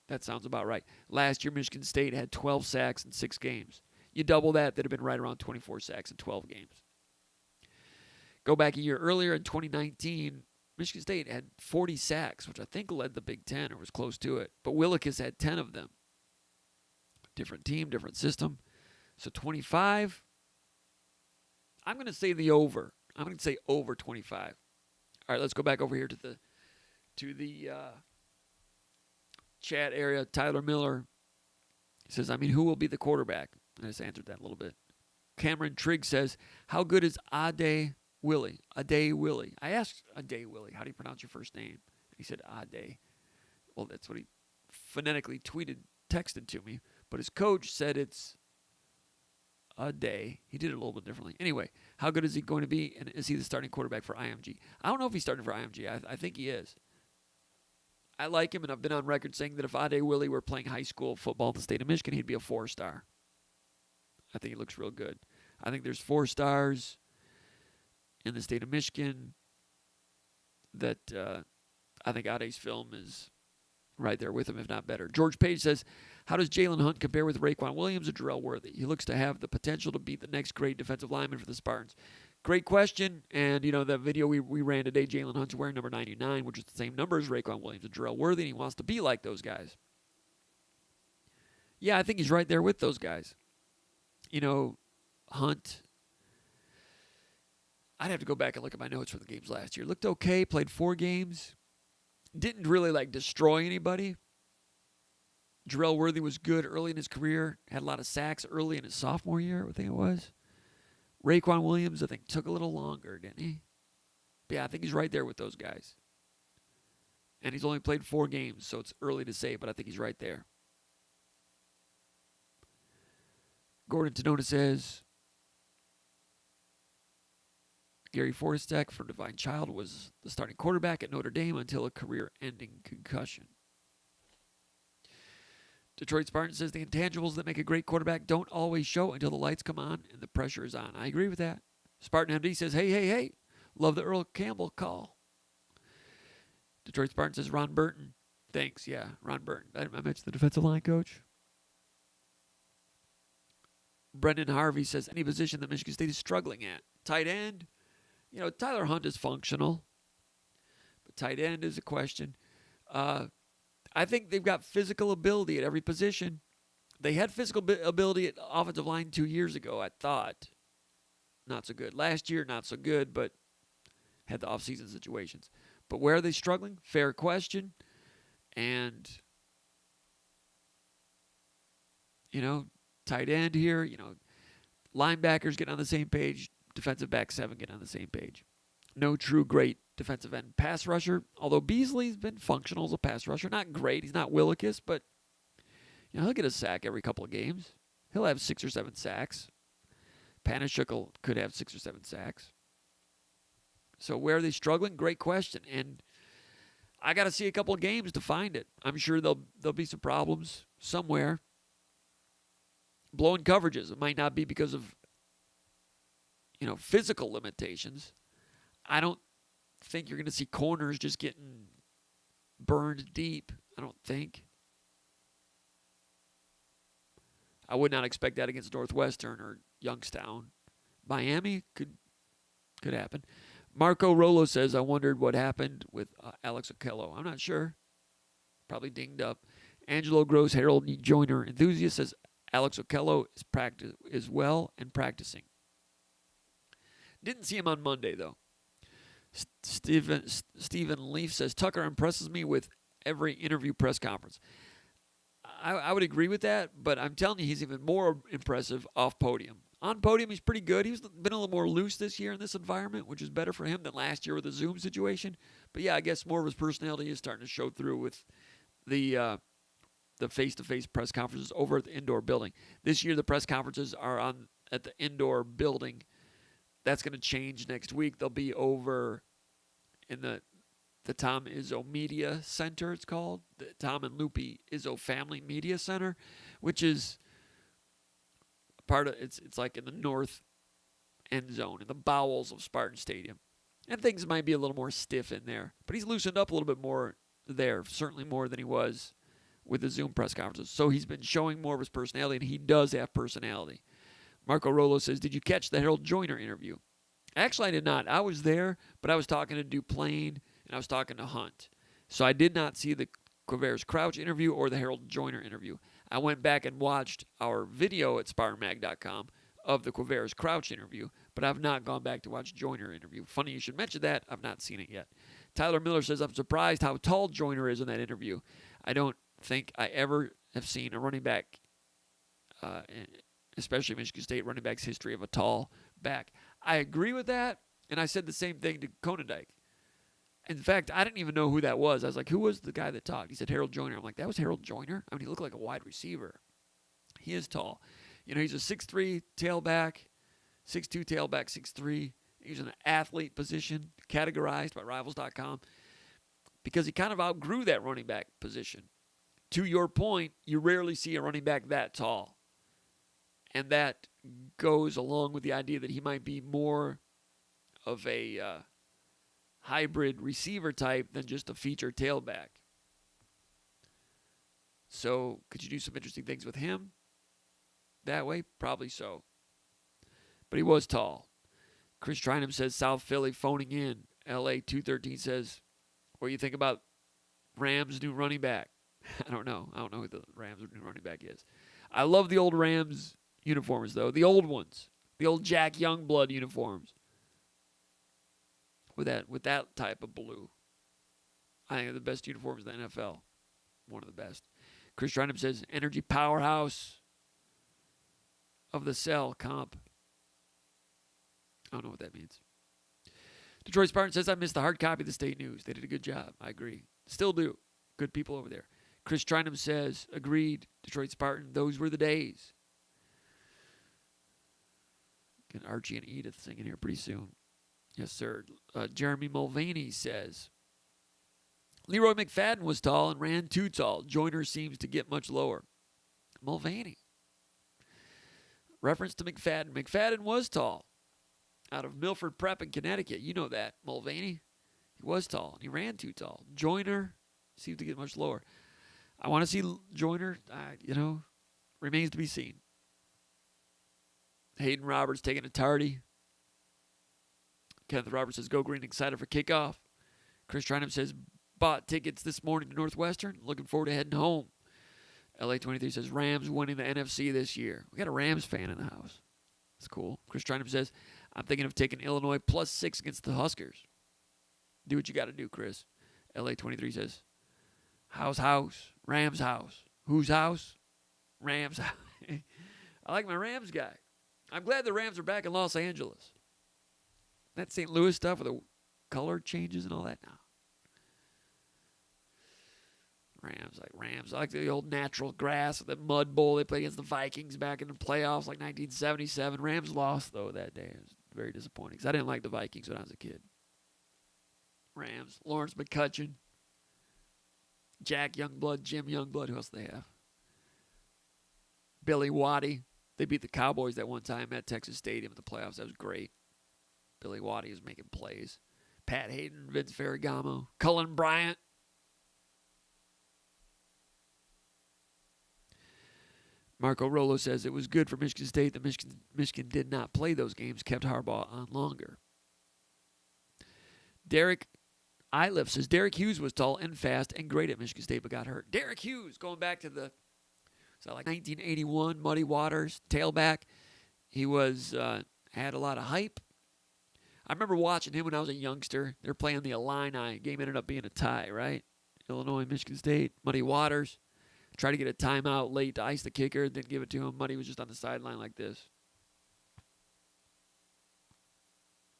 That sounds about right. Last year Michigan State had 12 sacks in 6 games. You double that, they'd have been right around 24 sacks in 12 games. Go back a year earlier in 2019, Michigan State had 40 sacks, which I think led the Big Ten or was close to it. But Willikis had 10 of them. Different team, different system. So 25, I'm going to say the over. I'm going to say over 25. All right, let's go back over here to the chat area. Tyler Miller says, who will be the quarterback? I just answered that a little bit. Cameron Trigg says, how good is Ade Willie? Ade Willie. I asked Ade Willie, how do you pronounce your first name? He said Ade. Well, that's what he phonetically texted to me. But his coach said it's Ade. He did it a little bit differently. Anyway, how good is he going to be? And is he the starting quarterback for IMG? I don't know if he's starting for IMG. I think he is. I like him, and I've been on record saying that if Ade Willie were playing high school football in the state of Michigan, he'd be a 4-star. I think he looks real good. I think there's 4 stars in the state of Michigan that I think Ade's film is right there with him, if not better. George Page says, how does Jalen Hunt compare with Raekwon Williams or Jarrell Worthy? He looks to have the potential to be the next great defensive lineman for the Spartans. Great question. And, the video we ran today, Jalen Hunt's wearing number 99, which is the same number as Raekwon Williams and Jarrell Worthy, and he wants to be like those guys. Yeah, I think he's right there with those guys. Hunt. I'd have to go back and look at my notes for the games last year. Looked okay, played 4 games. Didn't really destroy anybody. Jarrell Worthy was good early in his career. Had a lot of sacks early in his sophomore year, I think it was. Raekwon Williams, I think, took a little longer, didn't he? But yeah, I think he's right there with those guys. And he's only played 4 games, so it's early to say, but I think he's right there. Gordon Tenona says, Gary Fortistek from Divine Child was the starting quarterback at Notre Dame until a career-ending concussion. Detroit Spartan says the intangibles that make a great quarterback don't always show until the lights come on and the pressure is on. I agree with that. Spartan MD says, hey, love the Earl Campbell call. Detroit Spartan says Ron Burton. Thanks, yeah, Ron Burton. I mentioned the defensive line coach. Brendan Harvey says any position that Michigan State is struggling at. Tight end, Tyler Hunt is functional, but tight end is a question. I think they've got physical ability at every position. They had physical ability at offensive line 2 years ago, I thought. Not so good. Last year, not so good, but had the offseason situations. But where are they struggling? Fair question. And, tight end here, linebackers getting on the same page, defensive back 7 getting on the same page. No true great defensive end pass rusher, although Beasley's been functional as a pass rusher. Not great. He's not Willikis, but he'll get a sack every couple of games. He'll have 6 or 7 sacks. Panashuk could have 6 or 7 sacks. So where are they struggling? Great question. And I got to see a couple of games to find it. I'm sure there'll be some problems somewhere. Blowing coverages. It might not be because of physical limitations. I don't think you're going to see corners just getting burned deep. I don't think. I would not expect that against Northwestern or Youngstown. Miami could happen. Marco Rolo says, I wondered what happened with Alex Okello. I'm not sure. Probably dinged up. Angelo Gross, Harold Joyner enthusiast, says Alex Okello is well and practicing. Didn't see him on Monday, though. Stephen Leaf says, Tucker impresses me with every interview press conference. I would agree with that, but I'm telling you, he's even more impressive off podium. On podium, he's pretty good. He's been a little more loose this year in this environment, which is better for him than last year with the Zoom situation. But yeah, I guess more of his personality is starting to show through with the face-to-face press conferences over at the indoor building. This year, the press conferences are at the indoor building. That's going to change next week. They'll be over in the Tom Izzo Media Center, it's called. The Tom and Lupe Izzo Family Media Center, which is part of, it's like in the north end zone, in the bowels of Spartan Stadium. And things might be a little more stiff in there. But he's loosened up a little bit more there, certainly more than he was with the Zoom press conferences. So he's been showing more of his personality, and he does have personality. Marco Rolo says, did you catch the Harold Joyner interview? Actually, I did not. I was there, but I was talking to Duplain, and I was talking to Hunt. So I did not see the Quaveras Crouch interview or the Harold Joyner interview. I went back and watched our video at SpartanMag.com of the Quaveras Crouch interview, but I've not gone back to watch Joyner interview. Funny you should mention that. I've not seen it yet. Tyler Miller says, I'm surprised how tall Joyner is in that interview. I don't think I ever have seen a running back, especially Michigan State running back's history of a tall back. I agree with that, and I said the same thing to Konendijk. In fact, I didn't even know who that was. I was like, who was the guy that talked? He said Harold Joyner. I'm like, that was Harold Joyner? I mean, he looked like a wide receiver. He is tall. He's a 6'3" tailback, 6'2" tailback, 6'3". He's an athlete position, categorized by Rivals.com, because he kind of outgrew that running back position. To your point, you rarely see a running back that tall. And that goes along with the idea that he might be more of a hybrid receiver type than just a feature tailback. So could you do some interesting things with him that way? Probably so. But he was tall. Chris Trinham says South Philly phoning in. LA 213 says, what do you think about Rams' new running back? I don't know. I don't know who the Rams' new running back is. I love the old Rams uniforms, though. The old ones. The old Jack Youngblood uniforms. With that type of blue. I think they're the best uniforms in the NFL. One of the best. Chris Trynham says, energy powerhouse of the cell comp. I don't know what that means. Detroit Spartan says, I missed the hard copy of the State News. They did a good job. I agree. Still do. Good people over there. Chris Trynham says, agreed. Detroit Spartan, those were the days. Get Archie and Edith singing here pretty soon. Yes, sir. Jeremy Mulvaney says, Leroy McFadden was tall and ran too tall. Joyner seems to get much lower. Mulvaney. Reference to McFadden. McFadden was tall. Out of Milford Prep in Connecticut. You know that, Mulvaney. He was tall, and he ran too tall. Joyner seems to get much lower. I want to see Joyner, remains to be seen. Hayden Roberts taking a tardy. Kenneth Roberts says, go green, excited for kickoff. Chris Trynham says, bought tickets this morning to Northwestern. Looking forward to heading home. LA23 says, Rams winning the NFC this year. We got a Rams fan in the house. That's cool. Chris Trynham says, I'm thinking of taking Illinois +6 against the Huskers. Do what you got to do, Chris. LA23 says, house, Rams house. Whose house? Rams house. I like my Rams guy. I'm glad the Rams are back in Los Angeles. That St. Louis stuff with the color changes and all that now. Rams. I like the old natural grass, the mud bowl they played against the Vikings back in the playoffs like 1977. Rams lost, though, that day. It was very disappointing because I didn't like the Vikings when I was a kid. Rams. Lawrence McCutcheon. Jack Youngblood. Jim Youngblood. Who else do they have? Billy Waddy. They beat the Cowboys that one time at Texas Stadium at the playoffs. That was great. Billy Waddy was making plays. Pat Hayden. Vince Ferragamo. Cullen Bryant. Marco Rolo says it was good for Michigan State that Michigan did not play those games, kept Harbaugh on longer. Derek Iliff says Derek Hughes was tall and fast and great at Michigan State but got hurt. Derek Hughes, going back to the 1981 Muddy Waters tailback. He was had a lot of hype. I remember watching him when I was a youngster. They were playing the Illini. Game ended up being a tie, right? Illinois, Michigan State, Muddy Waters. Tried to get a timeout late to ice the kicker. Didn't give it to him. Muddy was just on the sideline like this.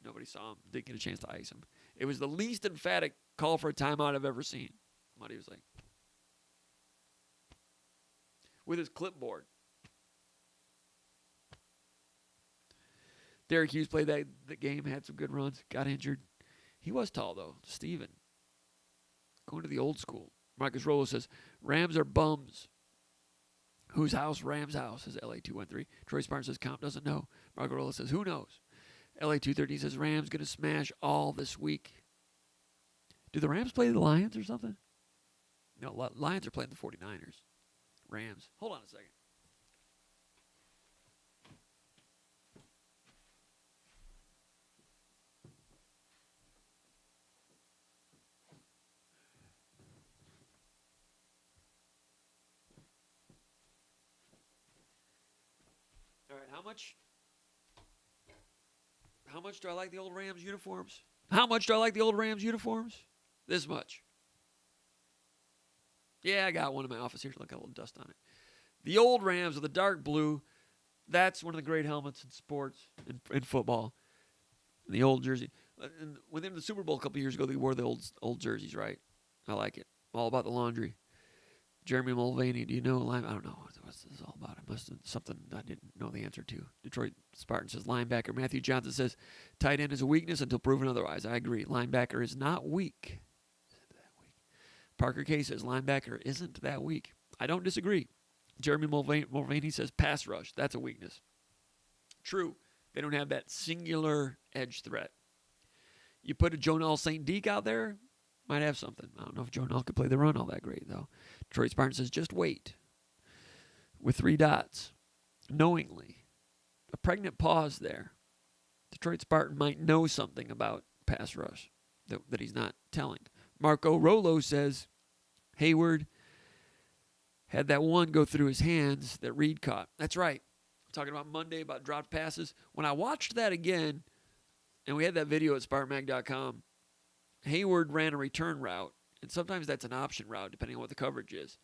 Nobody saw him. Didn't get a chance to ice him. It was the least emphatic call for a timeout I've ever seen. Muddy was like, with his clipboard. Derek Hughes played the game, had some good runs, got injured. He was tall, though. Steven. Going to the old school. Marcus Rolo says, Rams are bums. Whose house? Rams house, says LA213. Troy Spartan says, Comp doesn't know. Marco Rolo says, who knows? LA213 says, Rams going to smash all this week. Do the Rams play the Lions or something? No, Lions are playing the 49ers. Rams. Hold on a second. All right, how much do I like the old Rams uniforms? How much do I like the old Rams uniforms? This much. Yeah, I got one in my office here. Look, got a little dust on it. The old Rams with the dark blue, that's one of the great helmets in sports, in football. The old jersey. And within the Super Bowl a couple years ago, they wore the old jerseys, right? I like it. All about the laundry. Jeremy Mulvaney, do you know? I don't know what's this all about. It must have something I didn't know the answer to. Detroit Spartan says linebacker. Matthew Johnson says tight end is a weakness until proven otherwise. I agree. Linebacker is not weak. Isn't that weak? Parker K says linebacker isn't that weak. I don't disagree. Jeremy Mulvaney says pass rush. That's a weakness. True. They don't have that singular edge threat. You put a Jonell St. Deke out there, might have something. I don't know if Jonell could play the run all that great, though. Detroit Spartan says, just wait. With 3 dots. Knowingly. A pregnant pause there. Detroit Spartan might know something about pass rush that he's not telling. Marco Rolo says, Hayward had that one go through his hands that Reed caught. That's right. I'm talking about Monday about dropped passes. When I watched that again, and we had that video at SpartanMag.com, Hayward ran a return route, and sometimes that's an option route depending on what the coverage is.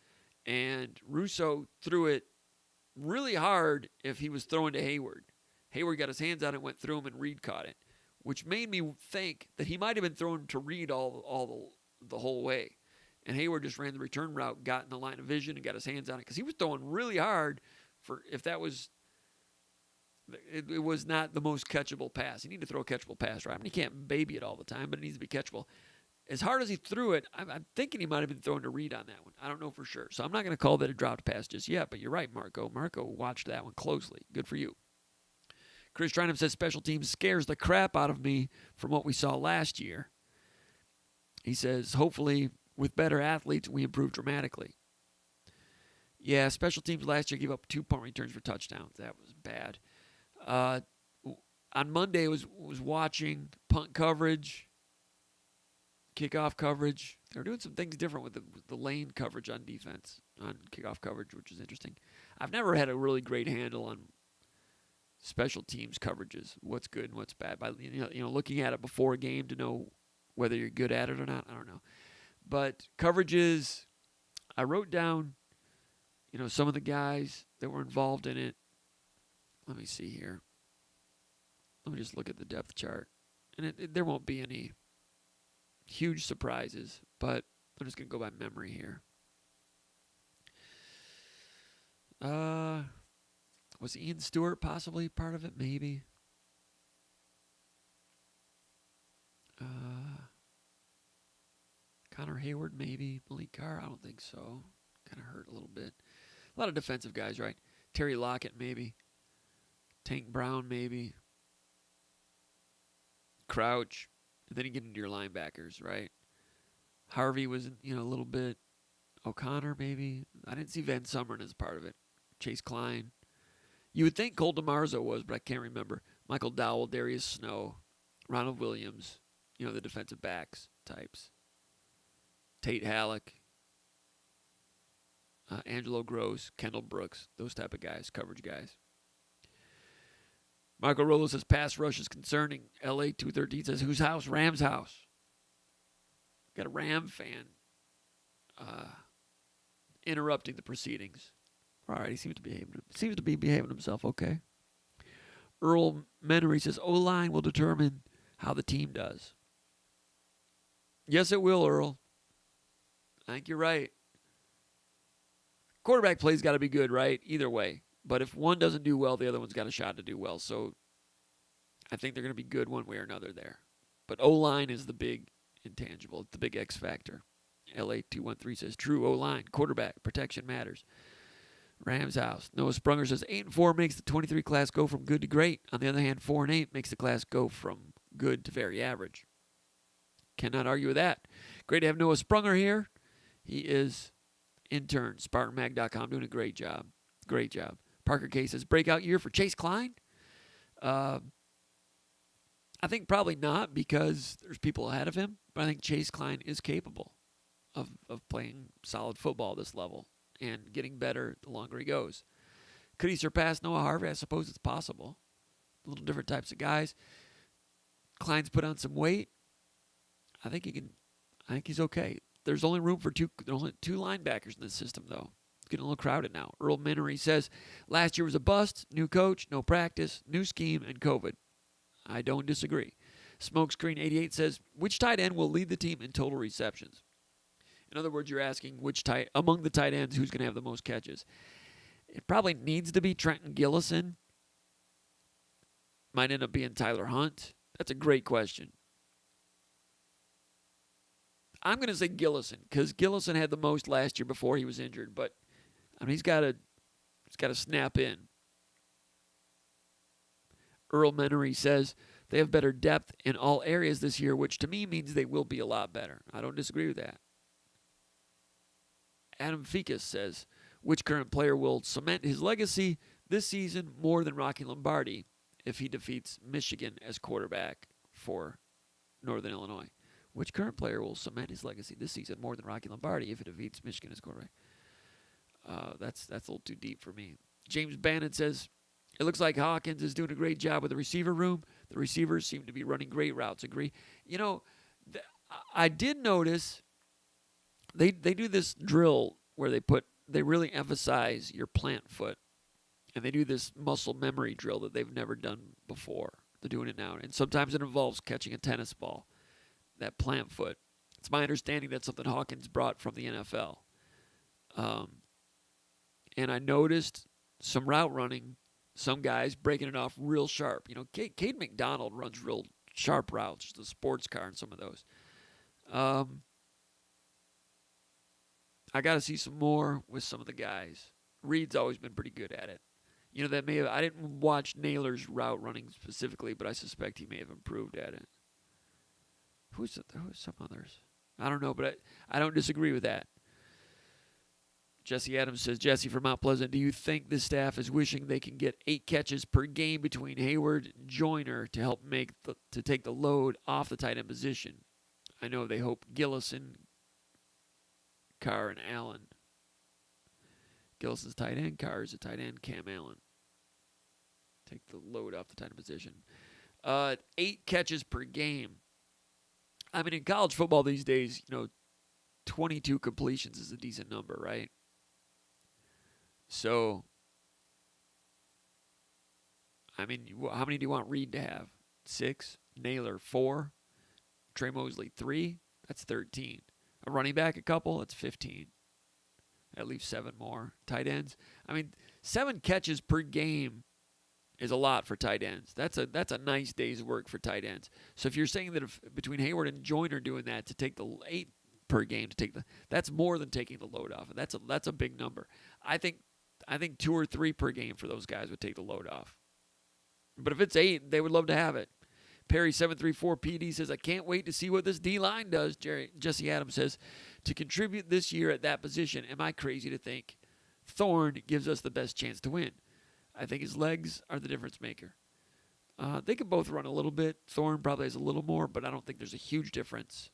And Russo threw it really hard if he was throwing to Hayward. Hayward got his hands on it, went through him, and Reed caught it, which made me think that he might have been thrown to Reed all the whole way. And Hayward just ran the return route, got in the line of vision, and got his hands on it because he was throwing really hard for if that was it was not the most catchable pass. You need to throw a catchable pass, right? I mean, you can't baby it all the time, but it needs to be catchable. As hard as he threw it, I'm thinking he might have been throwing to Reed on that one. I don't know for sure. So I'm not going to call that a dropped pass just yet, but you're right, Marco. Marco watched that one closely. Good for you. Chris Trinham says special teams scares the crap out of me from what we saw last year. He says, hopefully, with better athletes, we improve dramatically. Yeah, special teams last year gave up 2-point returns for touchdowns. That was bad. On Monday, I was watching punt coverage, kickoff coverage. They were doing some things different with the lane coverage on defense, on kickoff coverage, which is interesting. I've never had a really great handle on special teams coverages, what's good and what's bad. By looking at it before a game to know whether you're good at it or not, I don't know. But coverages, I wrote down, some of the guys that were involved in it. Let me see here. Let me just look at the depth chart. And there won't be any huge surprises, but I'm just going to go by memory here. Was Ian Stewart possibly part of it? Maybe. Connor Hayward, maybe. Malik Carr, I don't think so. Kind of hurt a little bit. A lot of defensive guys, right? Terry Lockett, maybe. Tank Brown, maybe. Crouch. And then you get into your linebackers, right? Harvey was, a little bit. O'Connor, maybe. I didn't see Van Summeren as part of it. Chase Klein. You would think Cole DeMarzo was, but I can't remember. Michael Dowell, Darius Snow, Ronald Williams, the defensive backs types. Tate Halleck, Angelo Gross, Kendall Brooks, those type of guys, coverage guys. Marco Rolo says pass rush is concerning. LA 213 says whose house? Rams' house. Got a Ram fan interrupting the proceedings. All right, he seems to be behaving himself okay. Earl Menery says O-line will determine how the team does. Yes, it will, Earl. I think you're right. Quarterback play's got to be good, right? Either way. But if one doesn't do well, the other one's got a shot to do well. So I think they're going to be good one way or another there. But O-line is the big intangible. It's the big X factor. LA213 says true O-line. Quarterback protection matters. Rams house. Noah Sprunger says 8-4 makes the 23 class go from good to great. On the other hand, 4-8 makes the class go from good to very average. Cannot argue with that. Great to have Noah Sprunger here. He is intern, SpartanMag.com, doing a great job. Great job. Parker K says breakout year for Chase Klein. I think probably not because there's people ahead of him, but I think Chase Klein is capable of playing solid football at this level and getting better the longer he goes. Could he surpass Noah Harvey? I suppose it's possible. A little different types of guys. Klein's put on some weight. I think he can. I think he's okay. There's only room for two linebackers in this system, though. It's getting a little crowded now. Earl Menery says, last year was a bust, new coach, no practice, new scheme, and COVID. I don't disagree. Smokescreen 88 says, which tight end will lead the team in total receptions? In other words, you're asking among the tight ends, who's going to have the most catches? It probably needs to be Trenton Gillison. Might end up being Tyler Hunt. That's a great question. I'm going to say Gillison because Gillison had the most last year before he was injured, but I mean he's got to snap in. Earl Menery says they have better depth in all areas this year, which to me means they will be a lot better. I don't disagree with that. Adam Ficus says, which current player will cement his legacy this season more than Rocky Lombardi if he defeats Michigan as quarterback for Northern Illinois? Which current player will cement his legacy this season more than Rocky Lombardi if it defeats Michigan as quarterback? That's a little too deep for me. James Bannon says, it looks like Hawkins is doing a great job with the receiver room. The receivers seem to be running great routes. Agree. I did notice they do this drill where they really emphasize your plant foot. And they do this muscle memory drill that they've never done before. They're doing it now. And sometimes it involves catching a tennis ball, that plant foot. It's my understanding that's something Hawkins brought from the NFL. And I noticed some route running, some guys breaking it off real sharp. Cade McDonald runs real sharp routes, just a sports car in some of those. I got to see some more with some of the guys. Reed's always been pretty good at it. I didn't watch Naylor's route running specifically, but I suspect he may have improved at it. Who's some others? I don't know, but I don't disagree with that. Jesse Adams says, Jesse from Mount Pleasant, do you think the staff is wishing they can get 8 catches per game between Hayward and Joyner to help to take the load off the tight end position? I know they hope Gillison, Carr, and Allen. Gillison's tight end, Carr is a tight end, Cam Allen. Take the load off the tight end position. 8 catches per game. I mean, in college football these days, 22 completions is a decent number, right? So, I mean, how many do you want Reed to have? 6. Naylor, 4. Trey Mosley, 3. That's 13. A running back, a couple, that's 15. At least 7 more. Tight ends. I mean, 7 catches per game is a lot for tight ends. That's a nice day's work for tight ends. So if you're saying that between Hayward and Joyner doing that to take the 8 per game that's more than taking the load off. That's a big number. I think 2 or 3 per game for those guys would take the load off. But if it's 8, they would love to have it. Perry 734 PD says, I can't wait to see what this D-line does. Jesse Adams says, to contribute this year at that position, am I crazy to think Thorne gives us the best chance to win? I think his legs are the difference maker. They can both run a little bit. Thorne probably has a little more, but I don't think there's a huge difference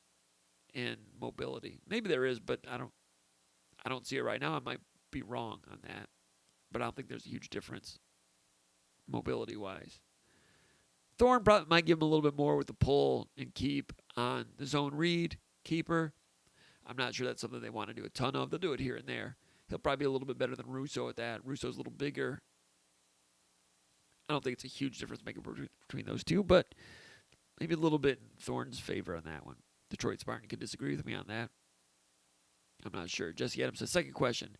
in mobility. Maybe there is, but I don't see it right now. I might be wrong on that, but I don't think there's a huge difference mobility-wise. Thorne probably might give him a little bit more with the pull and keep on the zone read keeper. I'm not sure that's something they want to do a ton of. They'll do it here and there. He'll probably be a little bit better than Russo at that. Russo's a little bigger. I don't think it's a huge difference maker between those two, but maybe a little bit in Thorne's favor on that one. Detroit Spartan could disagree with me on that. I'm not sure. Jesse Adams says, second question.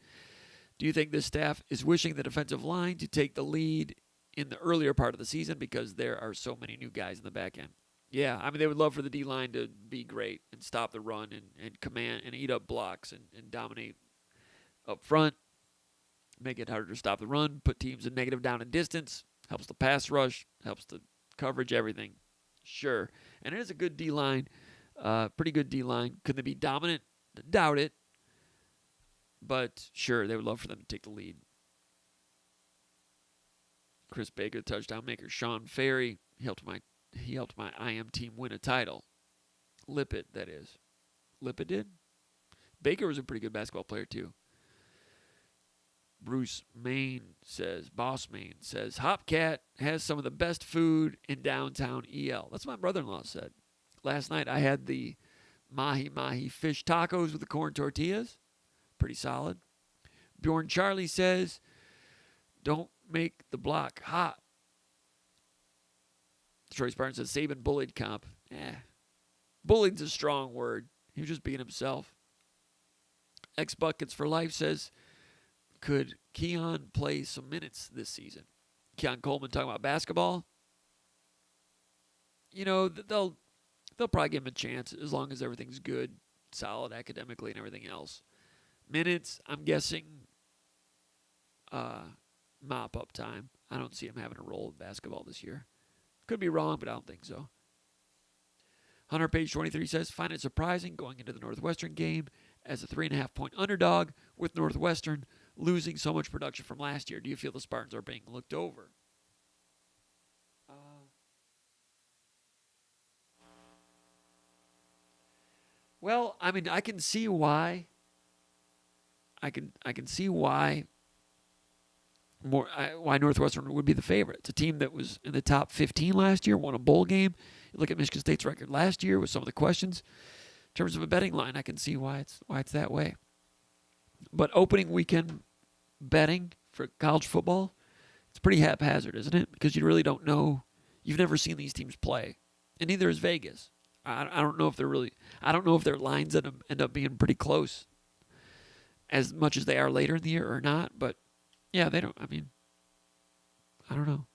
Do you think this staff is wishing the defensive line to take the lead in the earlier part of the season because there are so many new guys in the back end? Yeah, I mean, they would love for the D-line to be great and stop the run and command and eat up blocks and dominate up front, make it harder to stop the run, put teams in negative down and distance, helps the pass rush, helps the coverage, everything. Sure. And it is a good D-line, pretty good D-line. Could they be dominant? Doubt it. But sure, they would love for them to take the lead. Chris Baker, the touchdown maker. Sean Ferry, he helped my IM team win a title. Lippett, that is. Lippett did? Baker was a pretty good basketball player, too. Bruce Main says, Boss Main says, Hopcat has some of the best food in downtown EL. That's what my brother-in-law said. Last night I had the mahi-mahi fish tacos with the corn tortillas. Pretty solid. Bjorn Charlie says, don't make the block hot. Detroit Spartan says, Saban bullied Comp. Bullied's a strong word. He was just being himself. X Buckets for Life says, could Keon play some minutes this season? Keon Coleman talking about basketball. They'll probably give him a chance as long as everything's good, solid academically and everything else. Minutes, I'm guessing mop-up time. I don't see him having a role in basketball this year. Could be wrong, but I don't think so. Hunter, page 23 says, find it surprising going into the Northwestern game as a 3.5-point underdog with Northwestern losing so much production from last year. Do you feel the Spartans are being looked over? Well, I mean, I can see why. I can see why why Northwestern would be the favorite. It's a team that was in the top 15 last year, won a bowl game. You look at Michigan State's record last year with some of the questions. In terms of a betting line, I can see why it's that way. But opening weekend betting for college football, it's pretty haphazard, isn't it? Because you really don't know. You've never seen these teams play, and neither is Vegas. I don't know if I don't know if their lines end up being pretty close, as much as they are later in the year or not. But yeah, they don't. I mean, I don't know.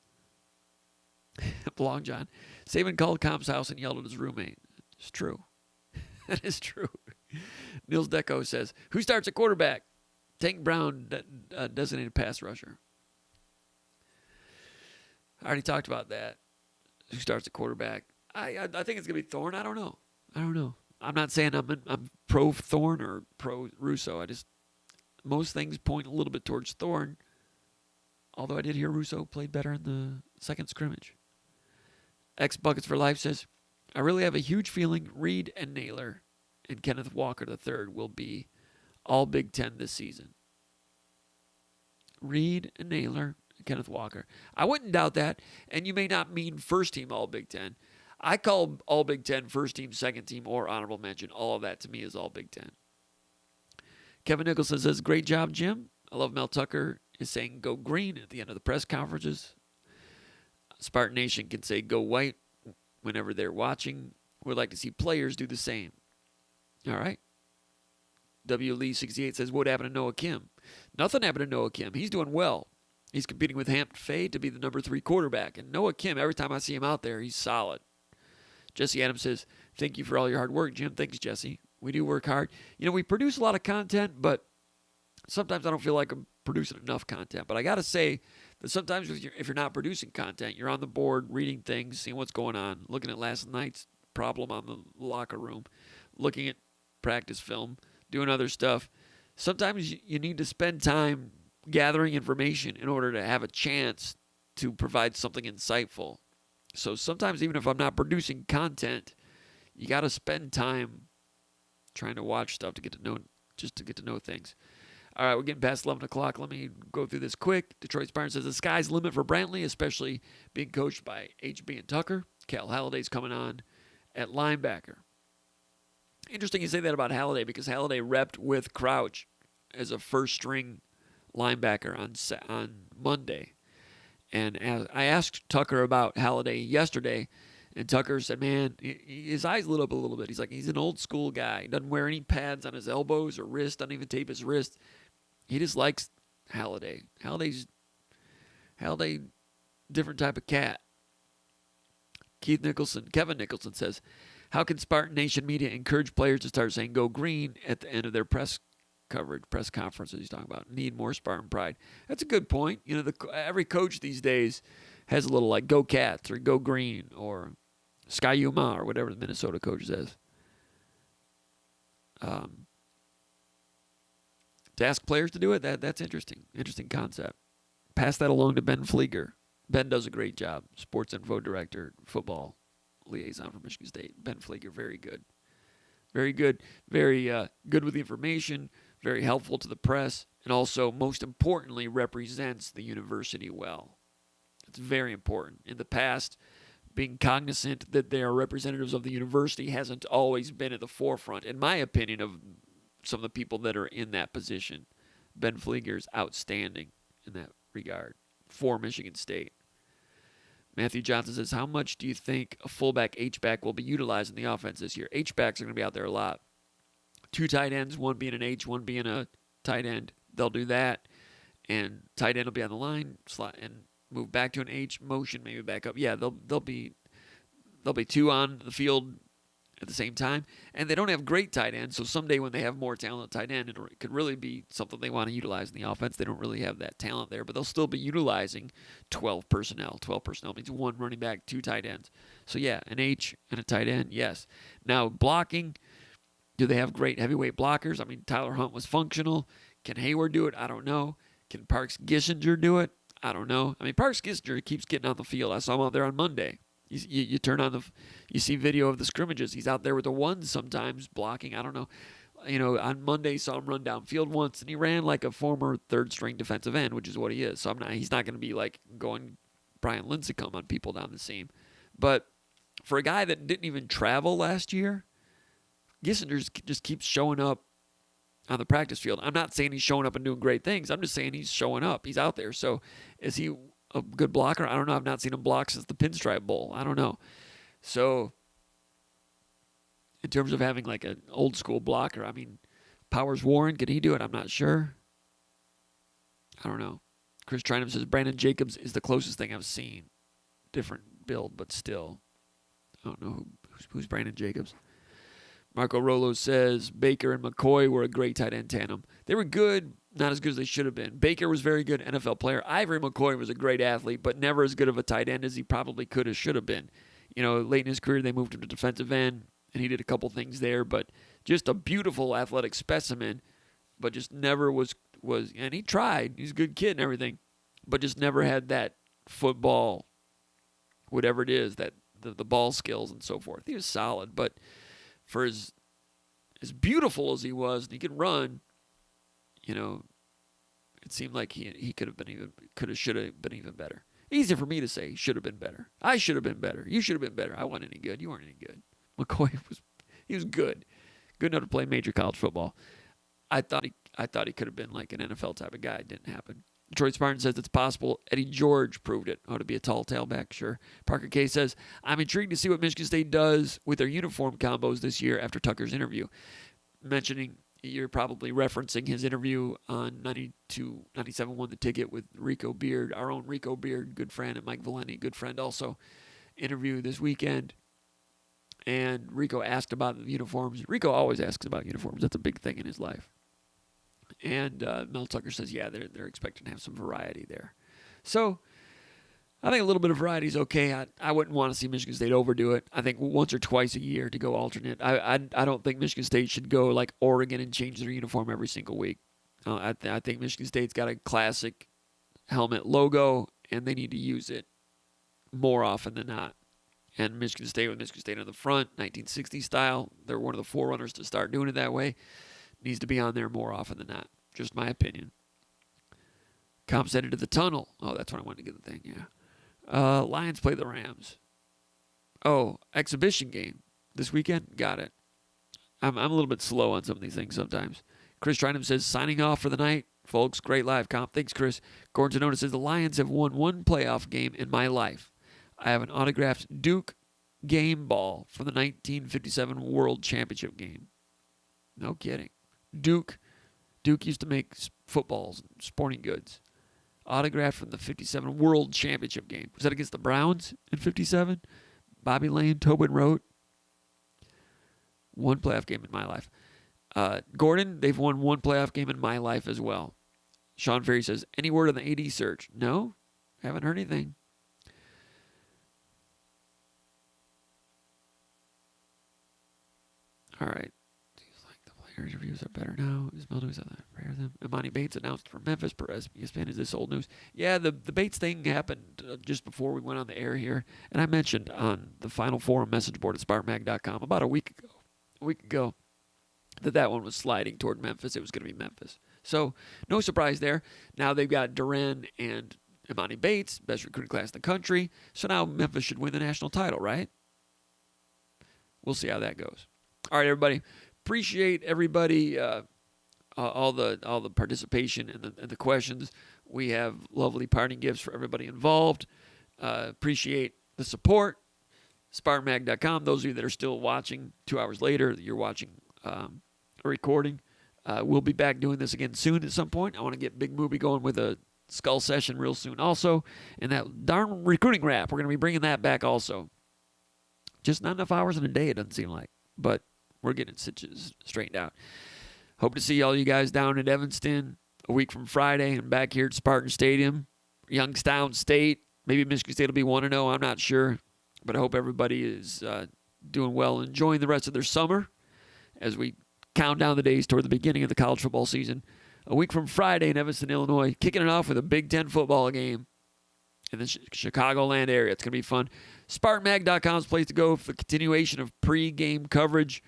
Long John. Saban called Comp's house and yelled at his roommate. It's true. That is true. Niels Deco says, who starts at quarterback? Tank Brown, designated pass rusher. I already talked about that. Who starts at quarterback? I think it's going to be Thorne. I don't know. I'm not saying I'm pro Thorne or pro Russo. Most things point a little bit towards Thorne. Although I did hear Russo played better in the second scrimmage. X Buckets for Life says, I really have a huge feeling Reed and Naylor and Kenneth Walker III will be all Big Ten this season. Reed and Naylor and Kenneth Walker. I wouldn't doubt that, and you may not mean first team all Big Ten. I call all Big Ten first team, second team, or honorable mention. All of that to me is all Big Ten. Kevin Nicholson says, great job, Jim. I love Mel Tucker is saying go green at the end of the press conferences. Spartan Nation can say go white whenever they're watching. Would like to see players do the same. All right. W. Lee 68 says, what happened to Noah Kim? Nothing happened to Noah Kim. He's doing well. He's competing with Hampton Fay to be the number 3 quarterback. And Noah Kim, every time I see him out there, he's solid. Jesse Adams says, thank you for all your hard work, Jim. Thanks, Jesse. We do work hard. You know, we produce a lot of content, but sometimes I don't feel like I'm producing enough content. But I got to say that sometimes if you're not producing content, you're on the board, reading things, seeing what's going on, looking at last night's problem on the locker room, looking at practice film, doing other stuff. Sometimes you need to spend time gathering information in order to have a chance to provide something insightful. So sometimes even if I'm not producing content, you got to spend time trying to watch stuff to get to know things. All right, we're getting past 11 o'clock. Let me go through this quick. Detroit Spartan says the sky's the limit for Brantley, especially being coached by HB and Tucker. Cal Halliday's coming on at linebacker. Interesting you say that about Halliday because Halliday repped with Crouch as a first-string linebacker on Monday. And I asked Tucker about Halliday yesterday, and Tucker said, man, his eyes lit up a little bit. He's like, he's an old-school guy. He doesn't wear any pads on his elbows or wrist, doesn't even tape his wrist. He just likes Halliday. Halliday, different type of cat. Kevin Nicholson says, how can Spartan Nation media encourage players to start saying go green at the end of their press conferences he's talking about? Need more Spartan pride. That's a good point. You know, every coach these days has a little like go Cats or go green or Sky Yuma or whatever the Minnesota coach says. To ask players to do it, that's interesting. Interesting concept. Pass that along to Ben Flieger. Ben does a great job. Sports info director, football liaison for Michigan State. Ben Flieger, very good. Very good. Very good with the information, very helpful to the press, and also, most importantly, represents the university well. It's very important. In the past, being cognizant that they are representatives of the university hasn't always been at the forefront, in my opinion, of some of the people that are in that position. Ben Flieger is outstanding in that regard for Michigan State. Matthew Johnson says, how much do you think a fullback H-back will be utilized in the offense this year? H-backs are going to be out there a lot. 2 tight ends, one being an H, one being a tight end. They'll do that, and tight end will be on the line, slot, and move back to an H motion, maybe back up. Yeah, they'll be 2 on the field at the same time, and they don't have great tight ends, so someday when they have more talent at tight end, it could really be something they want to utilize in the offense. They don't really have that talent there, but they'll still be utilizing 12 personnel. 12 personnel means 1 running back, 2 tight ends. So yeah, an H and a tight end, yes. Now, blocking, do they have great heavyweight blockers? I mean, Tyler Hunt was functional. Can Hayward do it? I don't know. Can Parks Gissinger do it? I don't know. I mean, Parks Gissinger keeps getting on the field. I saw him out there on Monday. You turn on you see video of the scrimmages. He's out there with the ones sometimes blocking. I don't know. on Monday saw him run downfield once, and he ran like a former third-string defensive end, which is what he is. So he's not going to be like going Brian Lincecum on people down the seam. But for a guy that didn't even travel last year, Gissinger just keeps showing up on the practice field. I'm not saying he's showing up and doing great things. I'm just saying he's showing up. He's out there. So is he a good blocker? I don't know. I've not seen him block since the Pinstripe Bowl. I don't know. So in terms of having like an old school blocker, I mean, Powers Warren, can he do it? I'm not sure. I don't know. Chris Trinum says Brandon Jacobs is the closest thing I've seen. Different build, but still. I don't know who's Brandon Jacobs. Marco Rolo says Baker and McCoy were a great tight end tandem. They were good, not as good as they should have been. Baker was a very good NFL player. Ivory McCoy was a great athlete, but never as good of a tight end as he probably could have, should have been. Late in his career, they moved him to defensive end, and he did a couple things there, but just a beautiful athletic specimen, but just never was, and he tried. He's a good kid and everything, but just never had that football, whatever it is, that the ball skills and so forth. He was solid, but for as beautiful as he was, and he could run, it seemed like he should have been even better. Easy for me to say he should have been better. I should have been better. You should have been better. I wasn't any good. You weren't any good. McCoy was good enough to play major college football. I thought he could have been like an NFL type of guy. It didn't happen. Detroit Spartan says it's possible. Eddie George proved it. Oh, to be a tall tailback, sure. Parker K says, I'm intrigued to see what Michigan State does with their uniform combos this year after Tucker's interview. Mentioning, you're probably referencing his interview on 97.1 The Ticket with Rico Beard, our own Rico Beard, good friend, and Mike Valenti, good friend also. Interview this weekend. And Rico asked about the uniforms. Rico always asks about uniforms. That's a big thing in his life. And Mel Tucker says, yeah, they're expecting to have some variety there. So I think a little bit of variety is okay. I wouldn't want to see Michigan State overdo it. I think once or twice a year to go alternate. I don't think Michigan State should go like Oregon and change their uniform every single week. I think Michigan State's got a classic helmet logo, and they need to use it more often than not. And Michigan State, with Michigan State on the front, 1960 style, they're one of the forerunners to start doing it that way. Needs to be on there more often than not. Just my opinion. Comps headed to the tunnel. Oh, that's when I wanted to get the thing, yeah. Lions play the Rams. Oh, exhibition game this weekend? Got it. I'm a little bit slow on some of these things sometimes. Chris Trinum says, signing off for the night. Folks, great live comp. Thanks, Chris. Gordon Zanona says, the Lions have won one playoff game in my life. I have an autographed Duke game ball from the 1957 World Championship game. No kidding. Duke used to make footballs and sporting goods. Autographed from the 57 World Championship game. Was that against the Browns in 57? Bobby Lane, Tobin wrote. One playoff game in my life. Gordon, they've won one playoff game in my life as well. Sean Ferry says, any word on the AD search? No, haven't heard anything. All right. Interviews are better now. Is Mel news on that? Prayer them. Imani Bates announced for Memphis per ESPN. Is this old news? Yeah, the Bates thing happened just before we went on the air here, and I mentioned on the Final Forum message board at SpartanMag.com about a week ago that one was sliding toward Memphis. It was going to be Memphis. So no surprise there. Now they've got Duran and Imani Bates, best recruiting class in the country. So now Memphis should win the national title, right? We'll see how that goes. All right, everybody. Appreciate everybody, all the participation and the questions. We have lovely parting gifts for everybody involved. Appreciate the support. SpartanMag.com. Those of you that are still watching 2 hours later, you're watching a recording. We'll be back doing this again soon at some point. I want to get Big Movie going with a skull session real soon also. And that darn recruiting wrap, we're going to be bringing that back also. Just not enough hours in a day, it doesn't seem like. But we're getting stitches straightened out. Hope to see all you guys down at Evanston a week from Friday and back here at Spartan Stadium. Youngstown State. Maybe Michigan State will be 1-0. I'm not sure. But I hope everybody is doing well, enjoying the rest of their summer as we count down the days toward the beginning of the college football season. A week from Friday in Evanston, Illinois, kicking it off with a Big Ten football game in the Chicagoland area. It's going to be fun. SpartanMag.com is the place to go for the continuation of pre-game coverage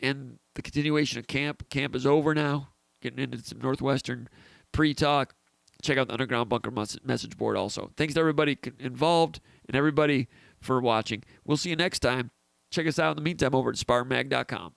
and the continuation of camp. Camp is over now. Getting into some Northwestern pre-talk. Check out the Underground Bunker message board also. Thanks to everybody involved and everybody for watching. We'll see you next time. Check us out in the meantime over at SpartanMag.com.